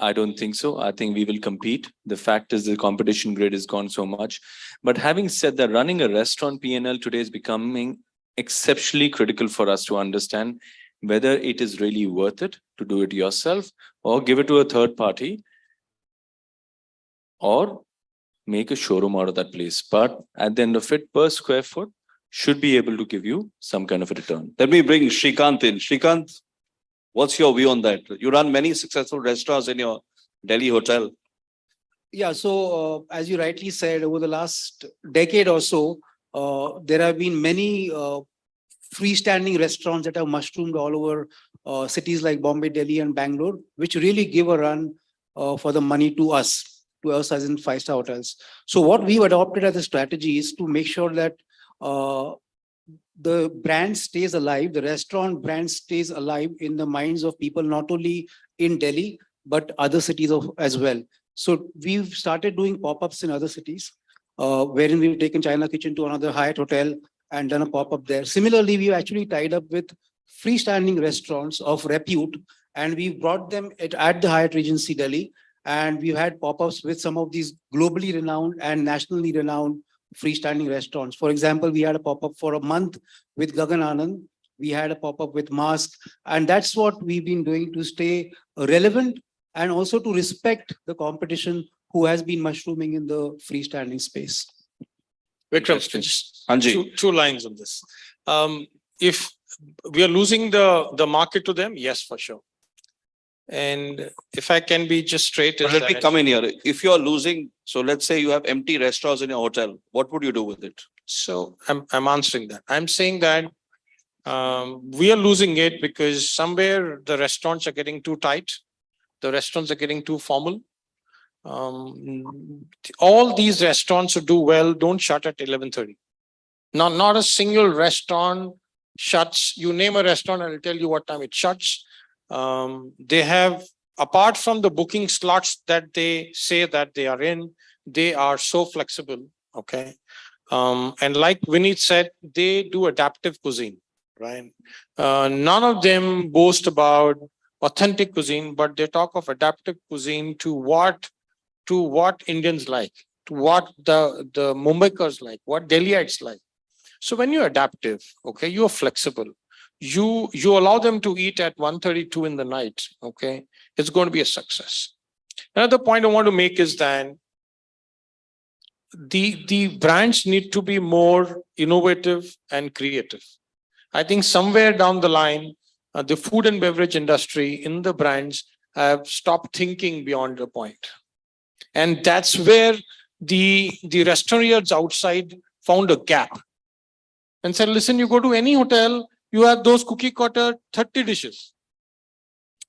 I don't think so. I think we will compete. The fact is the competition grid has gone so much. But having said that, running a restaurant P&L today is becoming exceptionally critical for us to understand whether it is really worth it to do it yourself or give it to a third party or make a showroom out of that place. But at the end of it, per square foot should be able to give you some kind of a return. Let me bring Shrikant in. Shrikant, what's your view on that? You run many successful restaurants in your Delhi hotel. Yeah, so as you rightly said, over the last decade or so, there have been many freestanding restaurants that have mushroomed all over cities like Bombay, Delhi, and Bangalore, which really give a run for the money to us. to us as in five-star hotels. So what we've adopted as a strategy is to make sure that the brand stays alive, the restaurant brand stays alive in the minds of people, not only in Delhi, but other cities as well. So we've started doing pop-ups in other cities, wherein we've taken China Kitchen to another Hyatt hotel and done a pop-up there. Similarly, we've actually tied up with freestanding restaurants of repute, and we brought them at the Hyatt Regency Delhi. And we've had pop-ups with some of these globally renowned and nationally renowned freestanding restaurants. For example, we had a pop-up for a month with Gagan Anand. We had a pop-up with Mask. And that's what we've been doing to stay relevant and also to respect the competition who has been mushrooming in the freestanding space. Vikram, just two lines on this. If we are losing the market to them, yes, for sure. And if I can be just straight. Let me come in here. If you are losing, so let's say you have empty restaurants in your hotel, what would you do with it? So I'm answering that. I'm saying that we are losing it because somewhere the restaurants are getting too tight. The restaurants are getting too formal. All these restaurants who do well don't shut at 11:30. Not a single restaurant shuts. You name a restaurant, I'll tell you what time it shuts. They have, apart from the booking slots that they say that they are in, they are so flexible. Okay. And like Vineet said, they do adaptive cuisine, right? None of them boast about authentic cuisine, but they talk of adaptive cuisine to what Indians like, to what the Mumbaikars like, what Delhiites like. So when you're adaptive, okay, you are flexible. You allow them to eat at 1:32 in the night, okay, it's going to be a success. Another point I want to make is that the brands need to be more innovative and creative. I think somewhere down the line, the food and beverage industry in the brands have stopped thinking beyond the point. And that's where the restaurants outside found a gap and said, listen, you go to any hotel, you have those cookie cutter 30 dishes.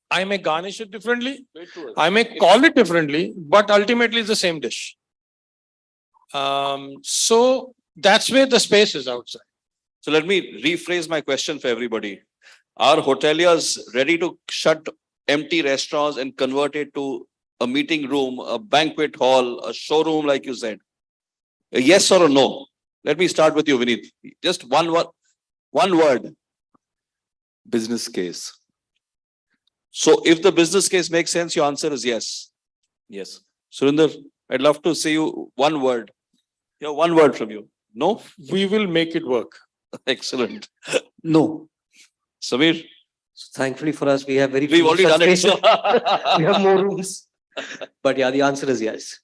I may garnish it differently. I may call it differently, but ultimately it's the same dish. So that's where the space is outside. So let me rephrase my question for everybody. Are hoteliers ready to shut empty restaurants and convert it to a meeting room, a banquet hall, a showroom, like you said? A yes or a no? Let me start with you, Vineet. Just one word. Business case. So if the business case makes sense, your answer is yes. Yes. Surinder, I'd love to see you one word. Yeah, one word from you. No? We will make it work. Excellent. No. Samir? Thankfully for us, we have very We've few already such done it. spaces. We have more rooms. But yeah, the answer is yes.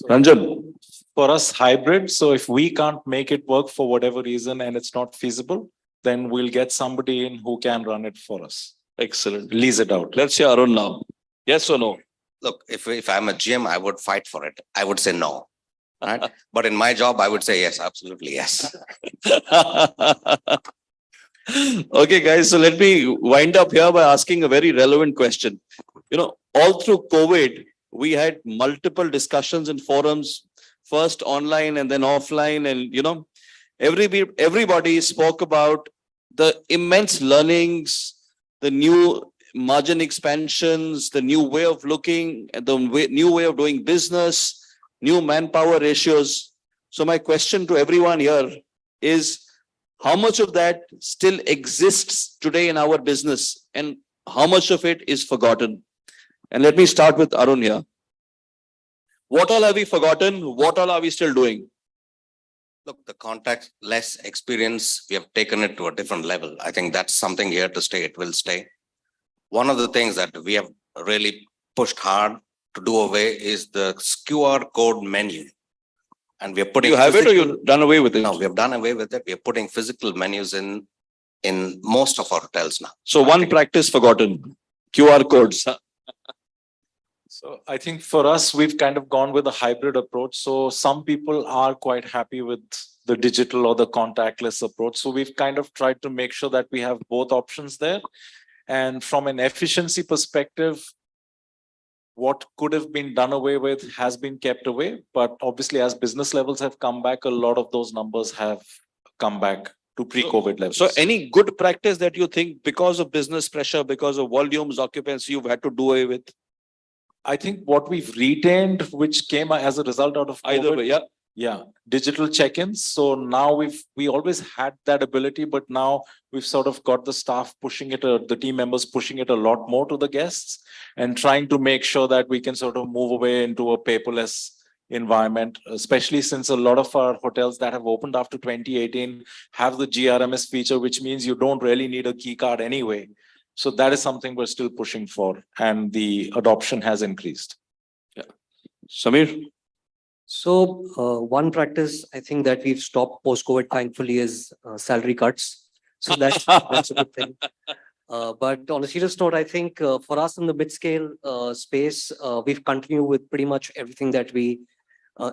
Ranjan? For us, hybrid. So if we can't make it work for whatever reason and it's not feasible, then we'll get somebody in who can run it for us. Excellent. Lease it out. Let's hear Arun now. Yes or no? Look, if I'm a GM, I would fight for it. I would say no. Right? But in my job, I would say yes, absolutely yes. Okay, guys, so let me wind up here by asking a very relevant question. You know, all through COVID, we had multiple discussions in forums, first online and then offline. And, you know, everybody spoke about the immense learnings, the new margin expansions, the new way of looking at the new way of doing business, new manpower ratios. So my question to everyone here is, how much of that still exists today in our business and how much of it is forgotten? And let me start with Arun here. What all have we forgotten? What all are we still doing? Look, the contactless experience, we have taken it to a different level. I think that's something here to stay. It will stay. One of the things that we have really pushed hard to do away is the QR code menu. And we are putting. You have it or you've done away with it? No, we have done away with it. We are putting physical menus in most of our hotels now. So one practice forgotten, QR codes. So I think for us, we've kind of gone with a hybrid approach. So some people are quite happy with the digital or the contactless approach. So we've kind of tried to make sure that we have both options there. And from an efficiency perspective, what could have been done away with has been kept away. But obviously, as business levels have come back, a lot of those numbers have come back to pre-COVID levels. So any good practice that you think because of business pressure, because of volumes, occupancy, you've had to do away with? I think what we've retained, which came as a result out of Either COVID, way, yeah. yeah, digital check-ins. So now we always had that ability, but now we've sort of got the staff pushing it, the team members pushing it a lot more to the guests and trying to make sure that we can sort of move away into a paperless environment, especially since a lot of our hotels that have opened after 2018 have the GRMS feature, which means you don't really need a key card anyway. So that is something we're still pushing for, and the adoption has increased. Yeah. Samir? So one practice I think that we've stopped post-COVID, thankfully, is salary cuts. So that's a good thing. But on a serious note, I think for us in the mid-scale space, we've continued with pretty much everything that we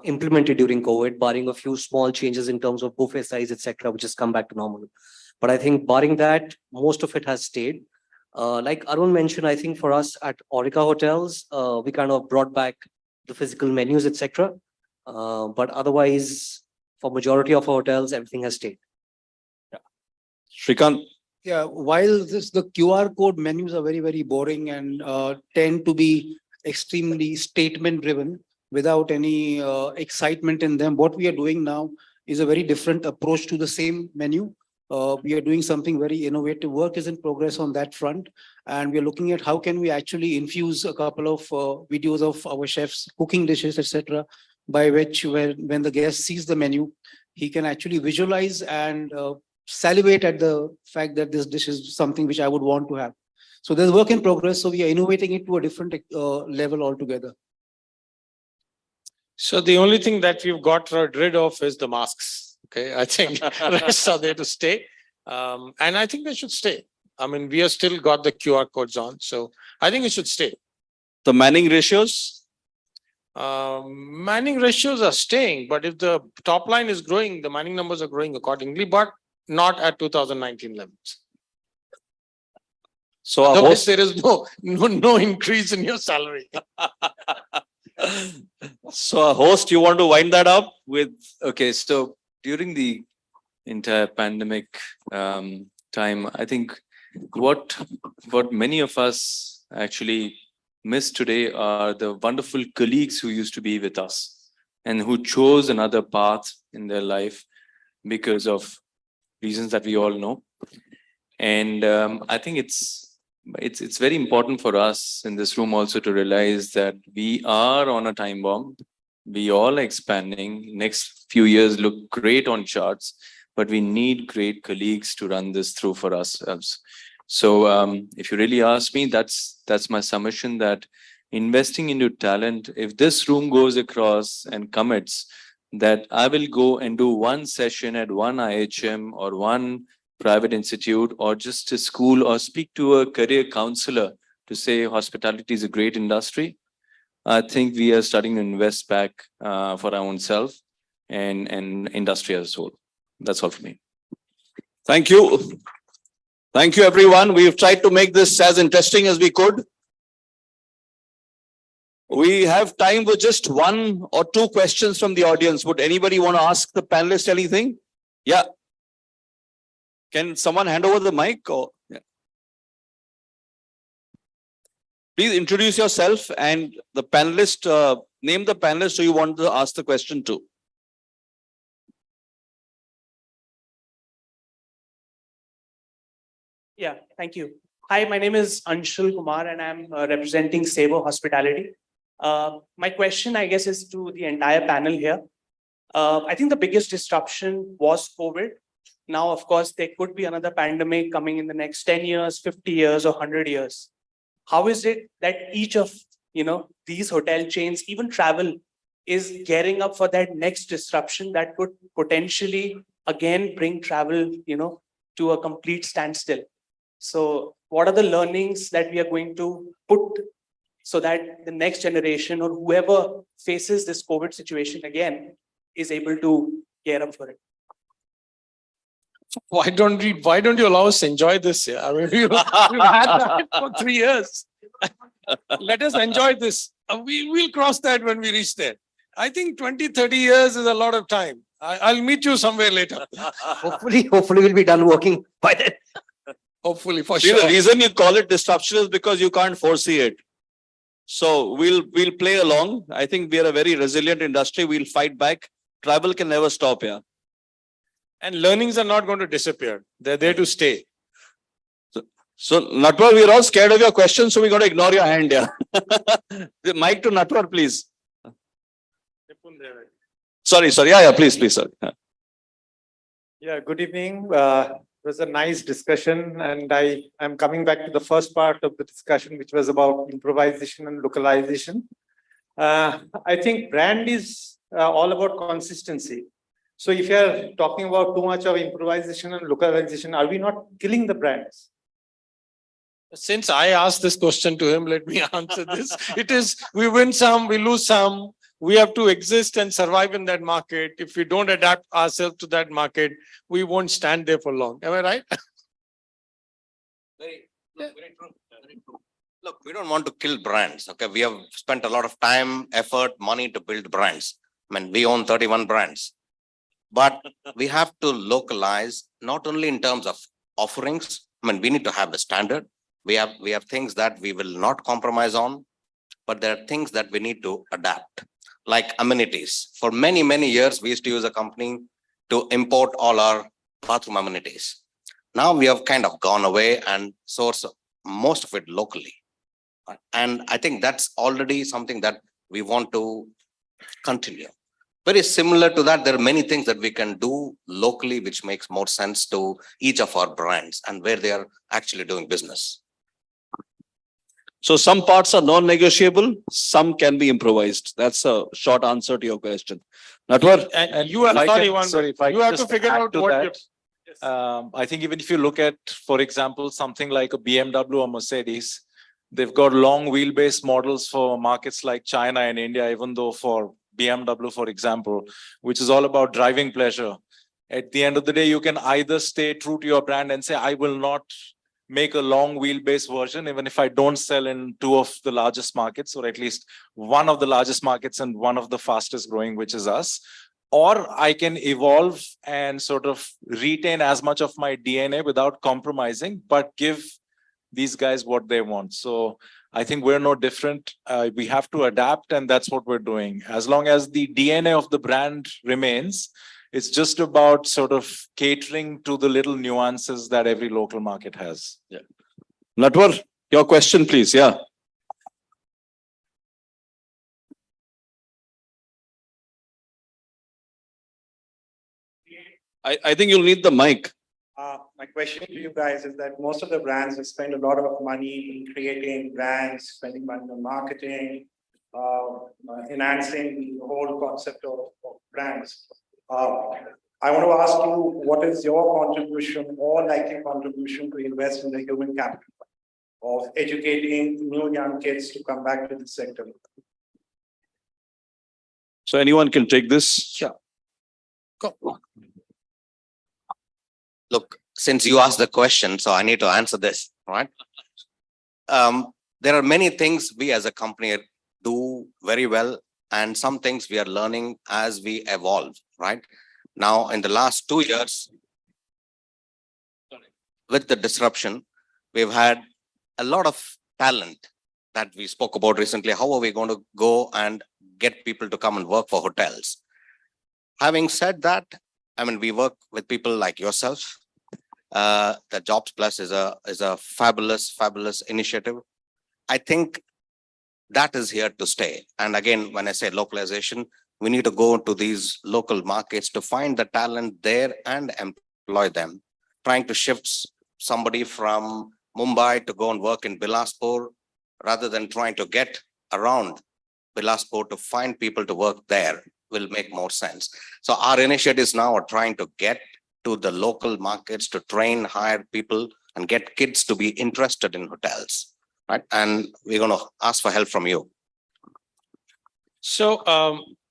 implemented during COVID, barring a few small changes in terms of buffet size, etc., which has come back to normal. But I think barring that, most of it has stayed. Like Arun mentioned, I think for us at Aurika Hotels, we kind of brought back the physical menus, etc. But otherwise, for majority of our hotels, everything has stayed. Shrikant? Yeah, while the QR code menus are very, very boring and tend to be extremely statement driven without any excitement in them, what we are doing now is a very different approach to the same menu. We are doing something very innovative. Work is in progress on that front, and we are looking at how can we actually infuse a couple of videos of our chefs cooking dishes, etc., by which when the guest sees the menu, he can actually visualize and salivate at the fact that this dish is something which I would want to have. So there's work in progress. So we are innovating it to a different level altogether. So the only thing that we've got rid of is the masks. Okay, I think the rest are there to stay. And I think they should stay. I mean, we have still got the QR codes on. So I think it should stay. The manning ratios? Manning ratios are staying, but if the top line is growing, the manning numbers are growing accordingly, but not at 2019 levels. So otherwise, there is no increase in your salary. So a host, you want to wind that up with? Okay, so during the entire pandemic time, I think what many of us actually miss today are the wonderful colleagues who used to be with us and who chose another path in their life because of reasons that we all know. And I think it's very important for us in this room also to realize that we are on a time bomb. We all are expanding. Next few years look great on charts, but we need great colleagues to run this through for ourselves. So if you really ask me, that's my submission, that investing into talent, if this room goes across and commits that I will go and do one session at one IHM or one private institute or just a school or speak to a career counselor to say hospitality is a great industry, I think we are starting to invest back for our own self and industry as a whole. That's all for me. Thank you. Thank you, everyone. We've tried to make this as interesting as we could. We have time for just one or two questions from the audience. Would anybody want to ask the panelists anything? Yeah. Can someone hand over the mic? Or yeah. Please introduce yourself and the panelist, name the panelist who you want to ask the question to. Yeah, thank you. Hi, my name is Anshul Kumar and I'm representing Savo Hospitality. My question, I guess, is to the entire panel here. I think the biggest disruption was COVID. Now, of course, there could be another pandemic coming in the next 10 years, 50 years, or 100 years. How is it that each of these hotel chains, even travel, is gearing up for that next disruption that could potentially again bring travel, to a complete standstill? So what are the learnings that we are going to put so that the next generation or whoever faces this COVID situation again is able to gear up for it? Why don't you allow us to enjoy this? Yeah, I mean, we've had that for 3 years. Let us enjoy this. We'll cross that when we reach there. I think 20, 30 years is a lot of time. I'll meet you somewhere later. Hopefully we'll be done working by then. Hopefully, for See, sure. the reason you call it disruption is because you can't foresee it. So we'll play along. I think we are a very resilient industry. We'll fight back. Travel can never stop here. And learnings are not going to disappear. They're there to stay. So Natwar, we're all scared of your questions, so we're going to ignore your hand here. The mic to Natwar, please. Sorry. Yeah, please, sorry. Yeah, good evening. It was a nice discussion, and I'm coming back to the first part of the discussion, which was about improvisation and localization. I think brand is all about consistency. So if you're talking about too much of improvisation and localization, are we not killing the brands? Since I asked this question to him, let me answer this. It is, we win some, we lose some. We have to exist and survive in that market. If we don't adapt ourselves to that market, we won't stand there for long. Am I right? Very true. Look, we don't want to kill brands. Okay, we have spent a lot of time, effort, money to build brands. I mean, we own 31 brands. But we have to localize not only in terms of offerings. I mean, we need to have a standard. We have things that we will not compromise on, but there are things that we need to adapt, like amenities. For many, many years, we used to use a company to import all our bathroom amenities. Now we have kind of gone away and source most of it locally. And I think that's already something that we want to continue. Very similar to that, there are many things that we can do locally, which makes more sense to each of our brands and where they are actually doing business. So some parts are non-negotiable, some can be improvised. That's a short answer to your question. Natwar? And you are, sorry, you have to figure out what I think even if you look at, for example, something like a BMW or Mercedes, they've got long wheelbase models for markets like China and India, even though for BMW, for example, which is all about driving pleasure. At the end of the day, you can either stay true to your brand and say, I will not make a long wheelbase version, even if I don't sell in two of the largest markets, or at least one of the largest markets and one of the fastest growing, which is us. Or I can evolve and sort of retain as much of my DNA without compromising, but give these guys what they want. So I think we're no different. We have to adapt, and that's what we're doing. As long as the DNA of the brand remains, it's just about sort of catering to the little nuances that every local market has. Yeah. Natwar, your question, please. Yeah. I think you'll need the mic. My question to you guys is that most of the brands have spent a lot of money in creating brands, spending money on marketing, enhancing the whole concept of brands. I want to ask you, what is your contribution or likely contribution to invest in the human capital of educating new young kids to come back to the sector? So anyone can take this. Sure. Go. Look, since you asked the question, so I need to answer this, right? There are many things we as a company do very well, and some things we are learning as we evolve, right? Now, in the last 2 years, with the disruption, we've had a lot of talent that we spoke about recently. How are we going to go and get people to come and work for hotels? Having said that, I mean, we work with people like yourself. The Jobs Plus is a fabulous initiative. I think that is here to stay. And again, when I say localization, we need to go to these local markets to find the talent there and employ them. Trying to shift somebody from Mumbai to go and work in Bilaspur, rather than trying to get around Bilaspur to find people to work there, will make more sense. So our initiatives now are trying to get to the local markets to train, hire people, and get kids to be interested in hotels, right? And we're going to ask for help from you. So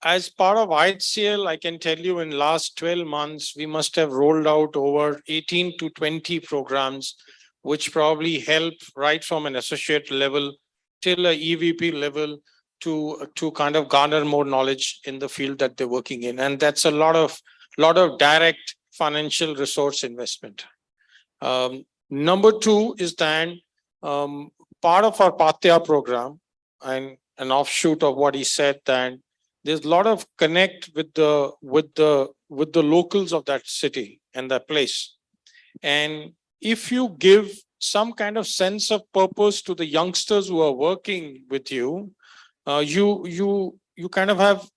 as part of IHCL, I can tell you in last 12 months, we must have rolled out over 18 to 20 programs, which probably help right from an associate level till a EVP level to kind of garner more knowledge in the field that they're working in. And that's a lot of direct financial resource investment. Number two is that part of our Pathya program and an offshoot of what he said, that there's a lot of connect with the locals of that city and that place. And if you give some kind of sense of purpose to the youngsters who are working with you, you kind of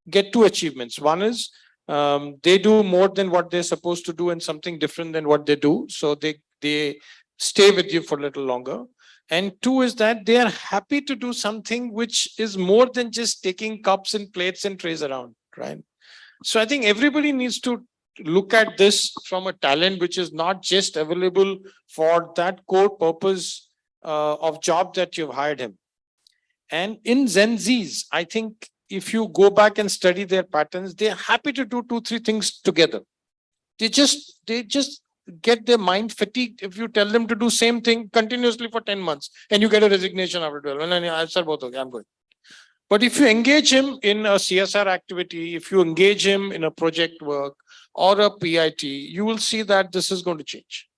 get two achievements. One is they do more than what they're supposed to do and something different than what they do. So they stay with you for a little longer. And two is that they are happy to do something which is more than just taking cups and plates and trays around, right? So I think everybody needs to look at this from a talent which is not just available for that core purpose of job that you've hired him. And in Gen Zs, I think if you go back and study their patterns, they're happy to do 2-3 things together. They just get their mind fatigued if you tell them to do same thing continuously for 10 months and you get a resignation after 12. And I said, both okay, I'm good. But if you engage him in a CSR activity, if you engage him in a project work or a PIT, you will see that this is going to change.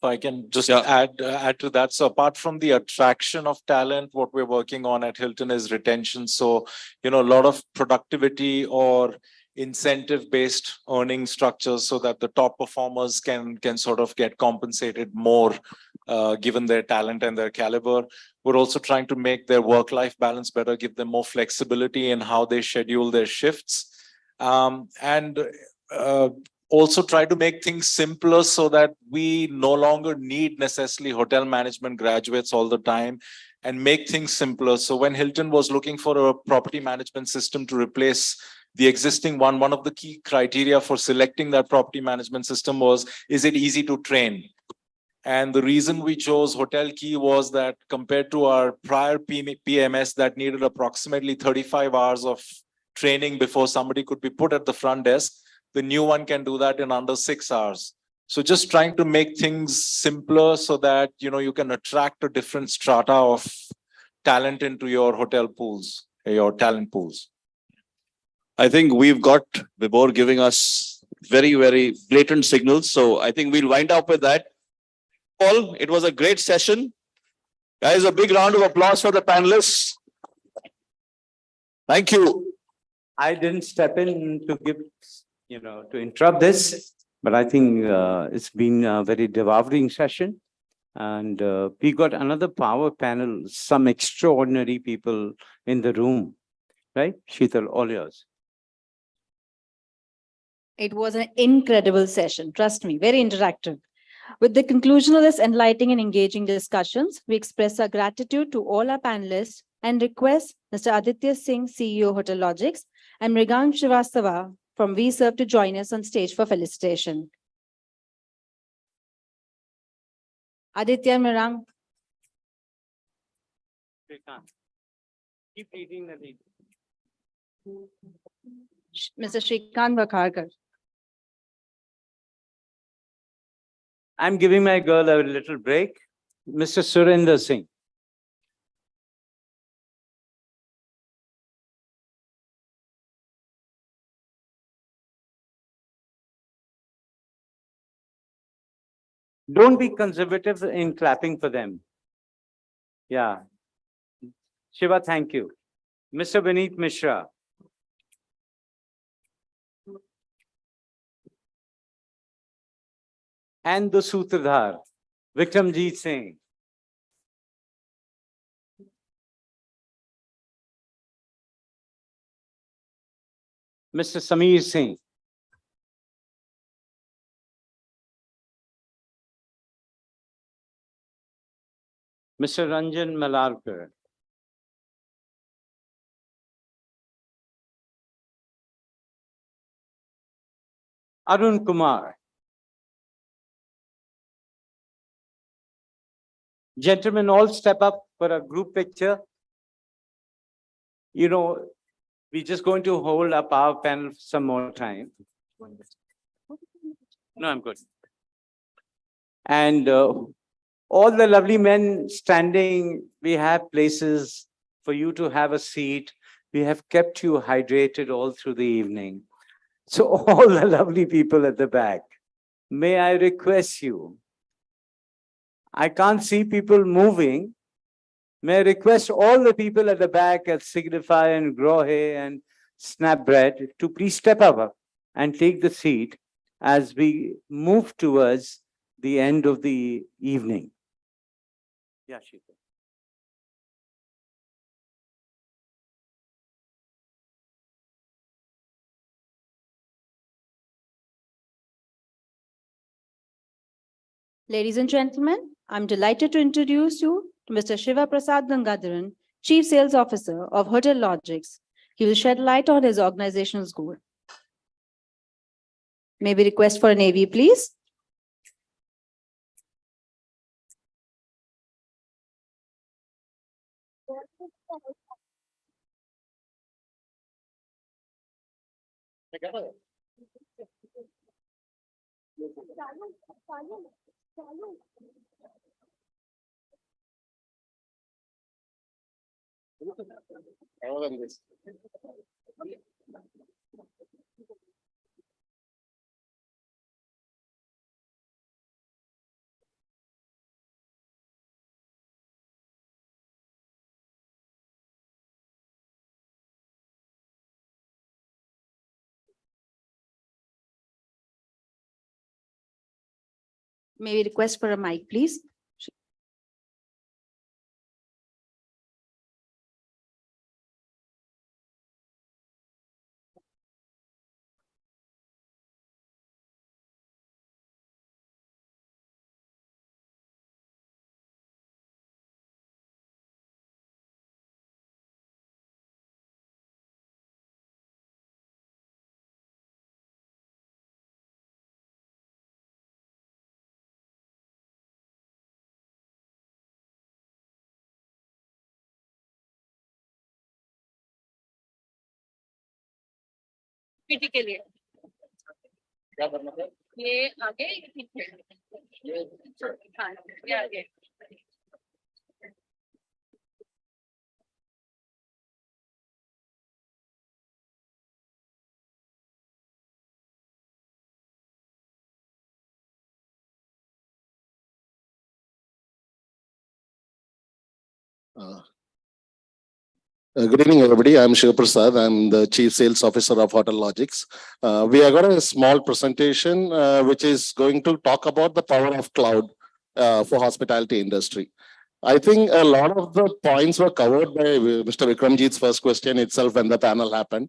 If I can just add to that. So apart from the attraction of talent, what we're working on at Hilton is retention. So, a lot of productivity or incentive-based earning structures so that the top performers can sort of get compensated more given their talent and their caliber. We're also trying to make their work-life balance better, give them more flexibility in how they schedule their shifts. And also try to make things simpler so that we no longer need necessarily hotel management graduates all the time, and make things simpler. So when Hilton was looking for a property management system to replace the existing one of the key criteria for selecting that property management system was, is it easy to train? And the reason we chose Hotel Key was that compared to our prior PMS that needed approximately 35 hours of training before somebody could be put at the front desk, the new one can do that in under 6 hours. So just trying to make things simpler so that, you can attract a different strata of talent into your hotel pools, your talent pools. I think we've got Vibhor giving us very, very blatant signals. So I think we'll wind up with that. Paul, it was a great session. Guys, a big round of applause for the panelists. Thank you. I didn't step in to give, to interrupt this, but I think it's been a very devouring session. And we got another power panel, some extraordinary people in the room, right? Sheetal, all yours. It was an incredible session, trust me, very interactive. With the conclusion of this enlightening and engaging discussions, we express our gratitude to all our panelists and request Mr. Aditya Singh, CEO Hotel Logics, and Mrigang Srivastava from VServe to join us on stage for felicitation. Aditya and Mrigang. Keep reading the lead. Mr. Shrikant Vakharkar. I'm giving my girl a little break. Mr. Surinder Singh. Don't be conservative in clapping for them. Yeah. Shiva, thank you. Mr. Vineet Mishra. And the Sutradhar, Vikramjit Singh. Mr. Sameer Singh. Mr. Ranjan Malarkar. Arun Kumar. Gentlemen, all step up for a group picture. We're just going to hold up our panel for some more time. No, I'm good. And All the lovely men standing, we have places for you to have a seat. We have kept you hydrated all through the evening. So all the lovely people at the back, may I request you, I can't see people moving. May I request all the people at the back at Signify and Grohe and Snapbread to please step up and take the seat as we move towards the end of the evening. Yeah, Sheetal. Ladies and gentlemen, I'm delighted to introduce you to Mr. Shiva Prasad Gangadharan, Chief Sales Officer of Hotel Logics. He will shed light on his organization's goal. May we request for an AV, please? May we request for a mic, please? PT के लिए ये आगे ये पीछे हाँ ये आगे Good evening, everybody. I'm Shiv Prasad. I'm the Chief Sales Officer of Hotel Logics. We have got a small presentation which is going to talk about the power of cloud for hospitality industry. I think a lot of the points were covered by Mr. Vikramjit's first question itself when the panel happened.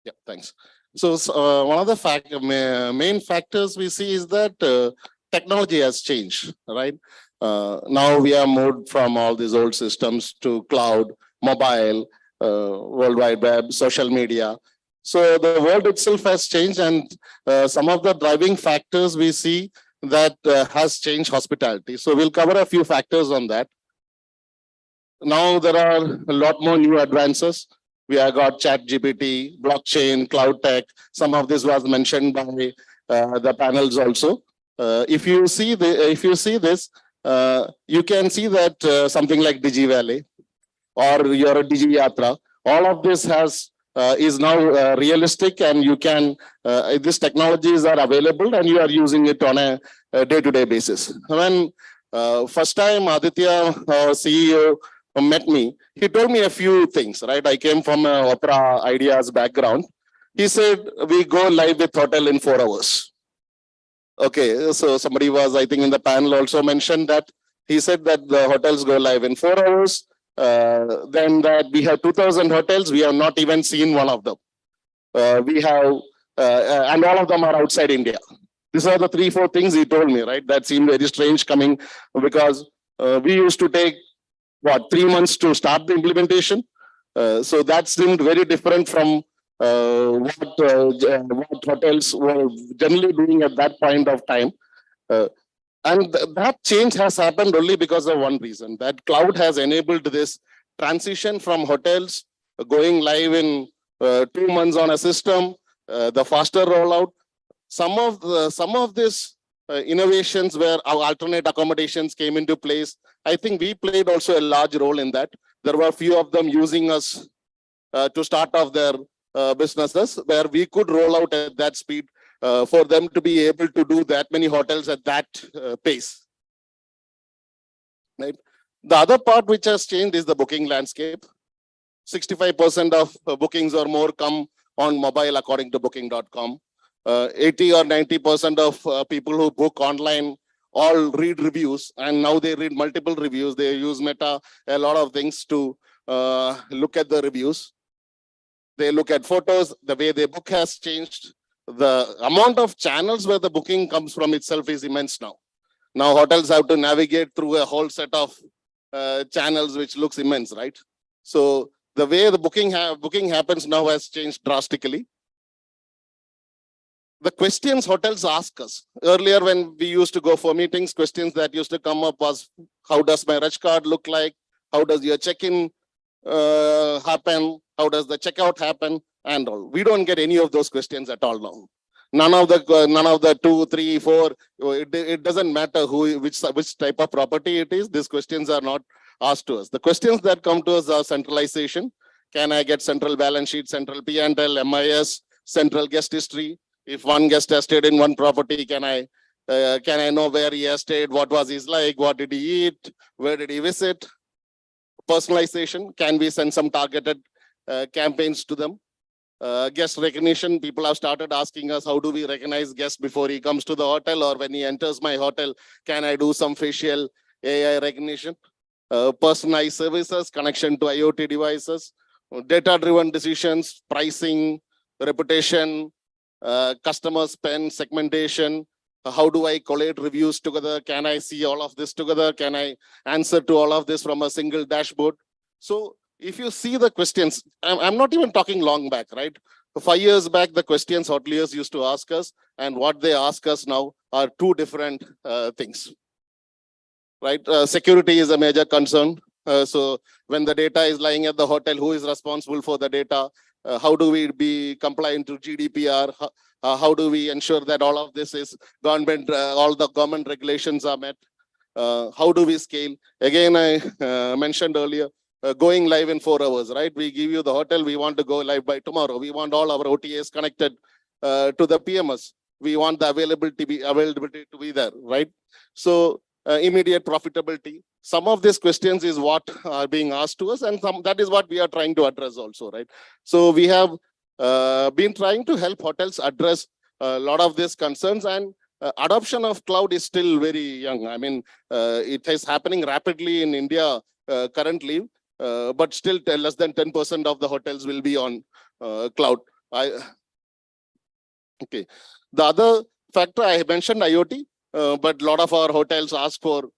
Yeah, thanks. So one of the main factors we see is that technology has changed, right? Now we are moved from all these old systems to cloud, mobile, World Wide Web, social media. So the world itself has changed, and some of the driving factors we see that has changed hospitality. So we'll cover a few factors on that. Now there are a lot more new advances. We have got ChatGPT, blockchain, cloud tech. Some of this was mentioned by the panels also. If you see this, you can see that something like DigiValley or your DigiYatra, all of this is now realistic, and you can these technologies are available and you are using it on a day-to-day basis. When first time Aditya, our CEO, met me, he told me a few things, right? I came from an Opera Ideas background. He said, we go live with hotel in 4 hours. Okay, so somebody was, I think in the panel also mentioned that. He said that the hotels go live in 4 hours. Then that we have 2,000 hotels, we have not even seen one of them. We have, and all of them are outside India. These are the 3-4 things he told me, right? That seemed very strange coming because we used to take 3 months to start the implementation. So that seemed very different from what hotels were generally doing at that point of time. And that change has happened only because of one reason, that cloud has enabled this transition from hotels going live in 2 months on a system, the faster rollout. Some of these innovations where our alternate accommodations came into place, I think we played also a large role in that. There were a few of them using us to start off their businesses, where we could roll out at that speed for them to be able to do that many hotels at that pace. Right. The other part which has changed is the booking landscape. 65% of bookings or more come on mobile, according to booking.com. 80 or 90% of people who book online all read reviews, and now they read multiple reviews. They use Meta, a lot of things to look at the reviews. They look at photos. The way they book has changed. The amount of channels where the booking comes from itself is immense now. Now hotels have to navigate through a whole set of channels, which looks immense, right? So the way the booking happens now has changed drastically. The questions hotels ask us. Earlier, when we used to go for meetings, questions that used to come up was, how does my rush card look like? How does your check-in happen? How does the checkout happen? And all. We don't get any of those questions at all now. None of the 2, 3, 4. It doesn't matter which type of property it is. These questions are not asked to us. The questions that come to us are centralization. Can I get central balance sheet, central P&L, MIS, central guest history? If one guest has stayed in one property, can I know where he has stayed? What was his like? What did he eat? Where did he visit? Personalization. Can we send some targeted campaigns to them? Guest recognition. People have started asking us, how do we recognize guests before he comes to the hotel or when he enters my hotel? Can I do some facial AI recognition? Personalized services, connection to IoT devices, data-driven decisions, pricing, reputation, customer spend, segmentation. How do I collate reviews together? Can I see all of this together? Can I answer to all of this from a single dashboard? So if you see the questions, I'm not even talking long back, right? 5 years back, the questions hoteliers used to ask us, and what they ask us now are two different things, right? Security is a major concern. So when the data is lying at the hotel, who is responsible for the data? How do we be compliant to GDPR? How do we ensure that all of this is government, all the government regulations are met? How do we scale? Again, I mentioned earlier, going live in 4 hours, right? We give you the hotel, we want to go live by tomorrow. We want all our OTAs connected to the PMS. We want the availability to be there, right? So immediate profitability. Some of these questions is what are being asked to us, and that is what we are trying to address also, right? So we have been trying to help hotels address a lot of these concerns, and adoption of cloud is still very young. I mean, it is happening rapidly in India currently, but still less than 10% of the hotels will be on cloud. Okay. The other factor I mentioned IoT, but a lot of our hotels ask for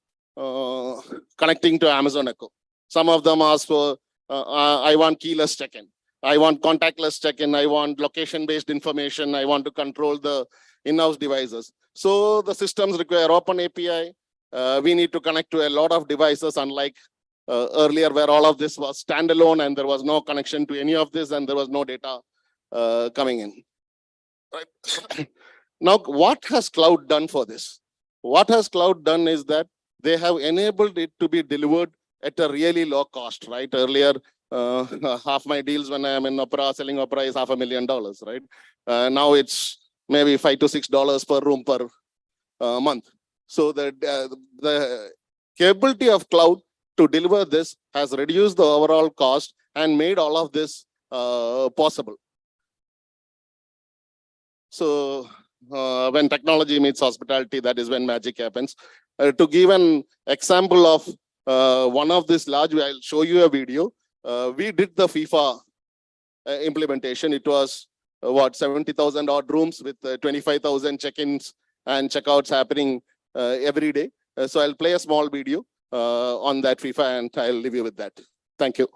connecting to Amazon Echo. Some of them ask for, I want keyless check-in. I want contactless check-in. I want location-based information. I want to control the in-house devices. So the systems require open API. We need to connect to a lot of devices, unlike earlier where all of this was standalone and there was no connection to any of this and there was no data coming in. Right. Now, what has cloud done for this? What has cloud done is that they have enabled it to be delivered at a really low cost, right? Earlier, half my deals when I am in Opera, selling Opera is $500,000, right? Now it's maybe $5 to $6 per room per month. So the capability of cloud to deliver this has reduced the overall cost and made all of this possible. So when technology meets hospitality, that is when magic happens. To give an example of one of this large, I'll show you a video. We did the FIFA implementation. It was what, 70,000 odd rooms with 25,000 check-ins and checkouts happening every day. So I'll play a small video on that FIFA and I'll leave you with that. Thank you.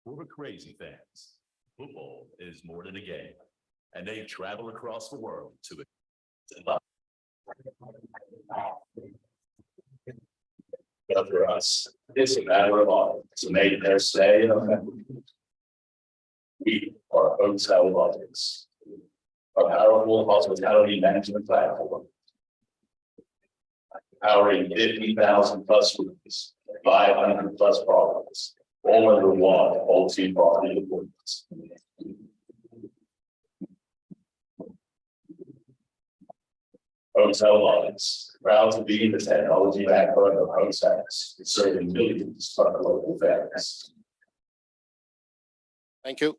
For crazy fans, Football is more than a game, and they travel across the world to it. But for us, it's a matter of honor to make their stay in a memory. We are Hotel Logics, a powerful hospitality management platform, powering 50,000 plus rooms, 500 plus properties, all under one multi-property appointments. Hotel Logics, proud to be the technology backbone of hotels, serving millions of local families. Thank you.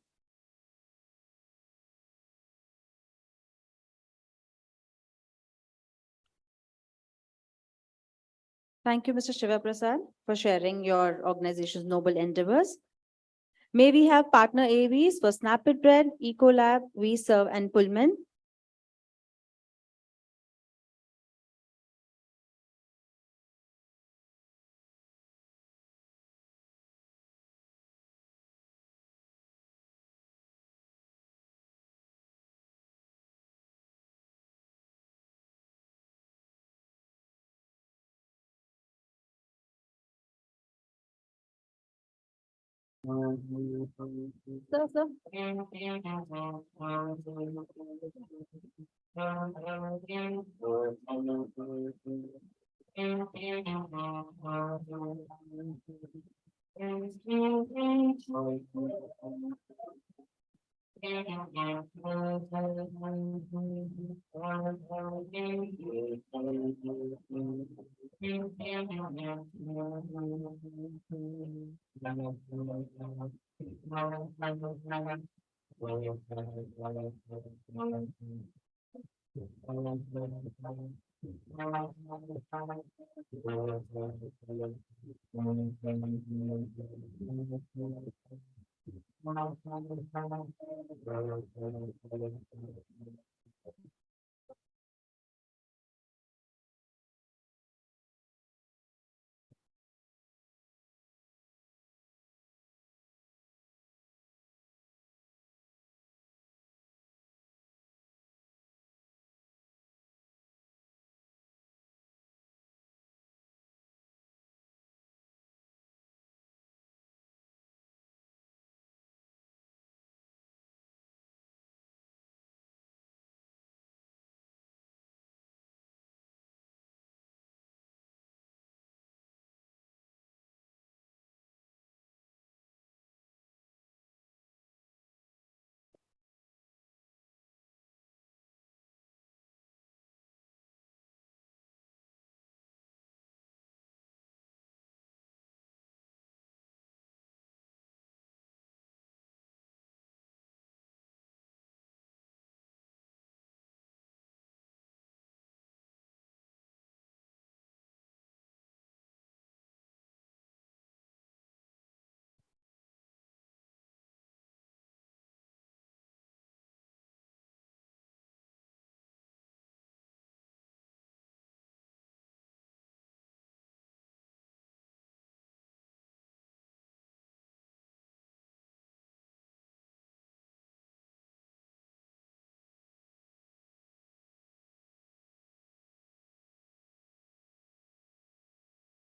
Thank you, Mr. Shiva Prasad, for sharing your organization's noble endeavors. May we have partner AVs for Snapit Bread, Ecolab, We Serve, and Pullman. Sir.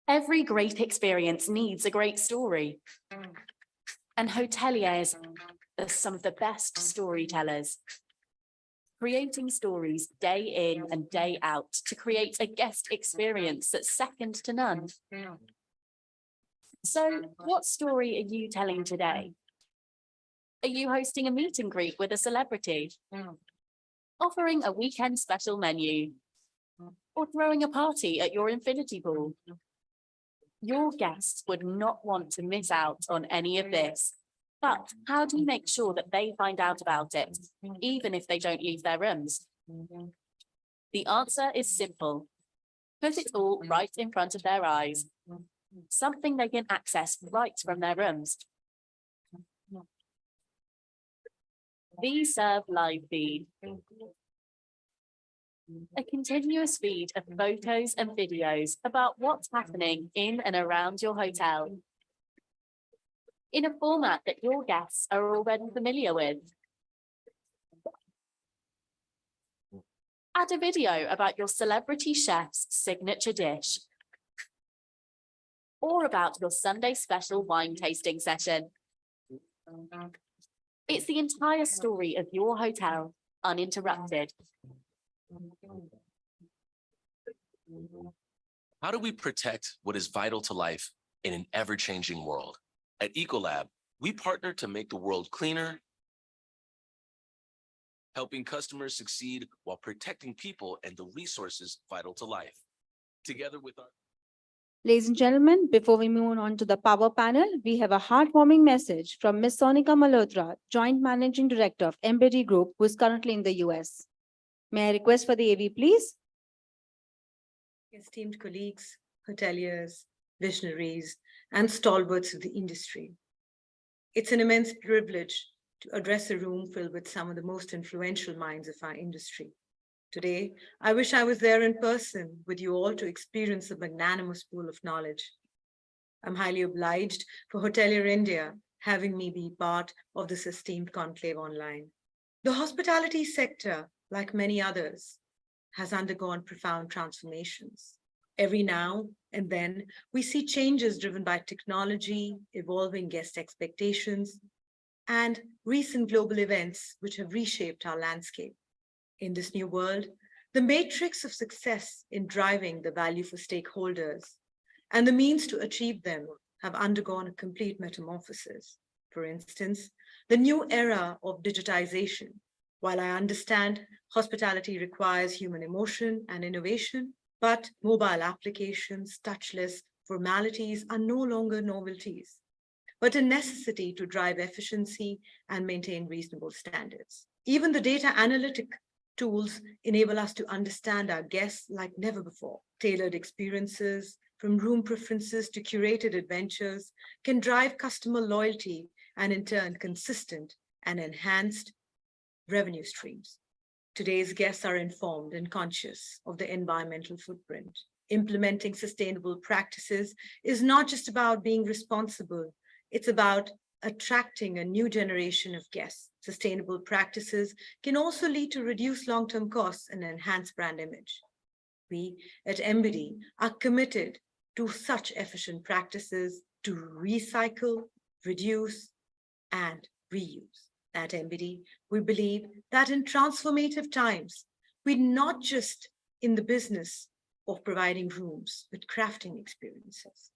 Every great experience needs a great story. And hoteliers are some of the best storytellers. Creating stories day in and day out to create a guest experience that's second to none. So, what story are you telling today? Are you hosting a meet and greet with a celebrity? Offering a weekend special menu? Or throwing a party at your infinity pool? Your guests would not want to miss out on any of this. But how do you make sure that they find out about it, even if they don't leave their rooms? The answer is simple. Put it all right in front of their eyes. Something they can access right from their rooms. We Serve live feed. A continuous feed of photos and videos about what's happening in and around your hotel. in a format that your guests are already familiar with. Add a video about your celebrity chef's signature dish, or about your Sunday special wine tasting session. It's the entire story of your hotel, uninterrupted. How do we protect what is vital to life in an ever-changing world? At Ecolab, we partner to make the world cleaner, helping customers succeed while protecting people and the resources vital to life. Together with our Ladies and gentlemen, before we move on to the power panel, we have a heartwarming message from Ms. Sonika Malhotra, Joint Managing Director of Embody Group, who is currently in the US. May I request for the AV, please? Esteemed colleagues, hoteliers, visionaries, and stalwarts of the industry. It's an immense privilege to address a room filled with some of the most influential minds of our industry. Today, I wish I was there in person with you all to experience the magnanimous pool of knowledge. I'm highly obliged for Hotelier India having me be part of this esteemed conclave online. The hospitality sector, like many others, has undergone profound transformations. Every now and then, we see changes driven by technology, evolving guest expectations, and recent global events which have reshaped our landscape. In this new world, the matrix of success in driving the value for stakeholders and the means to achieve them have undergone a complete metamorphosis. For instance, the new era of digitization. While I understand hospitality requires human emotion and innovation, but mobile applications, touchless formalities are no longer novelties, but a necessity to drive efficiency and maintain reasonable standards. Even the data analytic tools enable us to understand our guests like never before. Tailored experiences, from room preferences to curated adventures, can drive customer loyalty and in turn consistent and enhanced revenue streams. Today's guests are informed and conscious of the environmental footprint. Implementing sustainable practices is not just about being responsible, it's about attracting a new generation of guests. Sustainable practices can also lead to reduced long-term costs and enhanced brand image. We at Embody are committed to such efficient practices to recycle, reduce, and reuse. At Embody, we believe that in transformative times, we're not just in the business of providing rooms, but crafting experiences.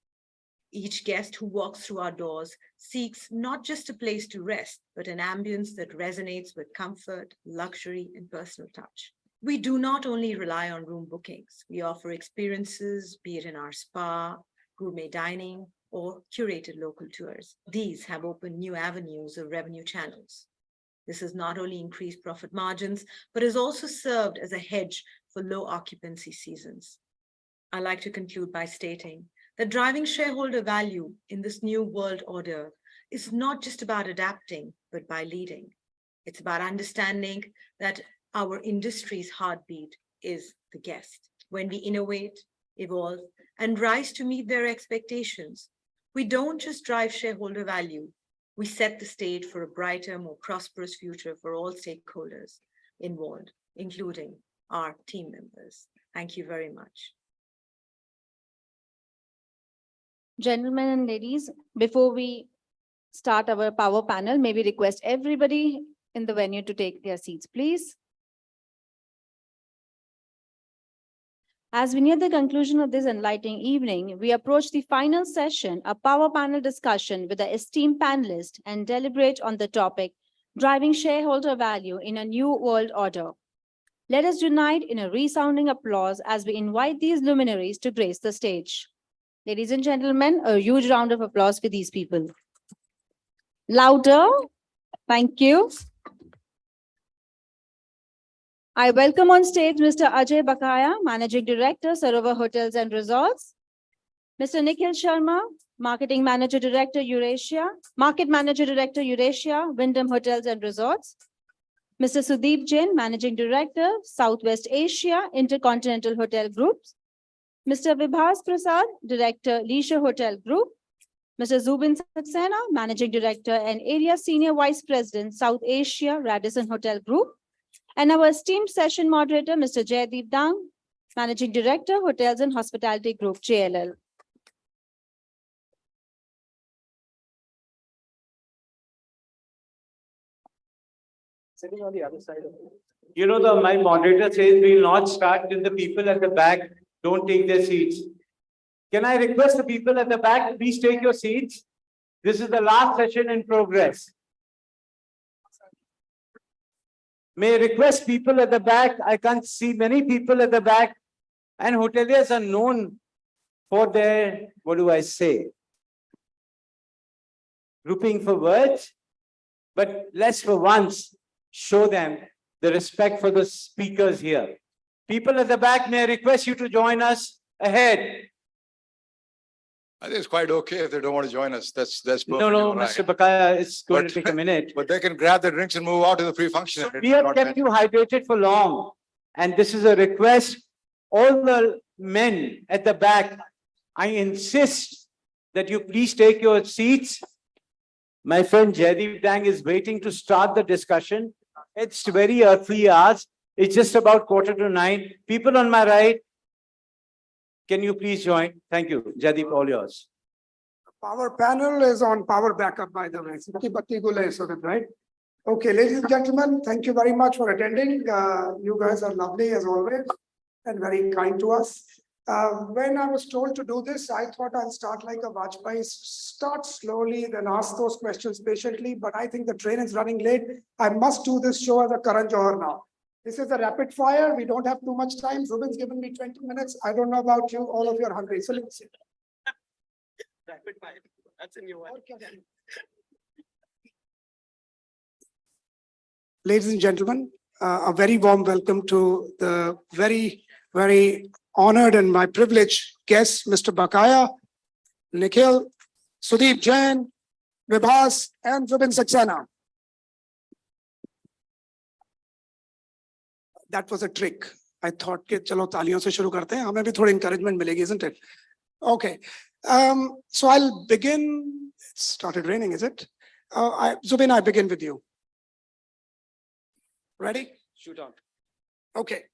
Each guest who walks through our doors seeks not just a place to rest, but an ambience that resonates with comfort, luxury, and personal touch. We do not only rely on room bookings. We offer experiences, be it in our spa, gourmet dining, or curated local tours. These have opened new avenues of revenue channels. This has not only increased profit margins, but has also served as a hedge for low occupancy seasons. I'd like to conclude by stating that driving shareholder value in this new world order is not just about adapting, but by leading. It's about understanding that our industry's heartbeat is the guest. When we innovate, evolve, and rise to meet their expectations, we don't just drive shareholder value, we set the stage for a brighter, more prosperous future for all stakeholders involved, including our team members. Thank you very much. Gentlemen and ladies, before we start our power panel, may we request everybody in the venue to take their seats, please. As we near the conclusion of this enlightening evening, we approach the final session, a power panel discussion with the esteemed panelists and deliberate on the topic, driving shareholder value in a new world order. Let us unite in a resounding applause as we invite these luminaries to grace the stage. Ladies and gentlemen, a huge round of applause for these people. Louder. Thank you. I welcome on stage Mr. Ajay Bakaya, Managing Director, Sarovar Hotels and Resorts. Mr. Nikhil Sharma, Marketing Manager Director, Eurasia. Market Manager Director, Eurasia, Wyndham Hotels and Resorts. Mr. Sudeep Jain, Managing Director, Southwest Asia, Intercontinental Hotel Groups. Mr. Vibhas Prasad, Director, Leisure Hotel Group. Mr. Zubin Saxena, Managing Director and Area Senior Vice President, South Asia, Radisson Hotel Group. And our esteemed session moderator, Mr. Jaideep Dang, Managing Director, Hotels and Hospitality Group, JLL. Sitting on the other side of it. You know, my moderator says we will not start till the people at the back don't take their seats. Can I request the people at the back, please take your seats? This is the last session in progress. May I request people at the back? I can't see many people at the back. And hoteliers are known for their, what do I say? Grouping for words. But let's for once show them the respect for the speakers here. People at the back, may I request you to join us ahead. I think it's quite okay if they don't want to join us. That's perfectly No, all right. Mr. Bakaya, it's going to take a minute. But they can grab their drinks and move out to the pre-function. So we have kept you hydrated for long. And this is a request. All the men at the back, I insist that you please take your seats. My friend Jaideep Dang is waiting to start the discussion. It's very early hours. It's just about 8:45. People on my right, can you please join? Thank you. Jaideep, all yours. Power panel is on power backup, by the way. Right? Okay, ladies and gentlemen, thank you very much for attending. You guys are lovely as always and very kind to us. When I was told to do this, I thought I'll start like a Vajpayee, start slowly, then ask those questions patiently. But I think the train is running late. I must do this show as a Karan Johar now. This is a rapid fire. We don't have too much time. Zubin's given me 20 minutes. I don't know about you. All of you are hungry. So let's see. Rapid fire. That's a new one. Ladies and gentlemen, a very warm welcome to the very honored and my privilege guests, Mr. Bakaya, Nikhil, Sudeep Jain, Vibhas, and Zubin Saxena. That was a trick. I thought कि चलो तालियों से शुरू करते हैं हमें भी थोड़ी encouragement मिलेगी, isn't it? Okay. So I'll begin. It started raining, is it? Zubin, I begin with you. Ready? Shoot on. Okay.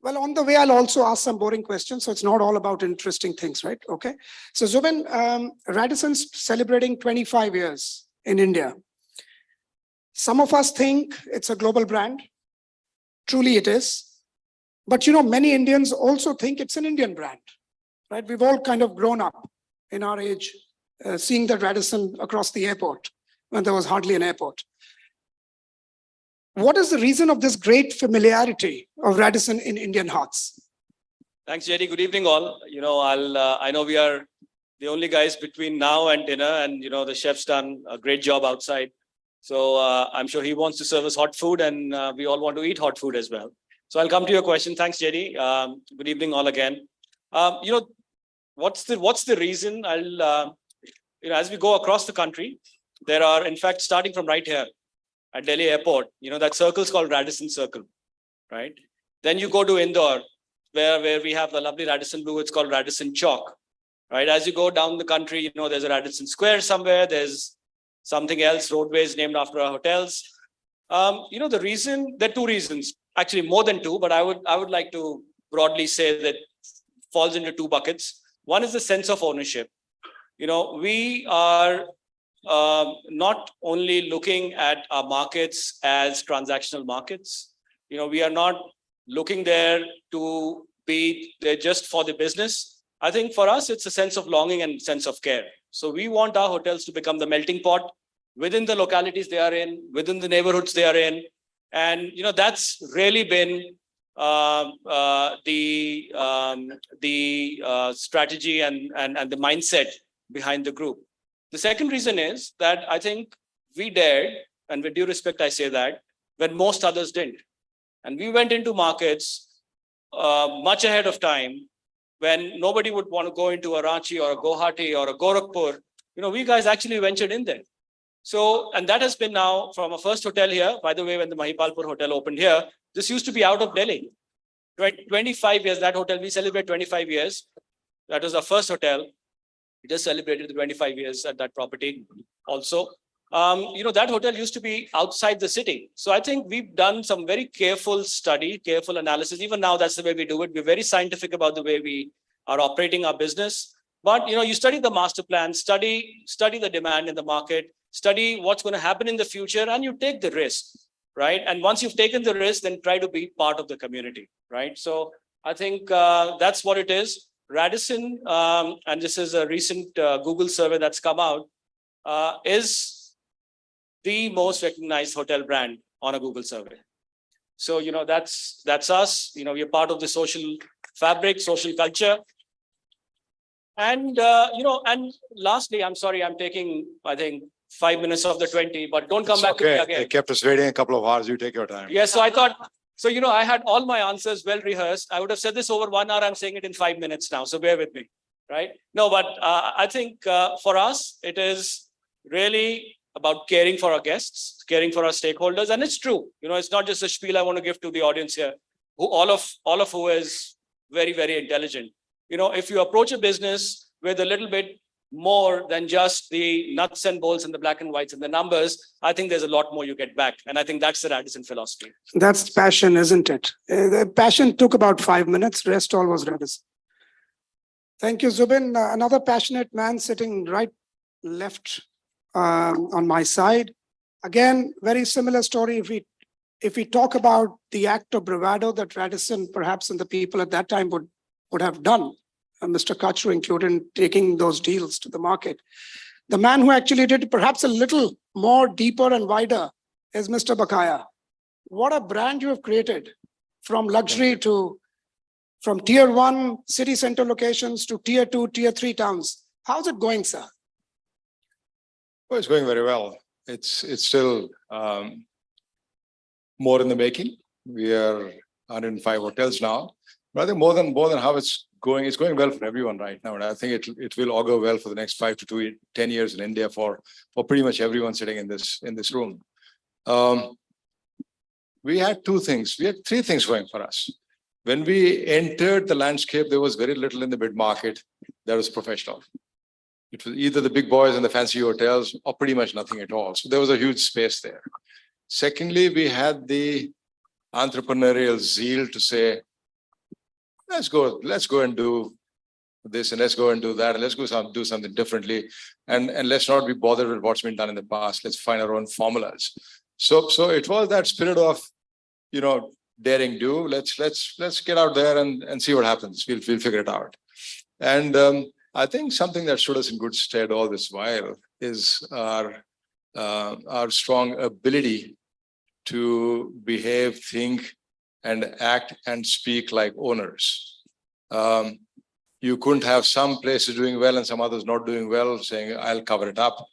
Well, on the way, I'll also ask some boring questions. So it's not all about interesting things, right? Okay. So Zubin, Radisson's celebrating 25 years in India. Some of us think it's a global brand. Truly it is. But you know, many Indians also think it's an Indian brand, right? We've all kind of grown up in our age, seeing the Radisson across the airport when there was hardly an airport. What is the reason of this great familiarity of Radisson in Indian hearts? Thanks, Jerry. Good evening, all. You know, I know we are the only guys between now and dinner, and you know the chef's done a great job outside. So I'm sure he wants to serve us hot food, and we all want to eat hot food as well. So I'll come to your question. Thanks, Jerry. Good evening, all again. You know, what's the reason? You know, as we go across the country, there are, in fact, starting from right here at Delhi Airport, you know, that circle is called Radisson Circle, right? Then you go to Indore, where we have the lovely Radisson Blue, it's called Radisson Chalk, right? As you go down the country, you know, there's a Radisson Square somewhere, there's something else, roadways named after our hotels. You know, the reason, there are two reasons, actually more than two, but I would like to broadly say that falls into two buckets. One is the sense of ownership. You know, we are not only looking at our markets as transactional markets. You know, we are not looking there to be there just for the business. I think for us, it's a sense of longing and sense of care. So we want our hotels to become the melting pot within the localities they are in, within the neighborhoods they are in. And, you know, that's really been the strategy and the mindset behind the group. The second reason is that I think we dared, and with due respect, I say that, when most others didn't. And we went into markets much ahead of time when nobody would want to go into a Ranchi or a Guwahati or a Gorakhpur. You know, we guys actually ventured in there. So, and that has been now from a first hotel here. By the way, when the Mahipalpur hotel opened here, this used to be out of Delhi. 25 years, that hotel, we celebrate 25 years. That was our first hotel. We just celebrated the 25 years at that property also. That hotel used to be outside the city. So I think we've done some very careful study, careful analysis. Even now, that's the way we do it. We're very scientific about the way we are operating our business. But, you study the master plan, study the demand in the market, study what's going to happen in the future, and you take the risk, right? And once you've taken the risk, then try to be part of the community, right? So I think that's what it is. Radisson, and this is a recent Google survey that's come out, is the most recognized hotel brand on a Google survey. So, that's us. We are part of the social fabric, social culture. And, and lastly, I'm sorry, I'm taking, I think, 5 minutes of the 20, but don't come back to me again. They kept us waiting a couple of hours. You take your time. Yeah, so I thought, I had all my answers well rehearsed. I would have said this over 1 hour. I'm saying it in 5 minutes now. So bear with me, right? No, but I think for us, it is really about caring for our guests, caring for our stakeholders. And it's true. It's not just a spiel I want to give to the audience here, who all of who is very, very intelligent. If you approach a business with a little bit more than just the nuts and bolts and the black and whites and the numbers, I think there's a lot more you get back. And I think that's the Radisson philosophy. That's passion, isn't it? The passion took about 5 minutes, rest all was Radisson. Thank you, Zubin. Another passionate man sitting left on my side. Again, very similar story. If we talk about the act of bravado that Radisson, perhaps, and the people at that time would have done, Mr. Kachru included, in taking those deals to the market. The man who actually did perhaps a little more deeper and wider is Mr. Bakaya. What a brand you have created, from luxury from tier 1 city center locations to tier 2, tier 3 towns. How's it going, sir? Well, it's going very well. It's still more in the making. We are 105 hotels now. But I think more than how it's going well for everyone right now. And I think it will augur well for the next 5 to 10 years in India for pretty much everyone sitting in this room. We had 2 things. We had 3 things going for us. When we entered the landscape, there was very little in the mid-market that was professional. It was either the big boys and the fancy hotels or pretty much nothing at all. So there was a huge space there. Secondly, we had the entrepreneurial zeal to say, let's go and do this, and let's go and do that, and let's go do something differently, and let's not be bothered with what's been done in the past. Let's find our own formulas. So it was that spirit of, daring do. Let's get out there and see what happens. We'll figure it out. And I think something that stood us in good stead all this while is our strong ability to behave, think, and act and speak like owners. You couldn't have some places doing well and some others not doing well, saying, I'll cover it up.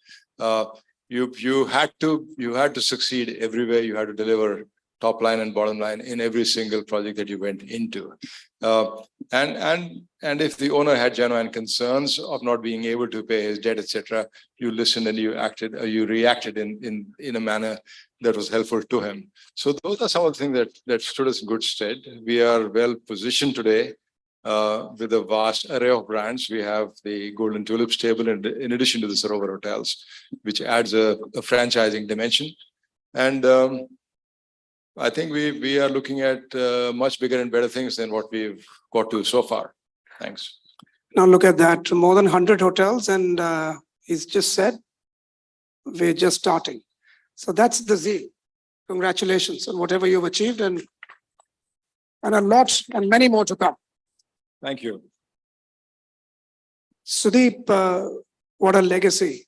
You had to succeed everywhere. You had to deliver top line and bottom line in every single project that you went into. And if the owner had genuine concerns of not being able to pay his debt, etc., you listened and you reacted in a manner that was helpful to him. So those are some of the things that stood us in good stead. We are well positioned today with a vast array of brands. We have the Golden Tulip stable in addition to the Sarovar hotels, which adds a franchising dimension. And I think we are looking at much bigger and better things than what we've got to so far. Thanks. Now look at that, more than 100 hotels, and he's just said, we're just starting. So that's the zeal. Congratulations on whatever you've achieved, and a lot and many more to come. Thank you. Sudeep, what a legacy.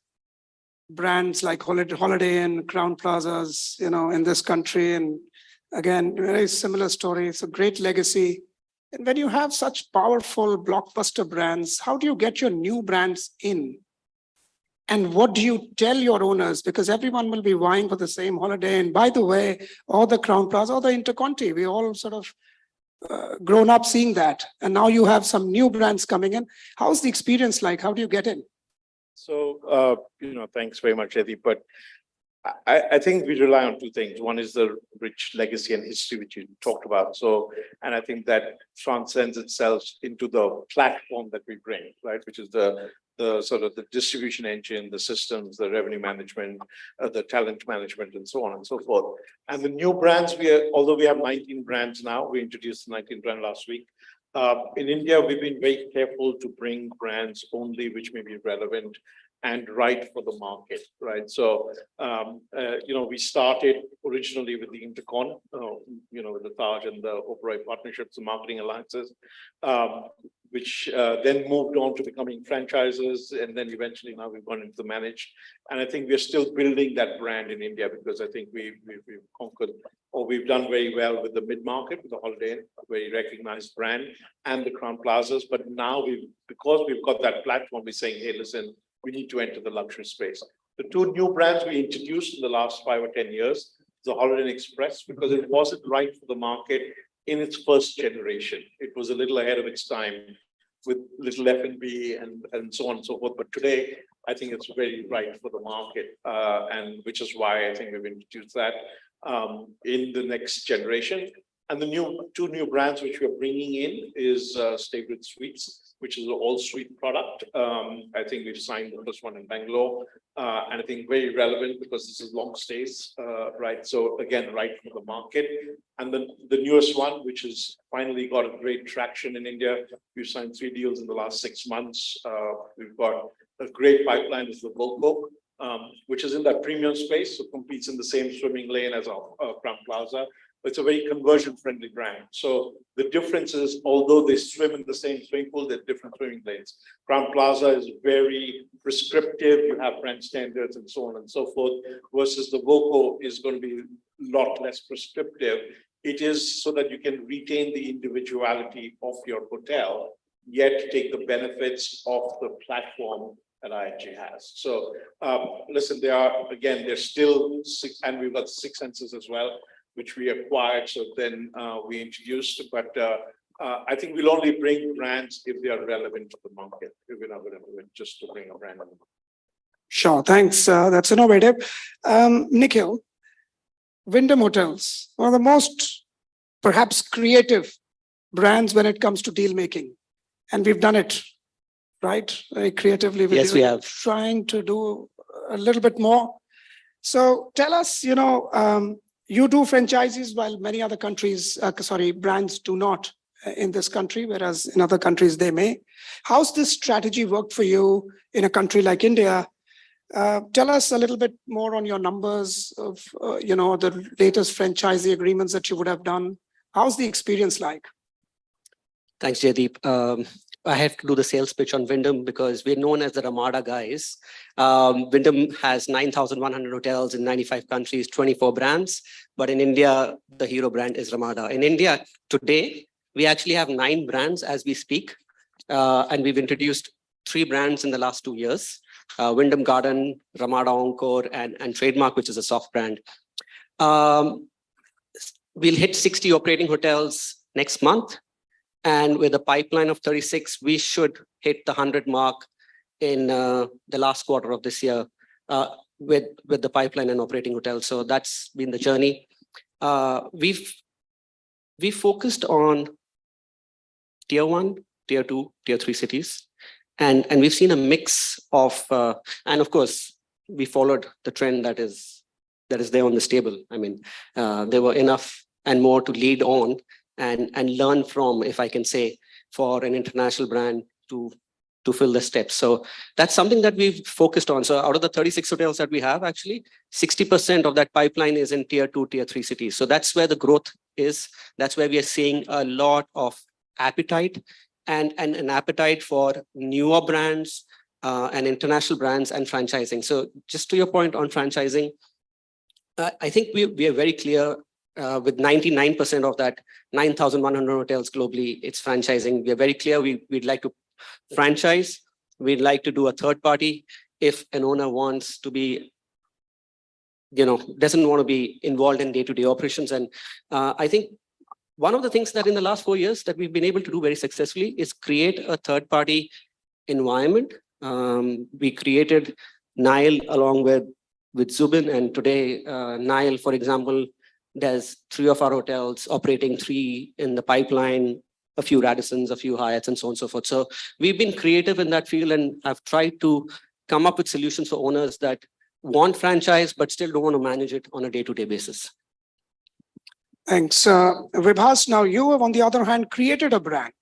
Brands like Holiday Inn, Crown Plazas, in this country. And again, very similar story. It's a great legacy. And when you have such powerful blockbuster brands, how do you get your new brands in? And what do you tell your owners? Because everyone will be vying for the same Holiday Inn. By the way, or the Crown Plaza or the Interconti, we all sort of grown up seeing that. And now you have some new brands coming in. How's the experience like? How do you get in? So, thanks very much, Eddie. But I think we rely on 2 things. One is the rich legacy and history, which you talked about. So, and I think that transcends itself into the platform that we bring, right? Which is the the sort of the distribution engine, the systems, the revenue management, the talent management, and so on and so forth. And the new brands, although we have 19 brands now, we introduced the 19th brand last week. In India, we've been very careful to bring brands only which may be relevant and right for the market, right? So, we started originally with the Intercon, with the Taj and the Oberoi partnerships, the marketing alliances, which then moved on to becoming franchises. And then eventually now we've gone into the managed. And I think we're still building that brand in India because I think we've conquered, or we've done very well with the mid-market, with the Holiday Inn, a very recognized brand, and the Crown Plazas. But now because we've got that platform, we're saying, hey, listen, we need to enter the luxury space. The two new brands we introduced in the last 5 or 10 years, the Holiday Inn Express, because it wasn't right for the market in its first generation. It was a little ahead of its time with little F&B and so on and so forth. But today, I think it's very right for the market, and which is why I think we've introduced that in the next generation. And the two new brands which we're bringing in is Stay With Suites, which is an all-suite product. I think we've signed the first one in Bangalore, and I think very relevant because this is long stays, right? So again, right for the market. And then the newest one, which has finally got a great traction in India, we've signed 3 deals in the last 6 months. We've got a great pipeline, is the Voco, which is in that premium space, so competes in the same swimming lane as our Crown Plaza. It's a very conversion-friendly brand. So the difference is, although they swim in the same swimming pool, they're different swimming lanes. Crown Plaza is very prescriptive. You have brand standards and so on and so forth, versus the Voco is going to be a lot less prescriptive. It is so that you can retain the individuality of your hotel, yet take the benefits of the platform that IHG has. So listen, there's still 6, and we've got 6 Senses as well, which we acquired, so then we introduced, but I think we'll only bring brands if they are relevant to the market. We're not going to do it just to bring a brand. Sure, thanks. That's innovative. Nikhil, Wyndham Hotels, one of the most perhaps creative brands when it comes to deal making. And we've done it, right? Very creatively. Yes, we have. Trying to do a little bit more. So tell us, you do franchises while many other countries, brands do not in this country, whereas in other countries they may. How's this strategy worked for you in a country like India? Tell us a little bit more on your numbers of, the latest franchisee agreements that you would have done. How's the experience like? Thanks, Jaideep. I have to do the sales pitch on Wyndham because we're known as the Ramada guys. Wyndham has 9,100 hotels in 95 countries, 24 brands. But in India, the hero brand is Ramada. In India today, we actually have 9 brands as we speak. And we've introduced 3 brands in the last 2 years. Wyndham Garden, Ramada Encore, and Trademark, which is a soft brand. We'll hit 60 operating hotels next month. And with a pipeline of 36, we should hit the 100 mark in the last quarter of this year with the pipeline and operating hotels. So that's been the journey. We focused on tier 1, tier 2, tier 3 cities. And we've seen a mix of, and of course, we followed the trend that is there on this table. I mean, there were enough and more to lead on and learn from, if I can say, for an international brand to fill the steps. So that's something that we've focused on. So out of the 36 hotels that we have, actually, 60% of that pipeline is in tier 2, tier 3 cities. So that's where the growth is. That's where we are seeing a lot of appetite and an appetite for newer brands and international brands and franchising. So just to your point on franchising, I think we are very clear with 99% of that 9,100 hotels globally, it's franchising. We are very clear we'd like to franchise. We'd like to do a third party if an owner wants to be, doesn't want to be involved in day-to-day operations. And I think one of the things that in the last 4 years that we've been able to do very successfully is create a third party environment. We created Nile along with Zubin, and today Nile, for example, there's 3 of our hotels operating, 3 in the pipeline, a few Radissons, a few Hyatts, and so on and so forth. So we've been creative in that field and have tried to come up with solutions for owners that want franchise, but still don't want to manage it on a day-to-day basis. Thanks. Vibhas, now you have, on the other hand, created a brand,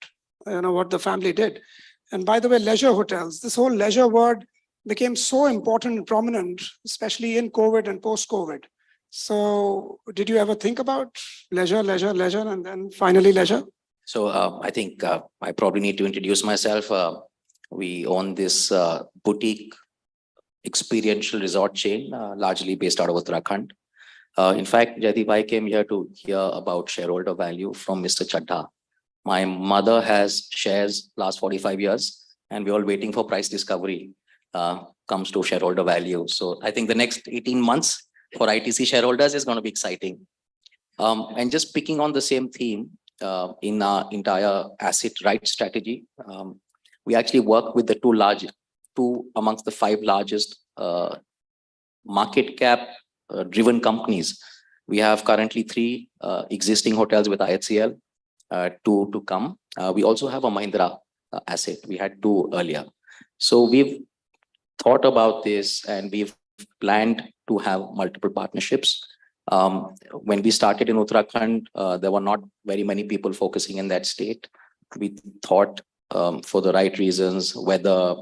you know, what the family did. And by the way, leisure hotels, this whole leisure word became so important and prominent, especially in COVID and post-COVID. So did you ever think about leisure, and then finally leisure? So I think I probably need to introduce myself. We own this boutique experiential resort chain, largely based out of Uttarakhand. In fact, Jaideep, I came here to hear about shareholder value from Mr. Chadha. My mother has shares last 45 years, and we're all waiting for price discovery comes to shareholder value. So I think the next 18 months for ITC shareholders is going to be exciting. And just picking on the same theme in our entire asset right strategy, we actually work with the two amongst the 5 largest market cap driven companies. We have currently 3 existing hotels with IHCL, 2 to come. We also have a Mahindra asset. We had 2 earlier. So we've thought about this and we've planned to have multiple partnerships. When we started in Uttarakhand, there were not very many people focusing in that state. We thought for the right reasons, weather,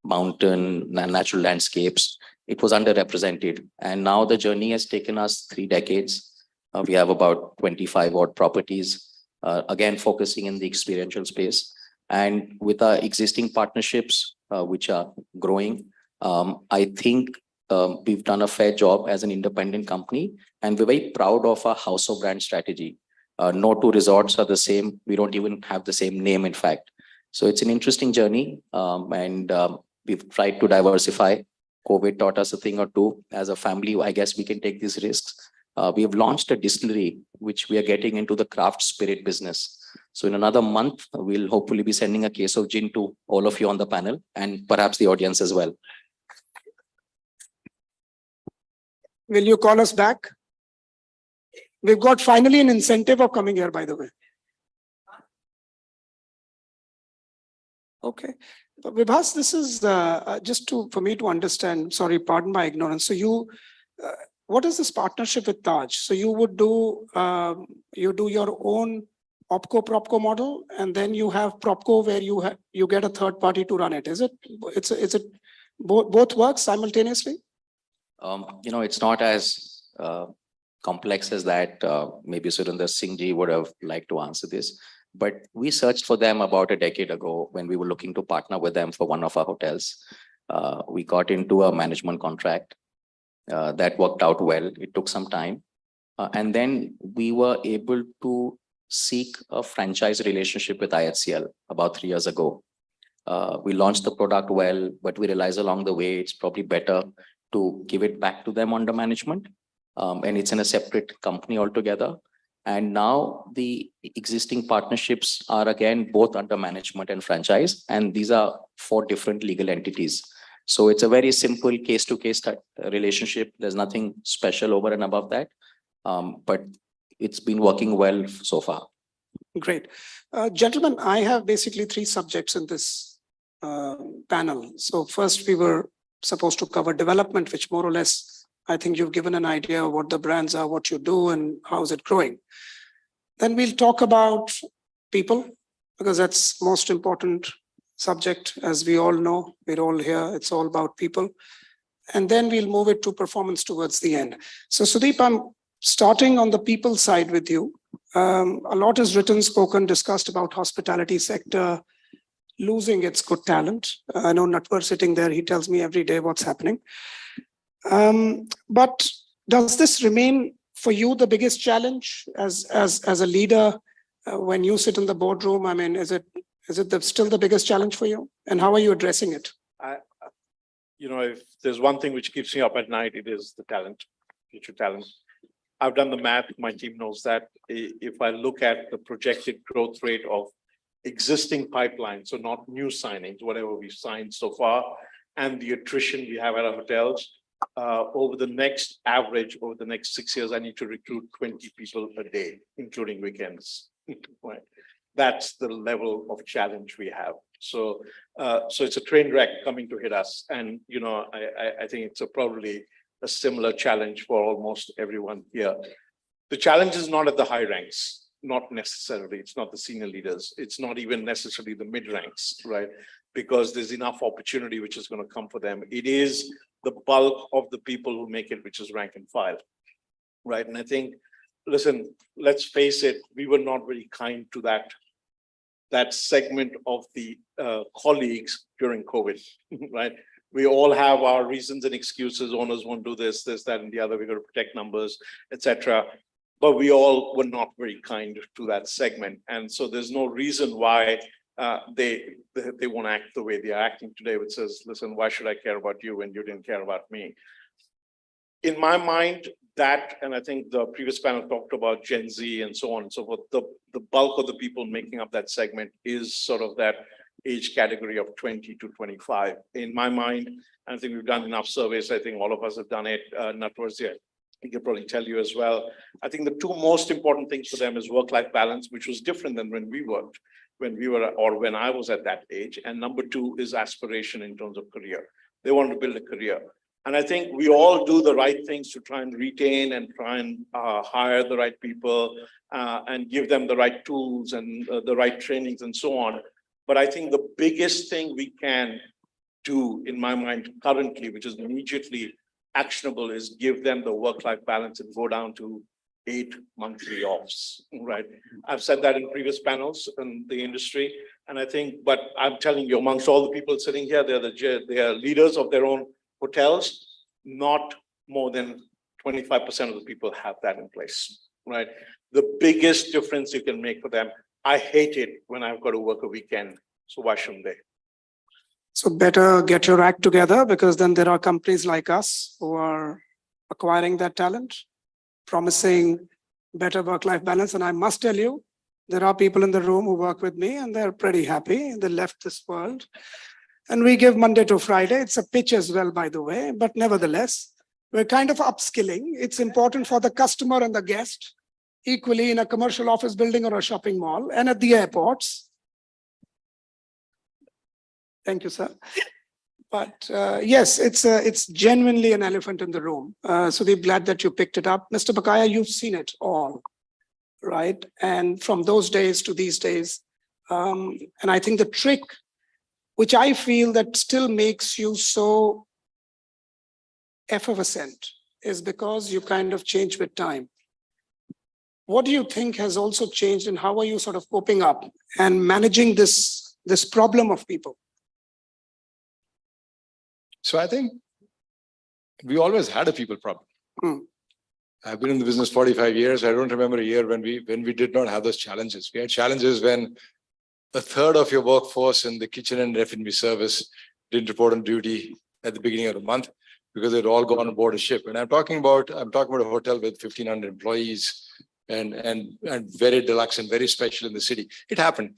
mountain, natural landscapes, it was underrepresented. And now the journey has taken us 3 decades. We have about 25 odd properties, again, focusing in the experiential space. And with our existing partnerships, which are growing, I think we've done a fair job as an independent company. And we're very proud of our house of brand strategy. No 2 resorts are the same. We don't even have the same name, in fact. So it's an interesting journey. And we've tried to diversify. COVID taught us a thing or 2. As a family, I guess we can take these risks. We have launched a distillery, which we are getting into the craft spirit business. So in another month, we'll hopefully be sending a case of gin to all of you on the panel and perhaps the audience as well. Will you call us back? We've got finally an incentive of coming here, by the way. Okay. Vibhas, this is just for me to understand, sorry, pardon my ignorance. So what is this partnership with Taj? So you would do, you do your own OpCo-PropCo model, and then you have PropCo where you get a third party to run it. Is it, both works simultaneously? You know, it's not as complex as that. Maybe Surinder Singh ji would have liked to answer this. But we searched for them about a decade ago when we were looking to partner with them for one of our hotels. We got into a management contract that worked out well. It took some time. And then we were able to seek a franchise relationship with IHCL about 3 years ago. We launched the product well, but we realized along the way, it's probably better to give it back to them under management. And it's in a separate company altogether. And now the existing partnerships are again both under management and franchise. And these are 4 different legal entities. So it's a very simple case-to-case relationship. There's nothing special over and above that. But it's been working well so far. Great. Gentlemen, I have basically 3 subjects in this panel. So first we were supposed to cover development, which more or less, I think you've given an idea of what the brands are, what you do, and how is it growing. Then we'll talk about people, because that's most important subject. As we all know, we're all here. It's all about people. And then we'll move it to performance towards the end. So Sudeep, I'm starting on the people side with you. A lot is written, spoken, discussed about hospitality sector losing its good talent. I know Natwar sitting there, he tells me every day what's happening. But does this remain for you the biggest challenge as a leader when you sit in the boardroom? I mean, is it still the biggest challenge for you? And how are you addressing it? You know, if there's one thing which keeps me up at night, it is the talent, future talent. I've done the math, my team knows that. If I look at the projected growth rate of existing pipeline, so not new signings, whatever we've signed so far, and the attrition we have at our hotels, over the next 6 years, I need to recruit 20 people a day, including weekends. Right. That's the level of challenge we have. So, so it's a train wreck coming to hit us. And, you know, I think it's probably a similar challenge for almost everyone here. The challenge is not at the high ranks, not necessarily. It's not the senior leaders. It's not even necessarily the mid ranks, right? Because there's enough opportunity which is going to come for them. It is the bulk of the people who make it, which is rank and file, right? And I think, listen, let's face it, we were not very kind to that segment of the colleagues during COVID, right? We all have our reasons and excuses. Owners won't do this, that, and the other. We're going to protect numbers, etc. But we all were not very kind to that segment, and so there's no reason why they won't act the way they are acting today, which says, "Listen, why should I care about you when you didn't care about me?" In my mind, that, and I think the previous panel talked about Gen Z and so on and so forth. The bulk of the people making up that segment is sort of that age category of 20 to 25. In my mind, I think we've done enough surveys. I think all of us have done it. Natwarsia, he can probably tell you as well. I think the two most important things for them is work-life balance, which was different than when we worked, when I was at that age. And number two is aspiration in terms of career. They want to build a career. And I think we all do the right things to try and retain and try and hire the right people and give them the right tools and the right trainings and so on. But I think the biggest thing we can do, in my mind, currently, which is immediately actionable, is give them the work-life balance and go down to 8 monthly offs, right? I've said that in previous panels in the industry. And I think, but I'm telling you, amongst all the people sitting here, they are leaders of their own hotels. Not more than 25% of the people have that in place, right? The biggest difference you can make for them. I hate it when I've got to work a weekend, so why shouldn't they? So better get your act together, because then there are companies like us who are acquiring that talent, promising better work-life balance. And I must tell you, there are people in the room who work with me and they're pretty happy. They left this world. And we give Monday to Friday. It's a pitch as well, by the way, but nevertheless, we're kind of upskilling. It's important for the customer and the guest, equally in a commercial office building or a shopping mall and at the airports. Thank you, sir. But yes, it's genuinely an elephant in the room. So we're glad that you picked it up. Mr. Bakaya, you've seen it all, right? And from those days to these days, and I think the trick, which I feel that still makes you so effervescent, is because you kind of change with time. What do you think has also changed, and how are you sort of coping up and managing this problem of people? So I think we always had a people problem. I've been in the business 45 years. I don't remember a year when we did not have those challenges. We had challenges when a third of your workforce in the kitchen and F&B service didn't report on duty at the beginning of the month because they'd all gone aboard a ship. And I'm talking about a hotel with 1,500 employees and very deluxe and very special in the city. It happened.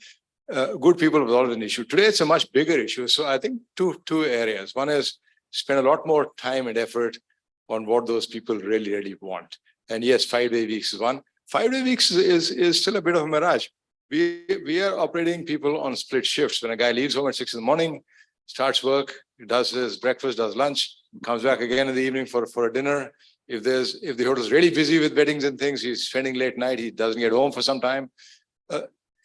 Good people was always an issue. Today, it's a much bigger issue. So I think two areas. One is spend a lot more time and effort on what those people really, really want. And yes, 5-day weeks is one. 5-day weeks is still a bit of a mirage. We are operating people on split shifts. When a guy leaves home at 6 in the morning, starts work, does his breakfast, does lunch, comes back again in the evening for a dinner. If the hotel's really busy with weddings and things, he's spending late night, he doesn't get home for some time.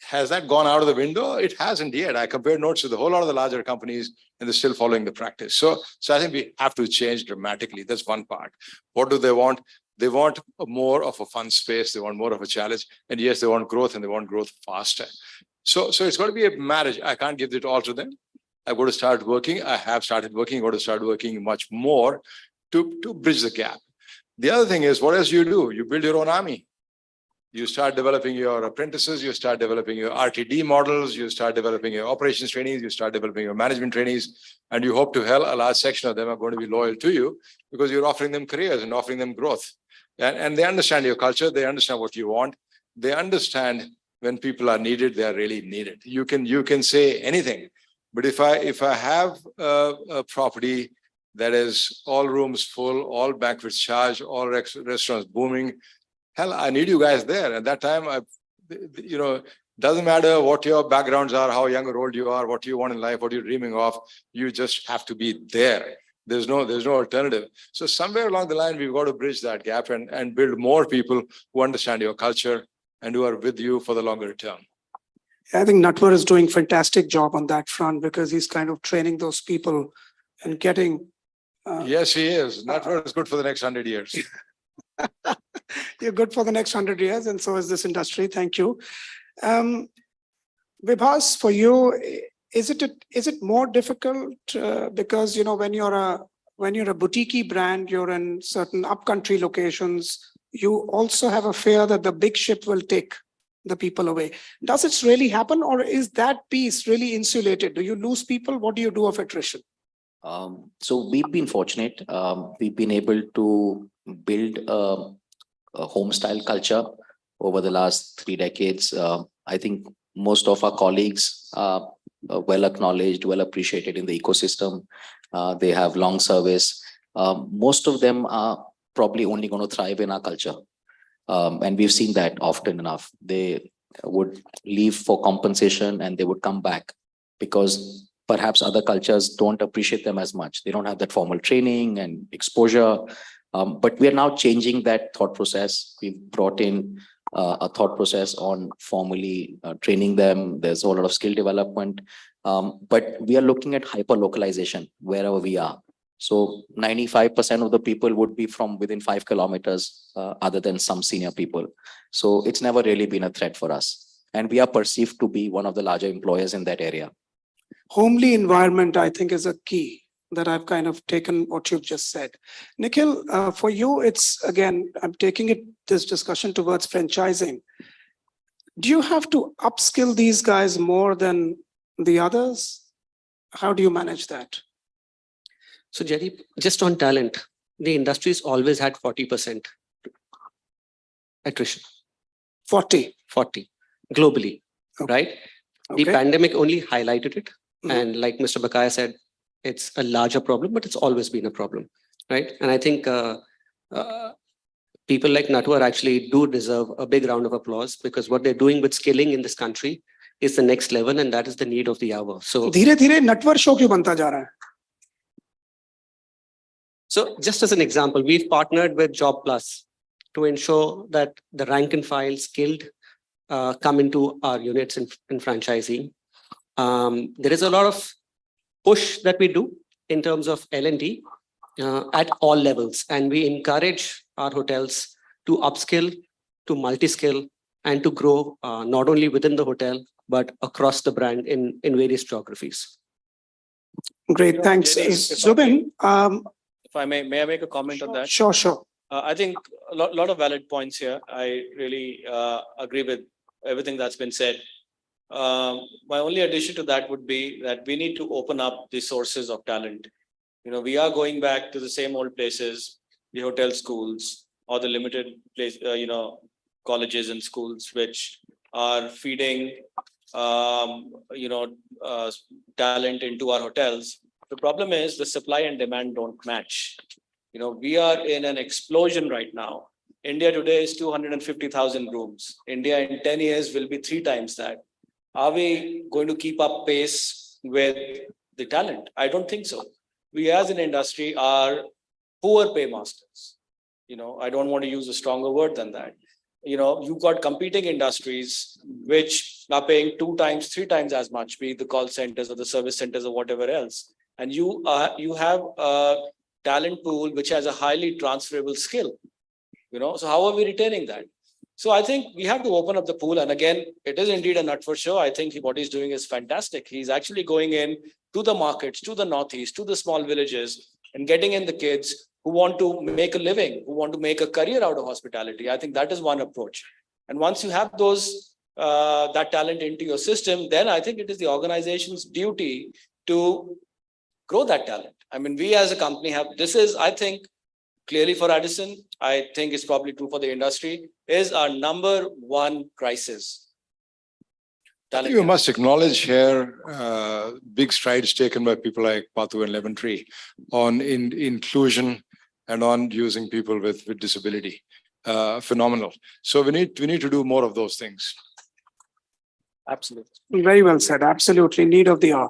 Has that gone out of the window? It hasn't yet. I compared notes with a whole lot of the larger companies and they're still following the practice. So I think we have to change dramatically. That's one part. What do they want? They want more of a fun space. They want more of a challenge. And yes, they want growth and they want growth faster. So it's got to be a marriage. I can't give it all to them. I've got to start working. I have started working. I've got to start working much more to bridge the gap. The other thing is, what else you do? You build your own army. You start developing your apprentices, you start developing your RTD models, you start developing your operations trainees, you start developing your management trainees, and you hope to hell a large section of them are going to be loyal to you because you're offering them careers and offering them growth. And they understand your culture, they understand what you want, they understand when people are needed, they are really needed. You can say anything, but if I have a property that is all rooms full, all banquets charged, all restaurants booming, hell, I need you guys there. At that time, Doesn't matter what your backgrounds are, how young or old you are, what you want in life, what you're dreaming of, you just have to be there. There's no alternative. So somewhere along the line, we've got to bridge that gap and build more people who understand your culture and who are with you for the longer term. I think Natwar is doing fantastic job on that front because he's kind of training those people and getting. Yes, he is. Natwar is good for the next 100 years. You're good for the next 100 years, and so is this industry. Thank you. Vibhas, for you, is it more difficult because when you're a boutique brand, you're in certain upcountry locations, you also have a fear that the big ship will take the people away. Does it really happen, or is that piece really insulated? Do you lose people? What do you do of attrition? So we've been fortunate. We've been able to build a home style culture over the last 3 decades. I think most of our colleagues are well acknowledged, well appreciated in the ecosystem. They have long service. Most of them are probably only going to thrive in our culture. And we've seen that often enough. They would leave for compensation and they would come back because perhaps other cultures don't appreciate them as much. They don't have that formal training and exposure. But we are now changing that thought process. We've brought in a thought process on formally training them. There's a lot of skill development. But we are looking at hyper localization wherever we are. So 95% of the people would be from within 5 kilometers, other than some senior people. So it's never really been a threat for us. And we are perceived to be one of the larger employers in that area. Homely environment, I think, is a key that I've kind of taken what you've just said. Nikhil, for you, it's again, I'm taking this discussion towards franchising. Do you have to upskill these guys more than the others? How do you manage that? So Jaideep, just on talent, the industry's always had 40% attrition. 40 globally, right? Okay. The pandemic only highlighted it. And like Mr. Bakaya said, it's a larger problem, but it's always been a problem, right? And I think people like Natwar actually do deserve a big round of applause because what they're doing with skilling in this country is the next level, and that is the need of the hour. So धीरे-धीरे Natwar show क्यों बनता जा रहा है? So just as an example, we've partnered with Job Plus to ensure that the rank and file skilled come into our units in franchising. There is a lot of push that we do in terms of L&D at all levels. And we encourage our hotels to upskill, to multi-skill, and to grow not only within the hotel, but across the brand in various geographies. Great, thanks. Zubin, If I may I make a comment on that? Sure. I think a lot of valid points here. I really agree with everything that's been said. My only addition to that would be that we need to open up the sources of talent. We are going back to the same old places, the hotel schools or the limited place, colleges and schools, which are feeding, talent into our hotels. The problem is the supply and demand don't match. We are in an explosion right now. India today is 250,000 rooms. India in 10 years will be 3 times that. Are we going to keep up pace with the talent? I don't think so. We as an industry are poor paymasters. I don't want to use a stronger word than that. You've got competing industries which are paying 2 times, 3 times as much, be it the call centers or the service centers or whatever else. And you have a talent pool which has a highly transferable skill. So how are we retaining that? So I think we have to open up the pool. And again, it is indeed a Natwar show. I think what he's doing is fantastic. He's actually going in to the markets, to the Northeast, to the small villages and getting in the kids who want to make a living, who want to make a career out of hospitality. I think that is one approach. And once you have that talent into your system, then I think it is the organization's duty to grow that talent. I mean, we as a company I think, clearly for Addison, I think it's probably true for the industry, is our number one crisis. I think we must acknowledge here big strides taken by people like Pathu and Lemon Tree on inclusion and on using people with disability. Phenomenal. So we need to do more of those things. Absolutely. Very well said. Absolutely. Need of the hour.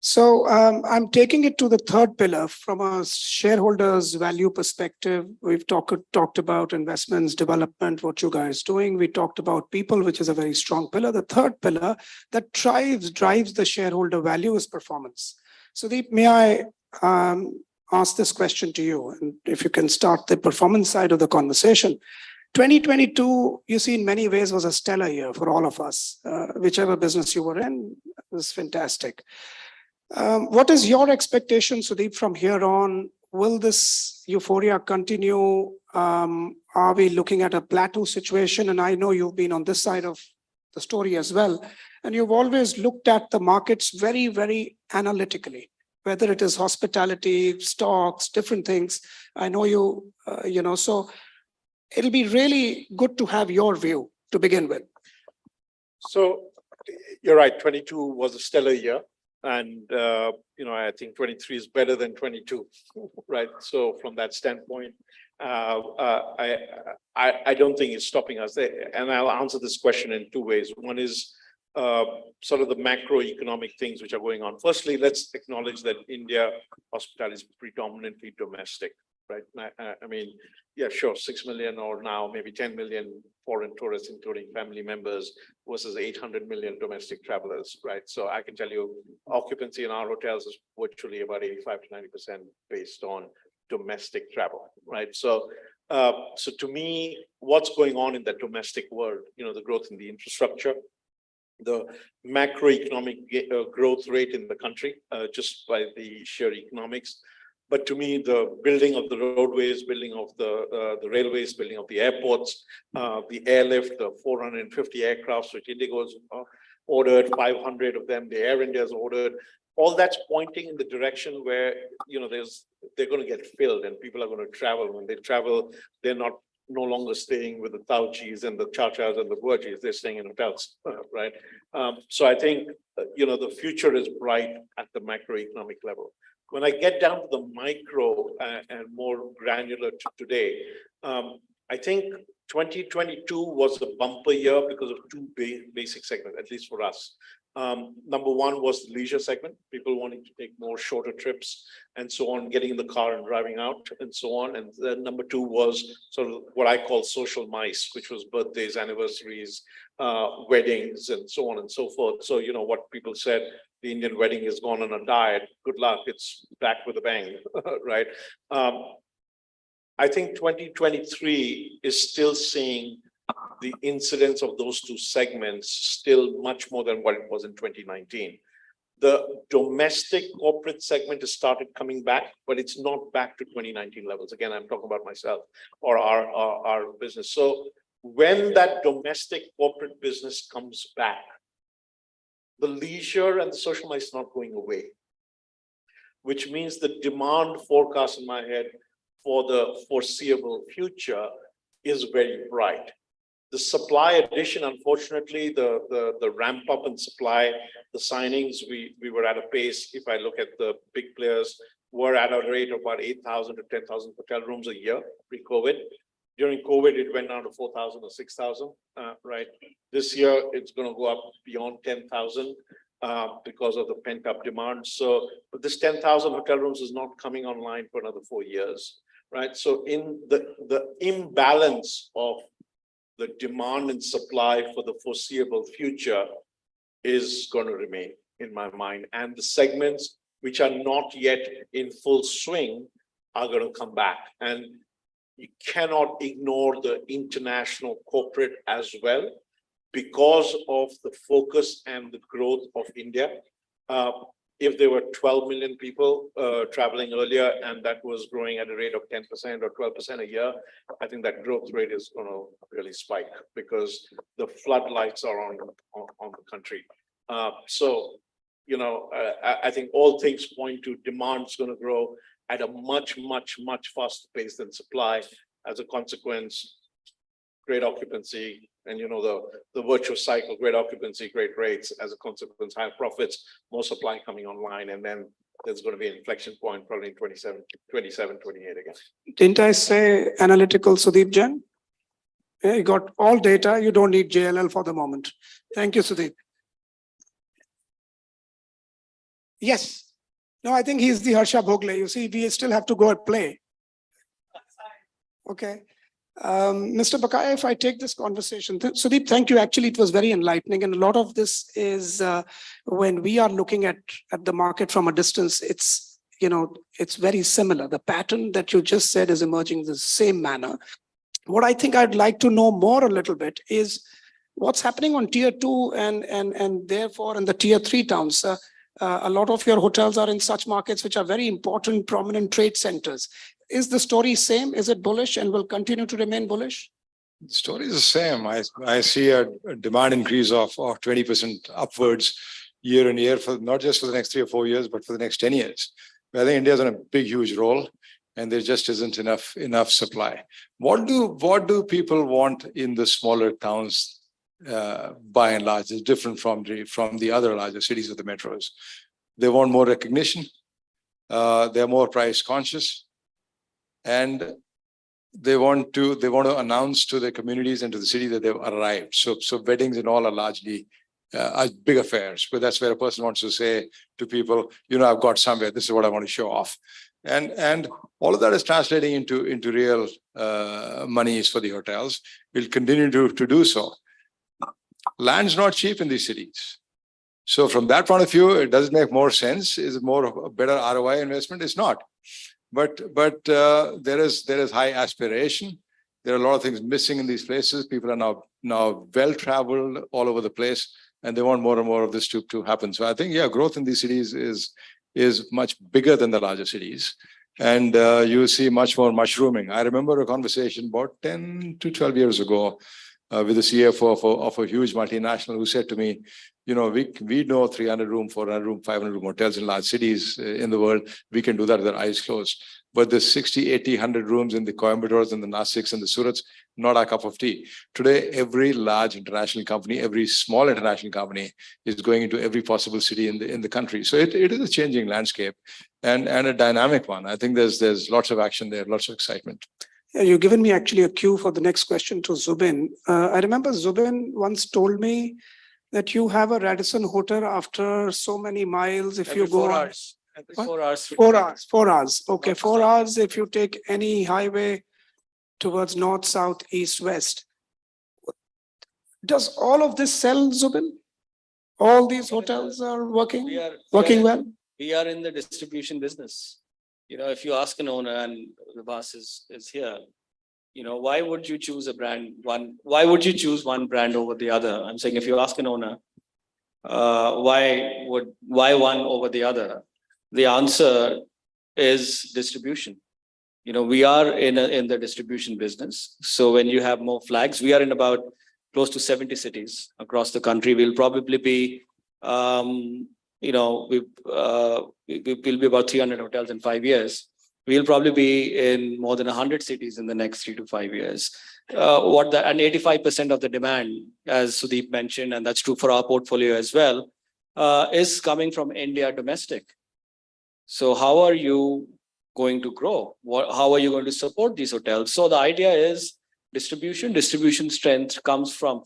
So I'm taking it to the third pillar from a shareholders value perspective. We've talked about investments, development, what you guys doing. We talked about people, which is a very strong pillar. The third pillar that drives the shareholder value is performance. Sudeep, may I ask this question to you? And if you can start the performance side of the conversation. 2022, you see, in many ways was a stellar year for all of us. Whichever business you were in, it was fantastic. What is your expectation, Sudeep, from here on? Will this euphoria continue? Are we looking at a plateau situation? And I know you've been on this side of the story as well. And you've always looked at the markets very, very analytically, whether it is hospitality, stocks, different things. I know you, so it'll be really good to have your view to begin with. So you're right, 22 was a stellar year. And, I think 23 is better than 22, right? So from that standpoint, I don't think it's stopping us. And I'll answer this question in two ways. One is sort of the macroeconomic things which are going on. Firstly, let's acknowledge that India hospitality is predominantly domestic, right? I mean, yeah, sure, 6 million or now maybe 10 million foreign tourists, including family members, versus 800 million domestic travelers, right? So I can tell you occupancy in our hotels is virtually about 85 to 90% based on domestic travel, right? So to me, what's going on in the domestic world, the growth in the infrastructure, the macroeconomic growth rate in the country, just by the sheer economics. But to me, the building of the roadways, building of the railways, building of the airports, the airlift, the 450 aircrafts which Indigo's ordered, 500 of them, the Air India's ordered, all that's pointing in the direction where, they're going to get filled and people are going to travel. When they travel, they're no longer staying with the Taujis and the Chachas and the Burjis, they're staying in hotels, right? So I think, the future is bright at the macroeconomic level. When I get down to the micro and more granular to today, I think 2022 was a bumper year because of two basic segments, at least for us. Number one was the leisure segment, people wanting to take more shorter trips and so on, getting in the car and driving out and so on. And then number two was sort of what I call social MICE, which was birthdays, anniversaries, weddings, and so on and so forth. So, what people said, the Indian wedding has gone on a diet. Good luck, it's back with a bang, right? I think 2023 is still seeing the incidence of those two segments still much more than what it was in 2019. The domestic corporate segment has started coming back, but it's not back to 2019 levels. Again, I'm talking about myself or our business. So when that domestic corporate business comes back, the leisure and the social life is not going away, which means the demand forecast in my head for the foreseeable future is very bright. The supply addition, unfortunately, the ramp up in supply, the signings, we were at a pace, if I look at the big players, were at a rate of about 8,000 to 10,000 hotel rooms a year pre-COVID. During COVID, it went down to 4,000 or 6,000, right? This year, it's going to go up beyond 10,000 because of the pent up demand. So, but this 10,000 hotel rooms is not coming online for another 4 years, right? So in the imbalance of the demand and supply for the foreseeable future is going to remain in my mind. And the segments which are not yet in full swing are going to come back. And you cannot ignore the international corporate as well because of the focus and the growth of India. If there were 12 million people traveling earlier and that was growing at a rate of 10% or 12% a year, I think that growth rate is going to really spike because the floodlights are on the country. So, I think all things point to demand is going to grow at a much, much, much faster pace than supply. As a consequence, great occupancy, and the virtuous cycle, great occupancy, great rates, as a consequence, higher profits, more supply coming online, and then there's going to be an inflection point probably in 27, 28 again. Didn't I say analytical, Sudeep Jain? You got all data. You don't need JLL for the moment. Thank you, Sudeep. Yes. No, I think he's the Harsha Bhogle. You see, we still have to go and play. Okay. Mr. Bakaya, if I take this conversation, Sudeep, thank you. Actually, it was very enlightening. And a lot of this is when we are looking at the market from a distance, it's, you know, it's very similar. The pattern that you just said is emerging in the same manner. What I think I'd like to know more a little bit is what's happening on tier 2 and therefore in the tier 3 towns. A lot of your hotels are in such markets which are very important, prominent trade centers. Is the story same? Is it bullish and will continue to remain bullish? The story is the same. I see a demand increase of 20% upwards year on year, for not just for the next 3 or 4 years, but for the next 10 years. I think India's on a big, huge role, and there just isn't enough supply. What do people want in the smaller towns? By and large, is different from the other larger cities of the metros. They want more recognition. They're more price conscious, and they want to announce to their communities and to the city that they've arrived. So weddings and all are largely big affairs, but that's where a person wants to say to people, you know, I've got somewhere. This is what I want to show off, and all of that is translating into real monies for the hotels. We'll continue to do so. Land's not cheap in these cities. So from that point of view, it doesn't make more sense. Is it more of a better ROI investment? It's not. But there is high aspiration. There are a lot of things missing in these places. People are now well-traveled all over the place, and they want more and more of this to happen. So I think, yeah, growth in these cities is much bigger than the larger cities. And you see much more mushrooming. I remember a conversation about 10 to 12 years ago with the CFO of a huge multinational who said to me, you know, we know 300 room, 400 room, 500 room hotels in large cities in the world. We can do that with our eyes closed. But the 60, 80, 100 rooms in the Coimbatores and the Nasiks and the Surats, not our cup of tea. Today, every large international company, every small international company is going into every possible city in the country. So it is a changing landscape and a dynamic one. I think there's lots of action there, lots of excitement. Yeah, you've given me actually a cue for the next question to Zubin. I remember Zubin once told me that you have a Radisson hotel after so many miles. If you go 4 on- hours. Every 4 hours. 4 hours, 4 hours. Okay, 4 hours if you take any highway towards north, south, east, west. Does all of this sell, Zubin? All these hotels are working well? We are in the distribution business. You know, if you ask an owner, and the boss is here, you know, why would you choose why would you choose one brand over the other? I'm saying if you ask an owner, why one over the other? The answer is distribution. You know, we are in the distribution business. So when you have more flags, we are in about close to 70 cities across the country. We'll probably be, you know, we'll be about 300 hotels in 5 years. We'll probably be in more than 100 cities in the next 3 to 5 years. And 85% of the demand, as Sudeep mentioned, and that's true for our portfolio as well, is coming from India domestic. So how are you going to grow? How are you going to support these hotels? So the idea is distribution strength comes from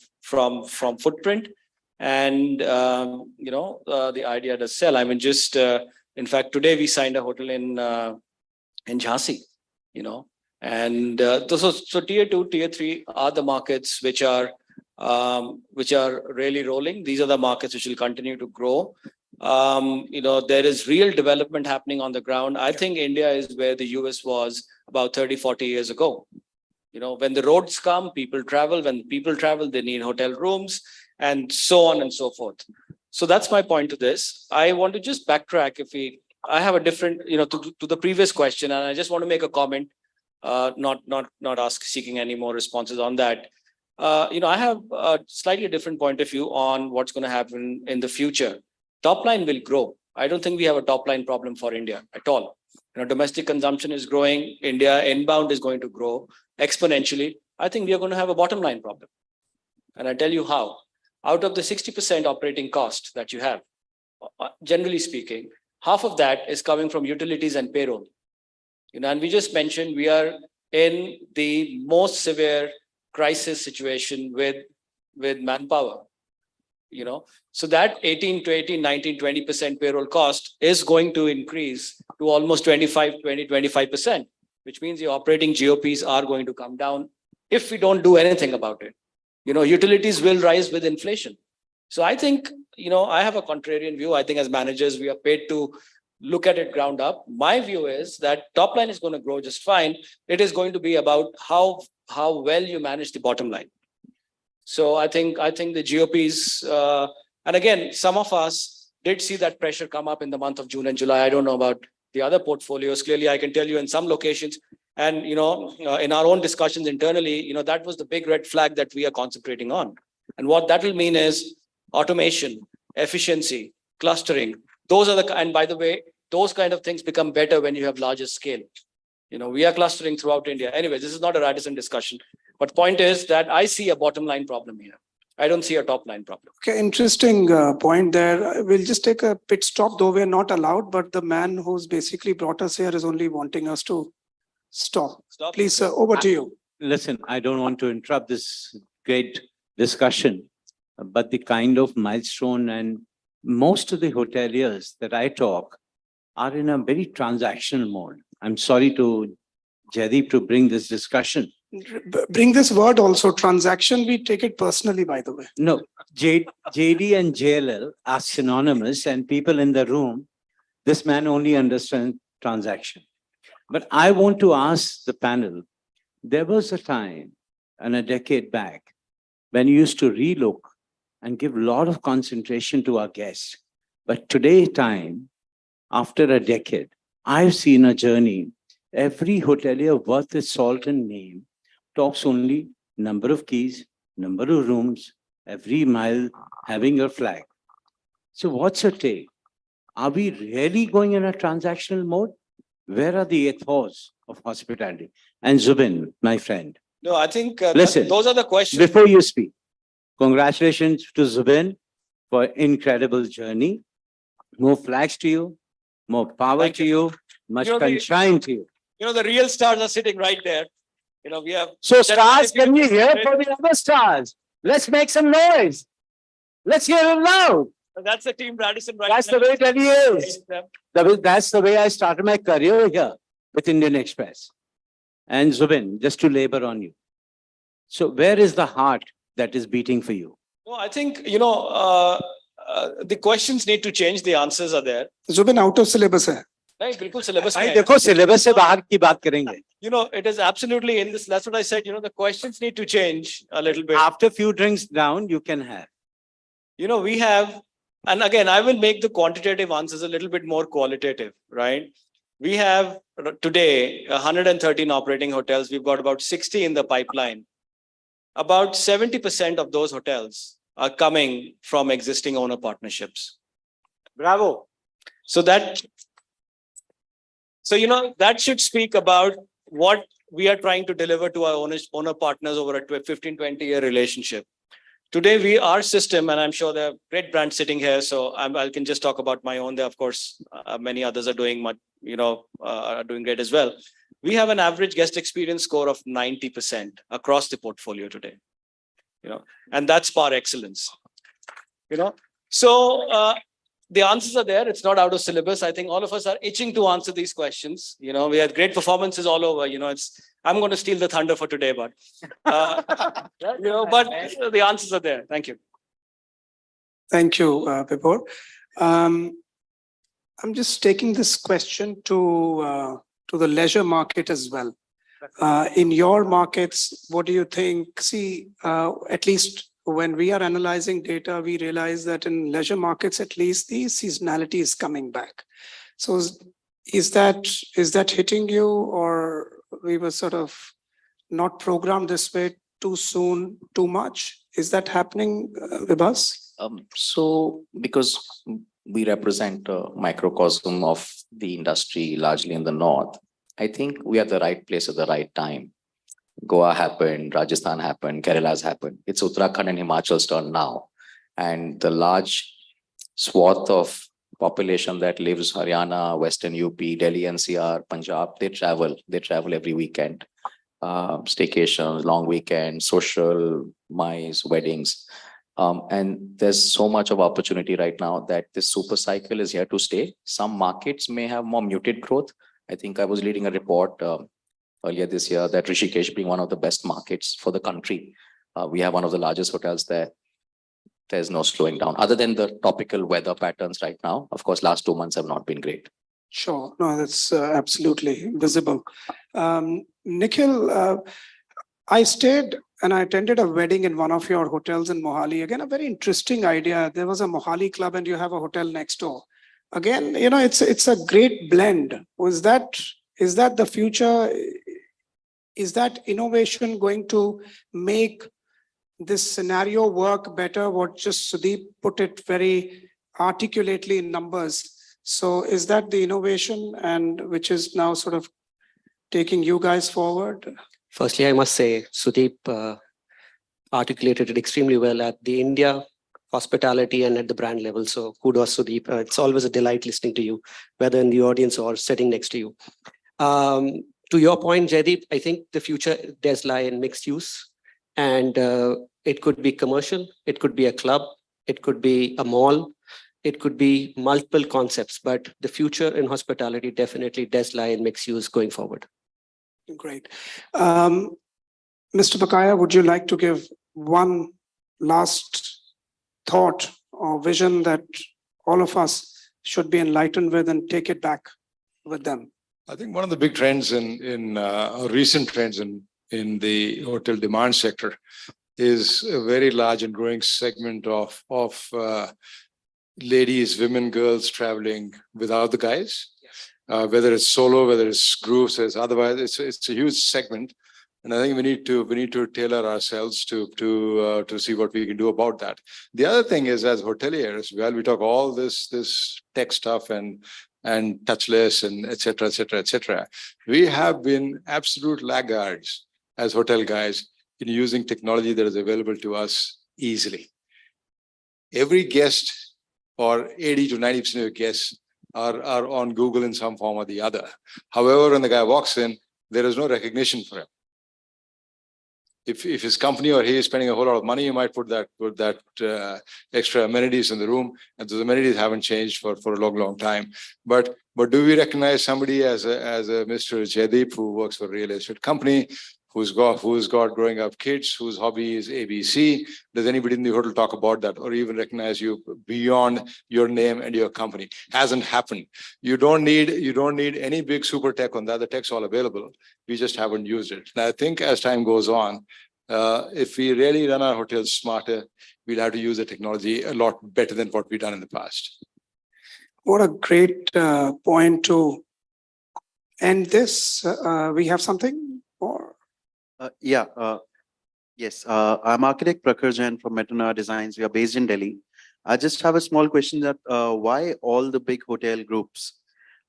footprint. And, you know, the idea does sell. I mean, just, in fact, today we signed a hotel in Jhansi, you know, and so tier 2, tier 3 are the markets which are really rolling. These are the markets which will continue to grow. You know, there is real development happening on the ground. I think India is where the US was about 30, 40 years ago. You know, when the roads come, people travel. When people travel, they need hotel rooms and so on and so forth. So that's my point to this. I want to just backtrack I have a different, you know, to the previous question, and I just want to make a comment, not seeking any more responses on that. You know, I have a slightly different point of view on what's going to happen in the future. Top line will grow. I don't think we have a top line problem for India at all. You know, domestic consumption is growing. India inbound is going to grow exponentially. I think we are going to have a bottom line problem. And I'll tell you how. Out of the 60% operating cost that you have, generally speaking, half of that is coming from utilities and payroll. You know, and we just mentioned we are in the most severe crisis situation with manpower. You know, so that 18 to 18, 19, 20% payroll cost is going to increase to almost 25%, which means your operating GOPs are going to come down if we don't do anything about it. You know, utilities will rise with inflation. So I think, you know, I have a contrarian view. I think as managers, we are paid to look at it ground up. My view is that top line is going to grow just fine. It is going to be about how well you manage the bottom line. So I think the GOPs, and again, some of us did see that pressure come up in the month of June and July. I don't know about the other portfolios. Clearly, I can tell you in some locations, and you know, in our own discussions internally, you know, that was the big red flag that we are concentrating on. And what that will mean is automation, efficiency, clustering. Those are the, and by the way, those kind of things become better when you have larger scale. You know, we are clustering throughout India. Anyway, this is not a Radisson discussion. But point is that I see a bottom line problem here. I don't see a top line problem. Okay, interesting point there. We'll just take a pit stop, though we're not allowed, but the man who's basically brought us here is only wanting us to stop. Please, sir, over to you. Listen, I don't want to interrupt this great discussion, but the kind of milestone and most of the hoteliers that I talk are in a very transactional mode. I'm sorry to Jaideep to bring this discussion. Bring this word also, transaction, we take it personally, by the way. No, JD and JLL are synonymous, and people in the room, this man only understands transaction. But I want to ask the panel, there was a time and a decade back when you used to relook and give a lot of concentration to our guests. But today time, after a decade, I've seen a journey. Every hotelier worth its salt and name talks only number of keys, number of rooms, every mile having your flag. So what's your take? Are we really going in a transactional mode? Where are the ethos of hospitality? And Zubin, my friend. No, I think Listen, those are the questions. Before you speak, congratulations to Zubin for incredible journey. More flags to you, more power to you, much You know, sunshine to you. You know, the real stars are sitting right there. You know, we have. So stars, can we hear for the other stars? Let's make some noise. Let's hear it loud. That's the team Radisson right That's now. the way Delhi is. That's the way I started my career here with Indian Express. And Zubin, just to labor on you. So where is the heart that is beating for you? No, I think, you know, the questions need to change. The answers are there. Zubin, out of syllabus hai. नहीं, बिल्कुल syllabus में भाई है. देखो syllabus से बाहर की बात करेंगे. You know, it is absolutely in this. That's what I said. You know, the questions need to change a little bit. After a few drinks down, you can have. You know, we have, and again, I will make the quantitative answers a little bit more qualitative, right? We have today 113 operating hotels. We've got about 60 in the pipeline. About 70% of those hotels are coming from existing owner partnerships. Bravo. So you know, that should speak about what we are trying to deliver to our owner partners over a 15-20 year relationship. Today, our system, and I'm sure there are great brands sitting here, so I can just talk about my own. There, of course, many others are doing much, you know, are doing great as well. We have an average guest experience score of 90% across the portfolio today, you know, and that's par excellence, you know. So the answers are there. It's not out of syllabus. I think all of us are itching to answer these questions. You know, we had great performances all over. You know, I'm going to steal the thunder for today, but you know, but the answers are there. Thank you. Thank you, Vibhor. I'm just taking this question to the leisure market as well. In your markets, what do you think? See, at least when we are analyzing data, we realize that in leisure markets, at least the seasonality is coming back. So is that hitting you, or we were sort of not programmed this way too soon, too much? Is that happening with us? So because we represent a microcosm of the industry largely in the north, I think we are at the right place at the right time. Goa happened, Rajasthan happened, Kerala's happened. It's Uttarakhand and Himachal's turn now. And the large swath of population that lives Haryana, Western UP, Delhi NCR, Punjab, they travel every weekend. staycations, long weekends, social, mice, weddings. And there's so much of opportunity right now that this super cycle is here to stay. Some markets may have more muted growth. I think I was reading a report earlier this year that Rishikesh being one of the best markets for the country. We have one of the largest hotels there. There's no slowing down other than the topical weather patterns right now. Of course, last 2 months have not been great. Sure, no, that's absolutely visible. Nikhil, I stayed and I attended a wedding in one of your hotels in Mohali. Again, a very interesting idea. There was a Mohali club and you have a hotel next door. Again, you know, it's a great blend. Is that the future? Is that innovation going to make this scenario work better? What just Sudeep put it very articulately in numbers. So is that the innovation and which is now sort of taking you guys forward? Firstly, I must say, Sudeep articulated it extremely well at the India hospitality and at the brand level. So kudos, Sudeep. It's always a delight listening to you, whether in the audience or sitting next to you. To your point, Jaideep, I think the future does lie in mixed use. And it could be commercial, it could be a club, it could be a mall, it could be multiple concepts, but the future in hospitality definitely does lie in mixed use going forward. Great. Mr. Bakaya, would you like to give one last thought or vision that all of us should be enlightened with and take it back with them? I think one of the big trends recent trends in the hotel demand sector is a very large and growing segment of ladies, women, girls traveling without the guys, whether it's solo, whether it's groups, otherwise it's a huge segment. And I think we need to tailor ourselves to see what we can do about that. The other thing is, as hoteliers, well, we talk all this tech stuff and touchless and et cetera. We have been absolute laggards as hotel guys in using technology that is available to us easily. Every guest or 80 to 90% of guests are on Google in some form or the other. However, when the guy walks in, there is no recognition for him. If his company or he is spending a whole lot of money, you might put that extra amenities in the room, and those amenities haven't changed for a long time. But do we recognize somebody as a Mr. Jaideep who works for a real estate company, who's got growing up kids, whose hobby is ABC? Does anybody in the hotel talk about that or even recognize you beyond your name and your company? Hasn't happened. You don't need any big super tech on that. The tech's all available. We just haven't used it. And I think as time goes on, if we really run our hotels smarter, we'll have to use the technology a lot better than what we've done in the past. What a great point to end this. We have something more? Yes, I'm architect Prakhar Jain from Metronor Designs. We are based in Delhi. I just have a small question that why all the big hotel groups,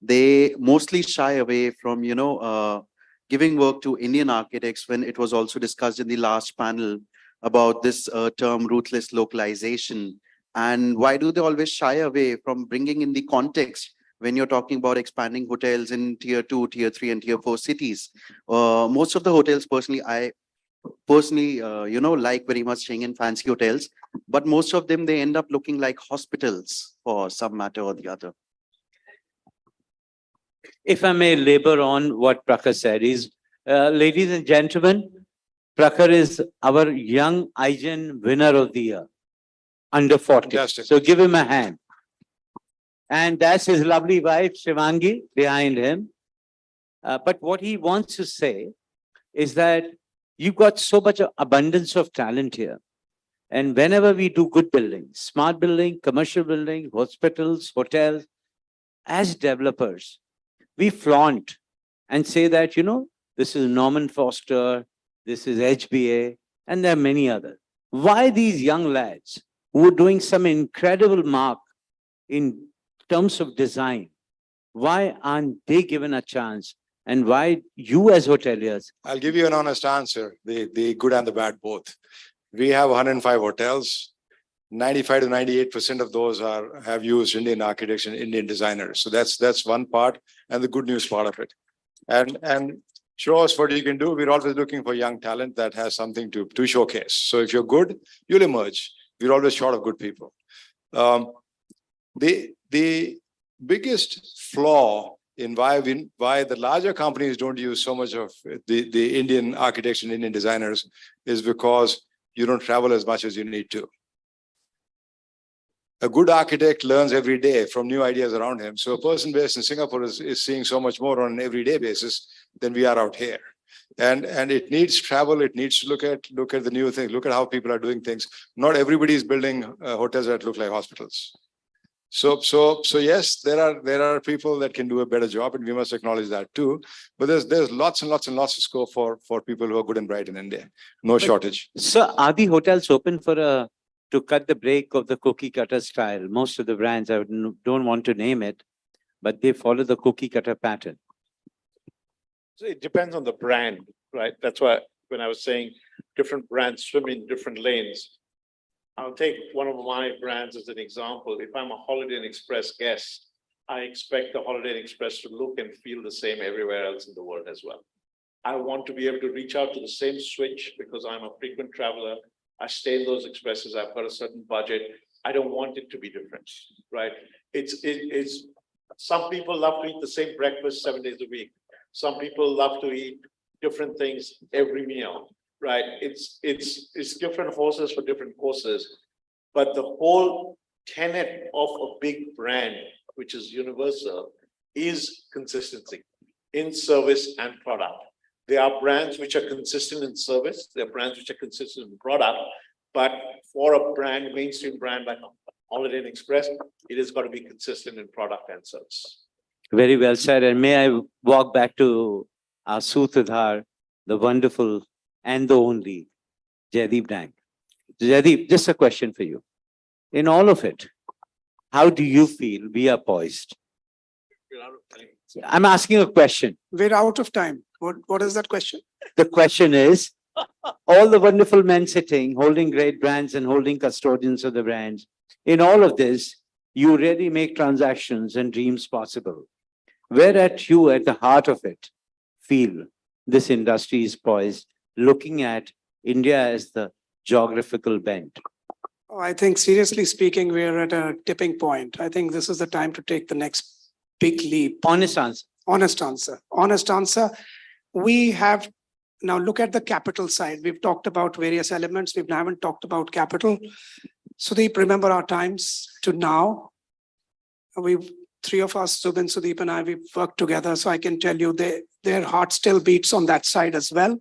they mostly shy away from, giving work to Indian architects when it was also discussed in the last panel about this term ruthless localization. And why do they always shy away from bringing in the context when you're talking about expanding hotels in tier 2, tier 3 and tier 4 cities? Most of the hotels I personally, like very much staying in fancy hotels, but most of them, they end up looking like hospitals for some matter or the other. If I may labor on what Prakhar said is, ladies and gentlemen, Prakhar is our young IGN winner of the year, under 40. Fantastic. So give him a hand. And that's his lovely wife, Shivangi, behind him. But what he wants to say is that you've got so much abundance of talent here. And whenever we do good building, smart building, commercial building, hospitals, hotels, as developers, we flaunt and say that, this is Norman Foster, this is HBA, and there are many others. Why these young lads who are doing some incredible mark in terms of design, why aren't they given a chance? And why you as hoteliers? I'll give you an honest answer, the good and the bad both. We have 105 hotels. 95 to 98% of those have used Indian architects and Indian designers. So that's one part and the good news part of it. And show us what you can do. We're always looking for young talent that has something to showcase. So if you're good, you'll emerge. We're always short of good people. The biggest flaw in why the larger companies don't use so much of the Indian architects and Indian designers is because you don't travel as much as you need to. A good architect learns every day from new ideas around him. So a person based in Singapore is seeing so much more on an everyday basis than we are out here. And it needs travel. It needs to look at the new things, look at how people are doing things. Not everybody is building hotels that look like hospitals. So yes, there are people that can do a better job, and we must acknowledge that too. But there's lots and lots and lots of scope for people who are good and bright in India. No shortage. So are the hotels open for to cut the break of the cookie cutter style? Most of the brands, I don't want to name it, but they follow the cookie cutter pattern. So it depends on the brand, right? That's why when I was saying different brands swim in different lanes. I'll take one of my brands as an example. If I'm a Holiday Inn Express guest, I expect the Holiday Inn Express to look and feel the same everywhere else in the world as well. I want to be able to reach out to the same switch because I'm a frequent traveler. I stay in those expresses. I've got a certain budget. I don't want it to be different, right? It's some people love to eat the same breakfast 7 days a week. Some people love to eat different things every meal. Right, it's different horses for different courses, but the whole tenet of a big brand, which is universal, is consistency in service and product. There are brands which are consistent in service, there are brands which are consistent in product, but for a brand, mainstream brand like Holiday Inn Express, it has got to be consistent in product and service. Very well said. And may I walk back to our Sutradhar, the wonderful and the only Jaideep Dang. Jaideep, just a question for you. In all of it, how do you feel we are poised? I'm asking a question. We're out of time. What is that question? The question is, all the wonderful men sitting, holding great brands and holding custodians of the brands, in all of this, you really make transactions and dreams possible. Where at you, at the heart of it, feel this industry is poised, looking at India as the geographical bent? Oh, I think seriously speaking, we're at a tipping point. I think this is the time to take the next big leap. Honest answer. Honest answer. Honest answer. We have now look at the capital side. We've talked about various elements. We haven't talked about capital. Sudeep, remember our times to now. Three of us, Zubin, Sudeep and I, we've worked together. So I can tell you their heart still beats on that side as well.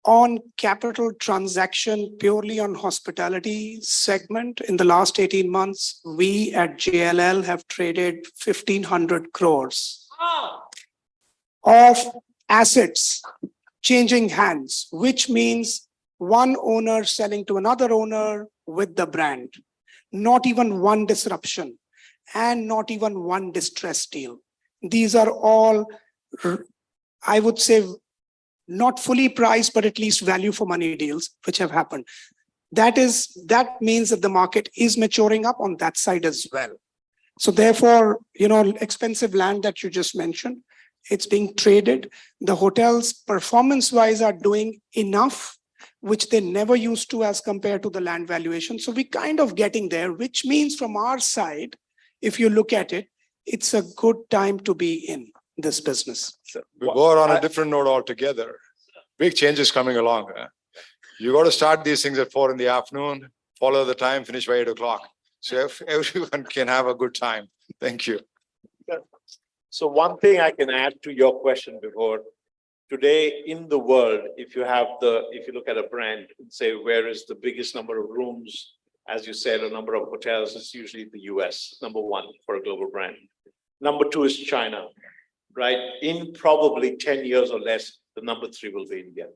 On capital transaction, purely on hospitality segment, in the last 18 months, we at JLL have traded 1,500 crores of assets changing hands, which means one owner selling to another owner with the brand. Not even one disruption and not even one distress deal. These are all, I would say, not fully priced, but at least value for money deals, which have happened. That means that the market is maturing up on that side as well. So therefore, expensive land that you just mentioned, it's being traded. The hotels performance-wise are doing enough, which they never used to as compared to the land valuation. So we're kind of getting there, which means from our side, if you look at it, it's a good time to be in this business. We were on a different note altogether. Big changes coming along. You got to start these things at 4 p.m, follow the time, finish by 8 o'clock. So if everyone can have a good time. Thank you. So one thing I can add to your question before, today in the world, if you look at a brand and say, where is the biggest number of rooms, as you said, a number of hotels, it's usually the US, number one for a global brand. Number two is China, right? In probably 10 years or less, the number 3 will be India.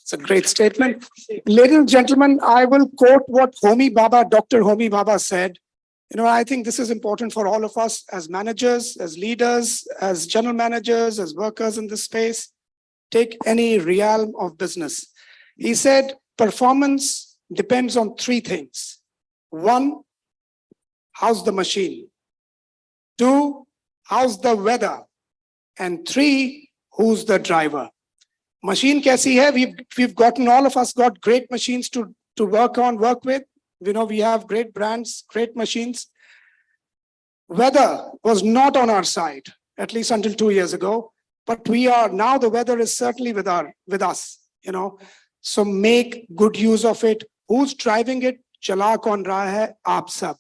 It's a great statement. Ladies and gentlemen, I will quote what Dr. Homi Bhabha said. I think this is important for all of us as managers, as leaders, as general managers, as workers in this space. Take any realm of business. He said, performance depends on 3 things. 1, how's the machine? 2, how's the weather? And 3, who's the driver. Machine kaisi hai? We've gotten, all of us got great machines to work with. You know, we have great brands, great machines. Weather was not on our side, at least until 2 years ago. But now the weather is certainly with us, you know. So make good use of it. Who's driving it? Chala kaun raha hai? Aap sab.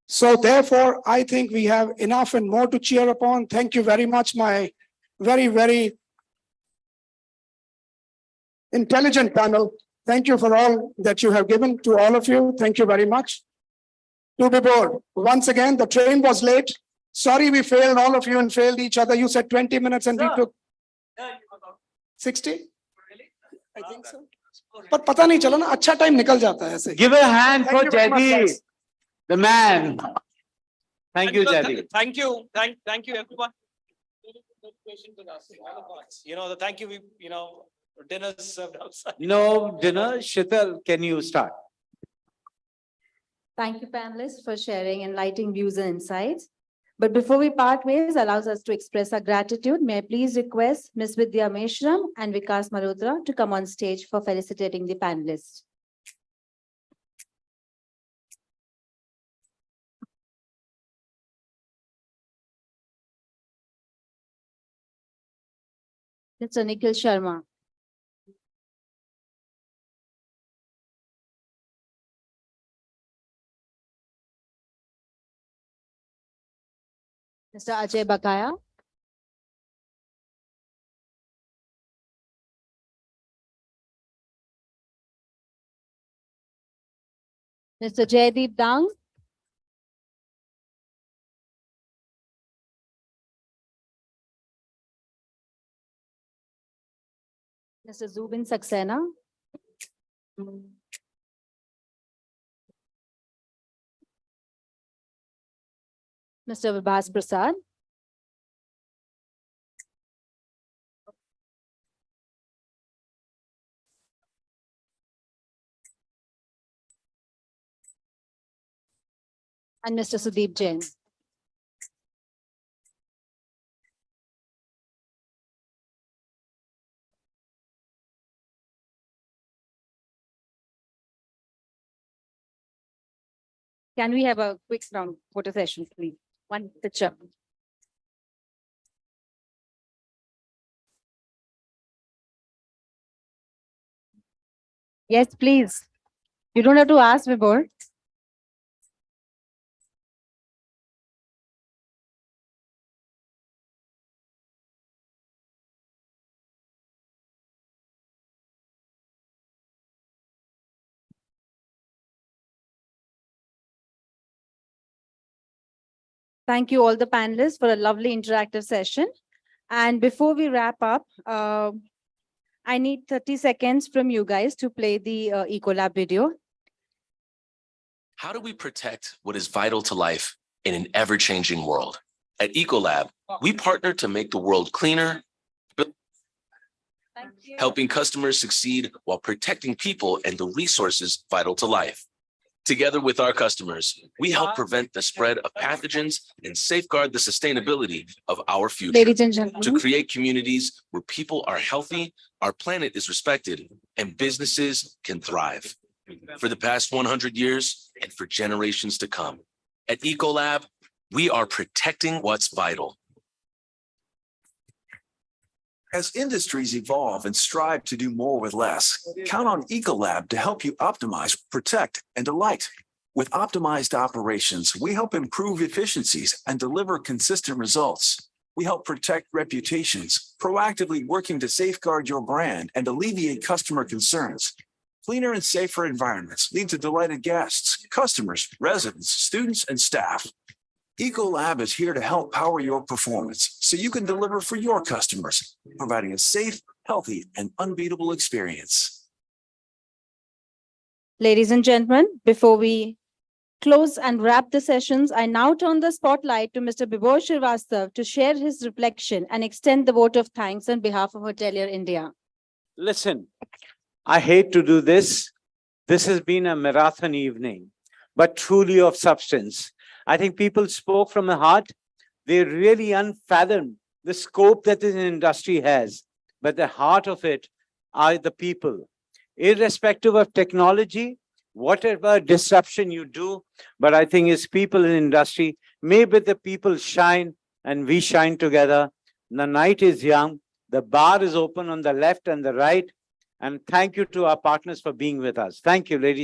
So therefore, I think we have enough and more to cheer upon. Thank you very much, my very, very intelligent panel. Thank you for all that you have given to all of you. Thank you very much. To Vibhor, once again, the train was late. Sorry, we failed all of you and failed each other. You said 20 minutes and we took 60? I think so. But pata nahi chala na, acha time nikal jata hai aise. Give a hand for Thank you very much, Jaideep, guys. the man. Thank you, Jaideep. Thank you. Thank you, everyone. You know, the thank you, dinner served outside. No dinner. Shital, can you start? Thank you, panelists, for sharing enlightening views and insights. But before we part ways, allows us to express our gratitude. May I please request Ms. Vidya Meshram and Vikas Malhotra to come on stage for felicitating the panelists. Mr. Nikhil Sharma. Mr. Ajay Bakaya. Mr. Jaideep Dang. Mr. Zubin Saxena. Mr. Vibhas Prasad. And Mr. Sudeep Jain. Can we have a quick round photo session, please? One picture. Yes, please. You don't have to ask before. Thank you all the panelists for a lovely interactive session. And before we wrap up, I need 30 seconds from you guys to play the Ecolab video. How do we protect what is vital to life in an ever-changing world? At Ecolab, we partner to make the world cleaner, helping customers succeed while protecting people and the resources vital to life. Together with our customers, we help prevent the spread of pathogens and safeguard the sustainability of our future. Ladies and gentlemen. To create communities where people are healthy, our planet is respected, and businesses can thrive. For the past 100 years and for generations to come, at Ecolab, we are protecting what's vital. As industries evolve and strive to do more with less, count on Ecolab to help you optimize, protect, and delight. With optimized operations, we help improve efficiencies and deliver consistent results. We help protect reputations, proactively working to safeguard your brand and alleviate customer concerns. Cleaner and safer environments lead to delighted guests, customers, residents, students, and staff. Ecolab is here to help power your performance so you can deliver for your customers, providing a safe, healthy, and unbeatable experience. Ladies and gentlemen, before we close and wrap the sessions, I now turn the spotlight to Mr. Vibhor Srivastava to share his reflection and extend the vote of thanks on behalf of Hotelier India. Listen, I hate to do this. This has been a marathon evening, but truly of substance. I think people spoke from the heart. They really unfathomed the scope that this industry has, but the heart of it are the people. Irrespective of technology, whatever disruption you do, but I think it's people in industry, maybe the people shine and we shine together. The night is young, the bar is open on the left and the right. And thank you to our partners for being with us. Thank you, ladies.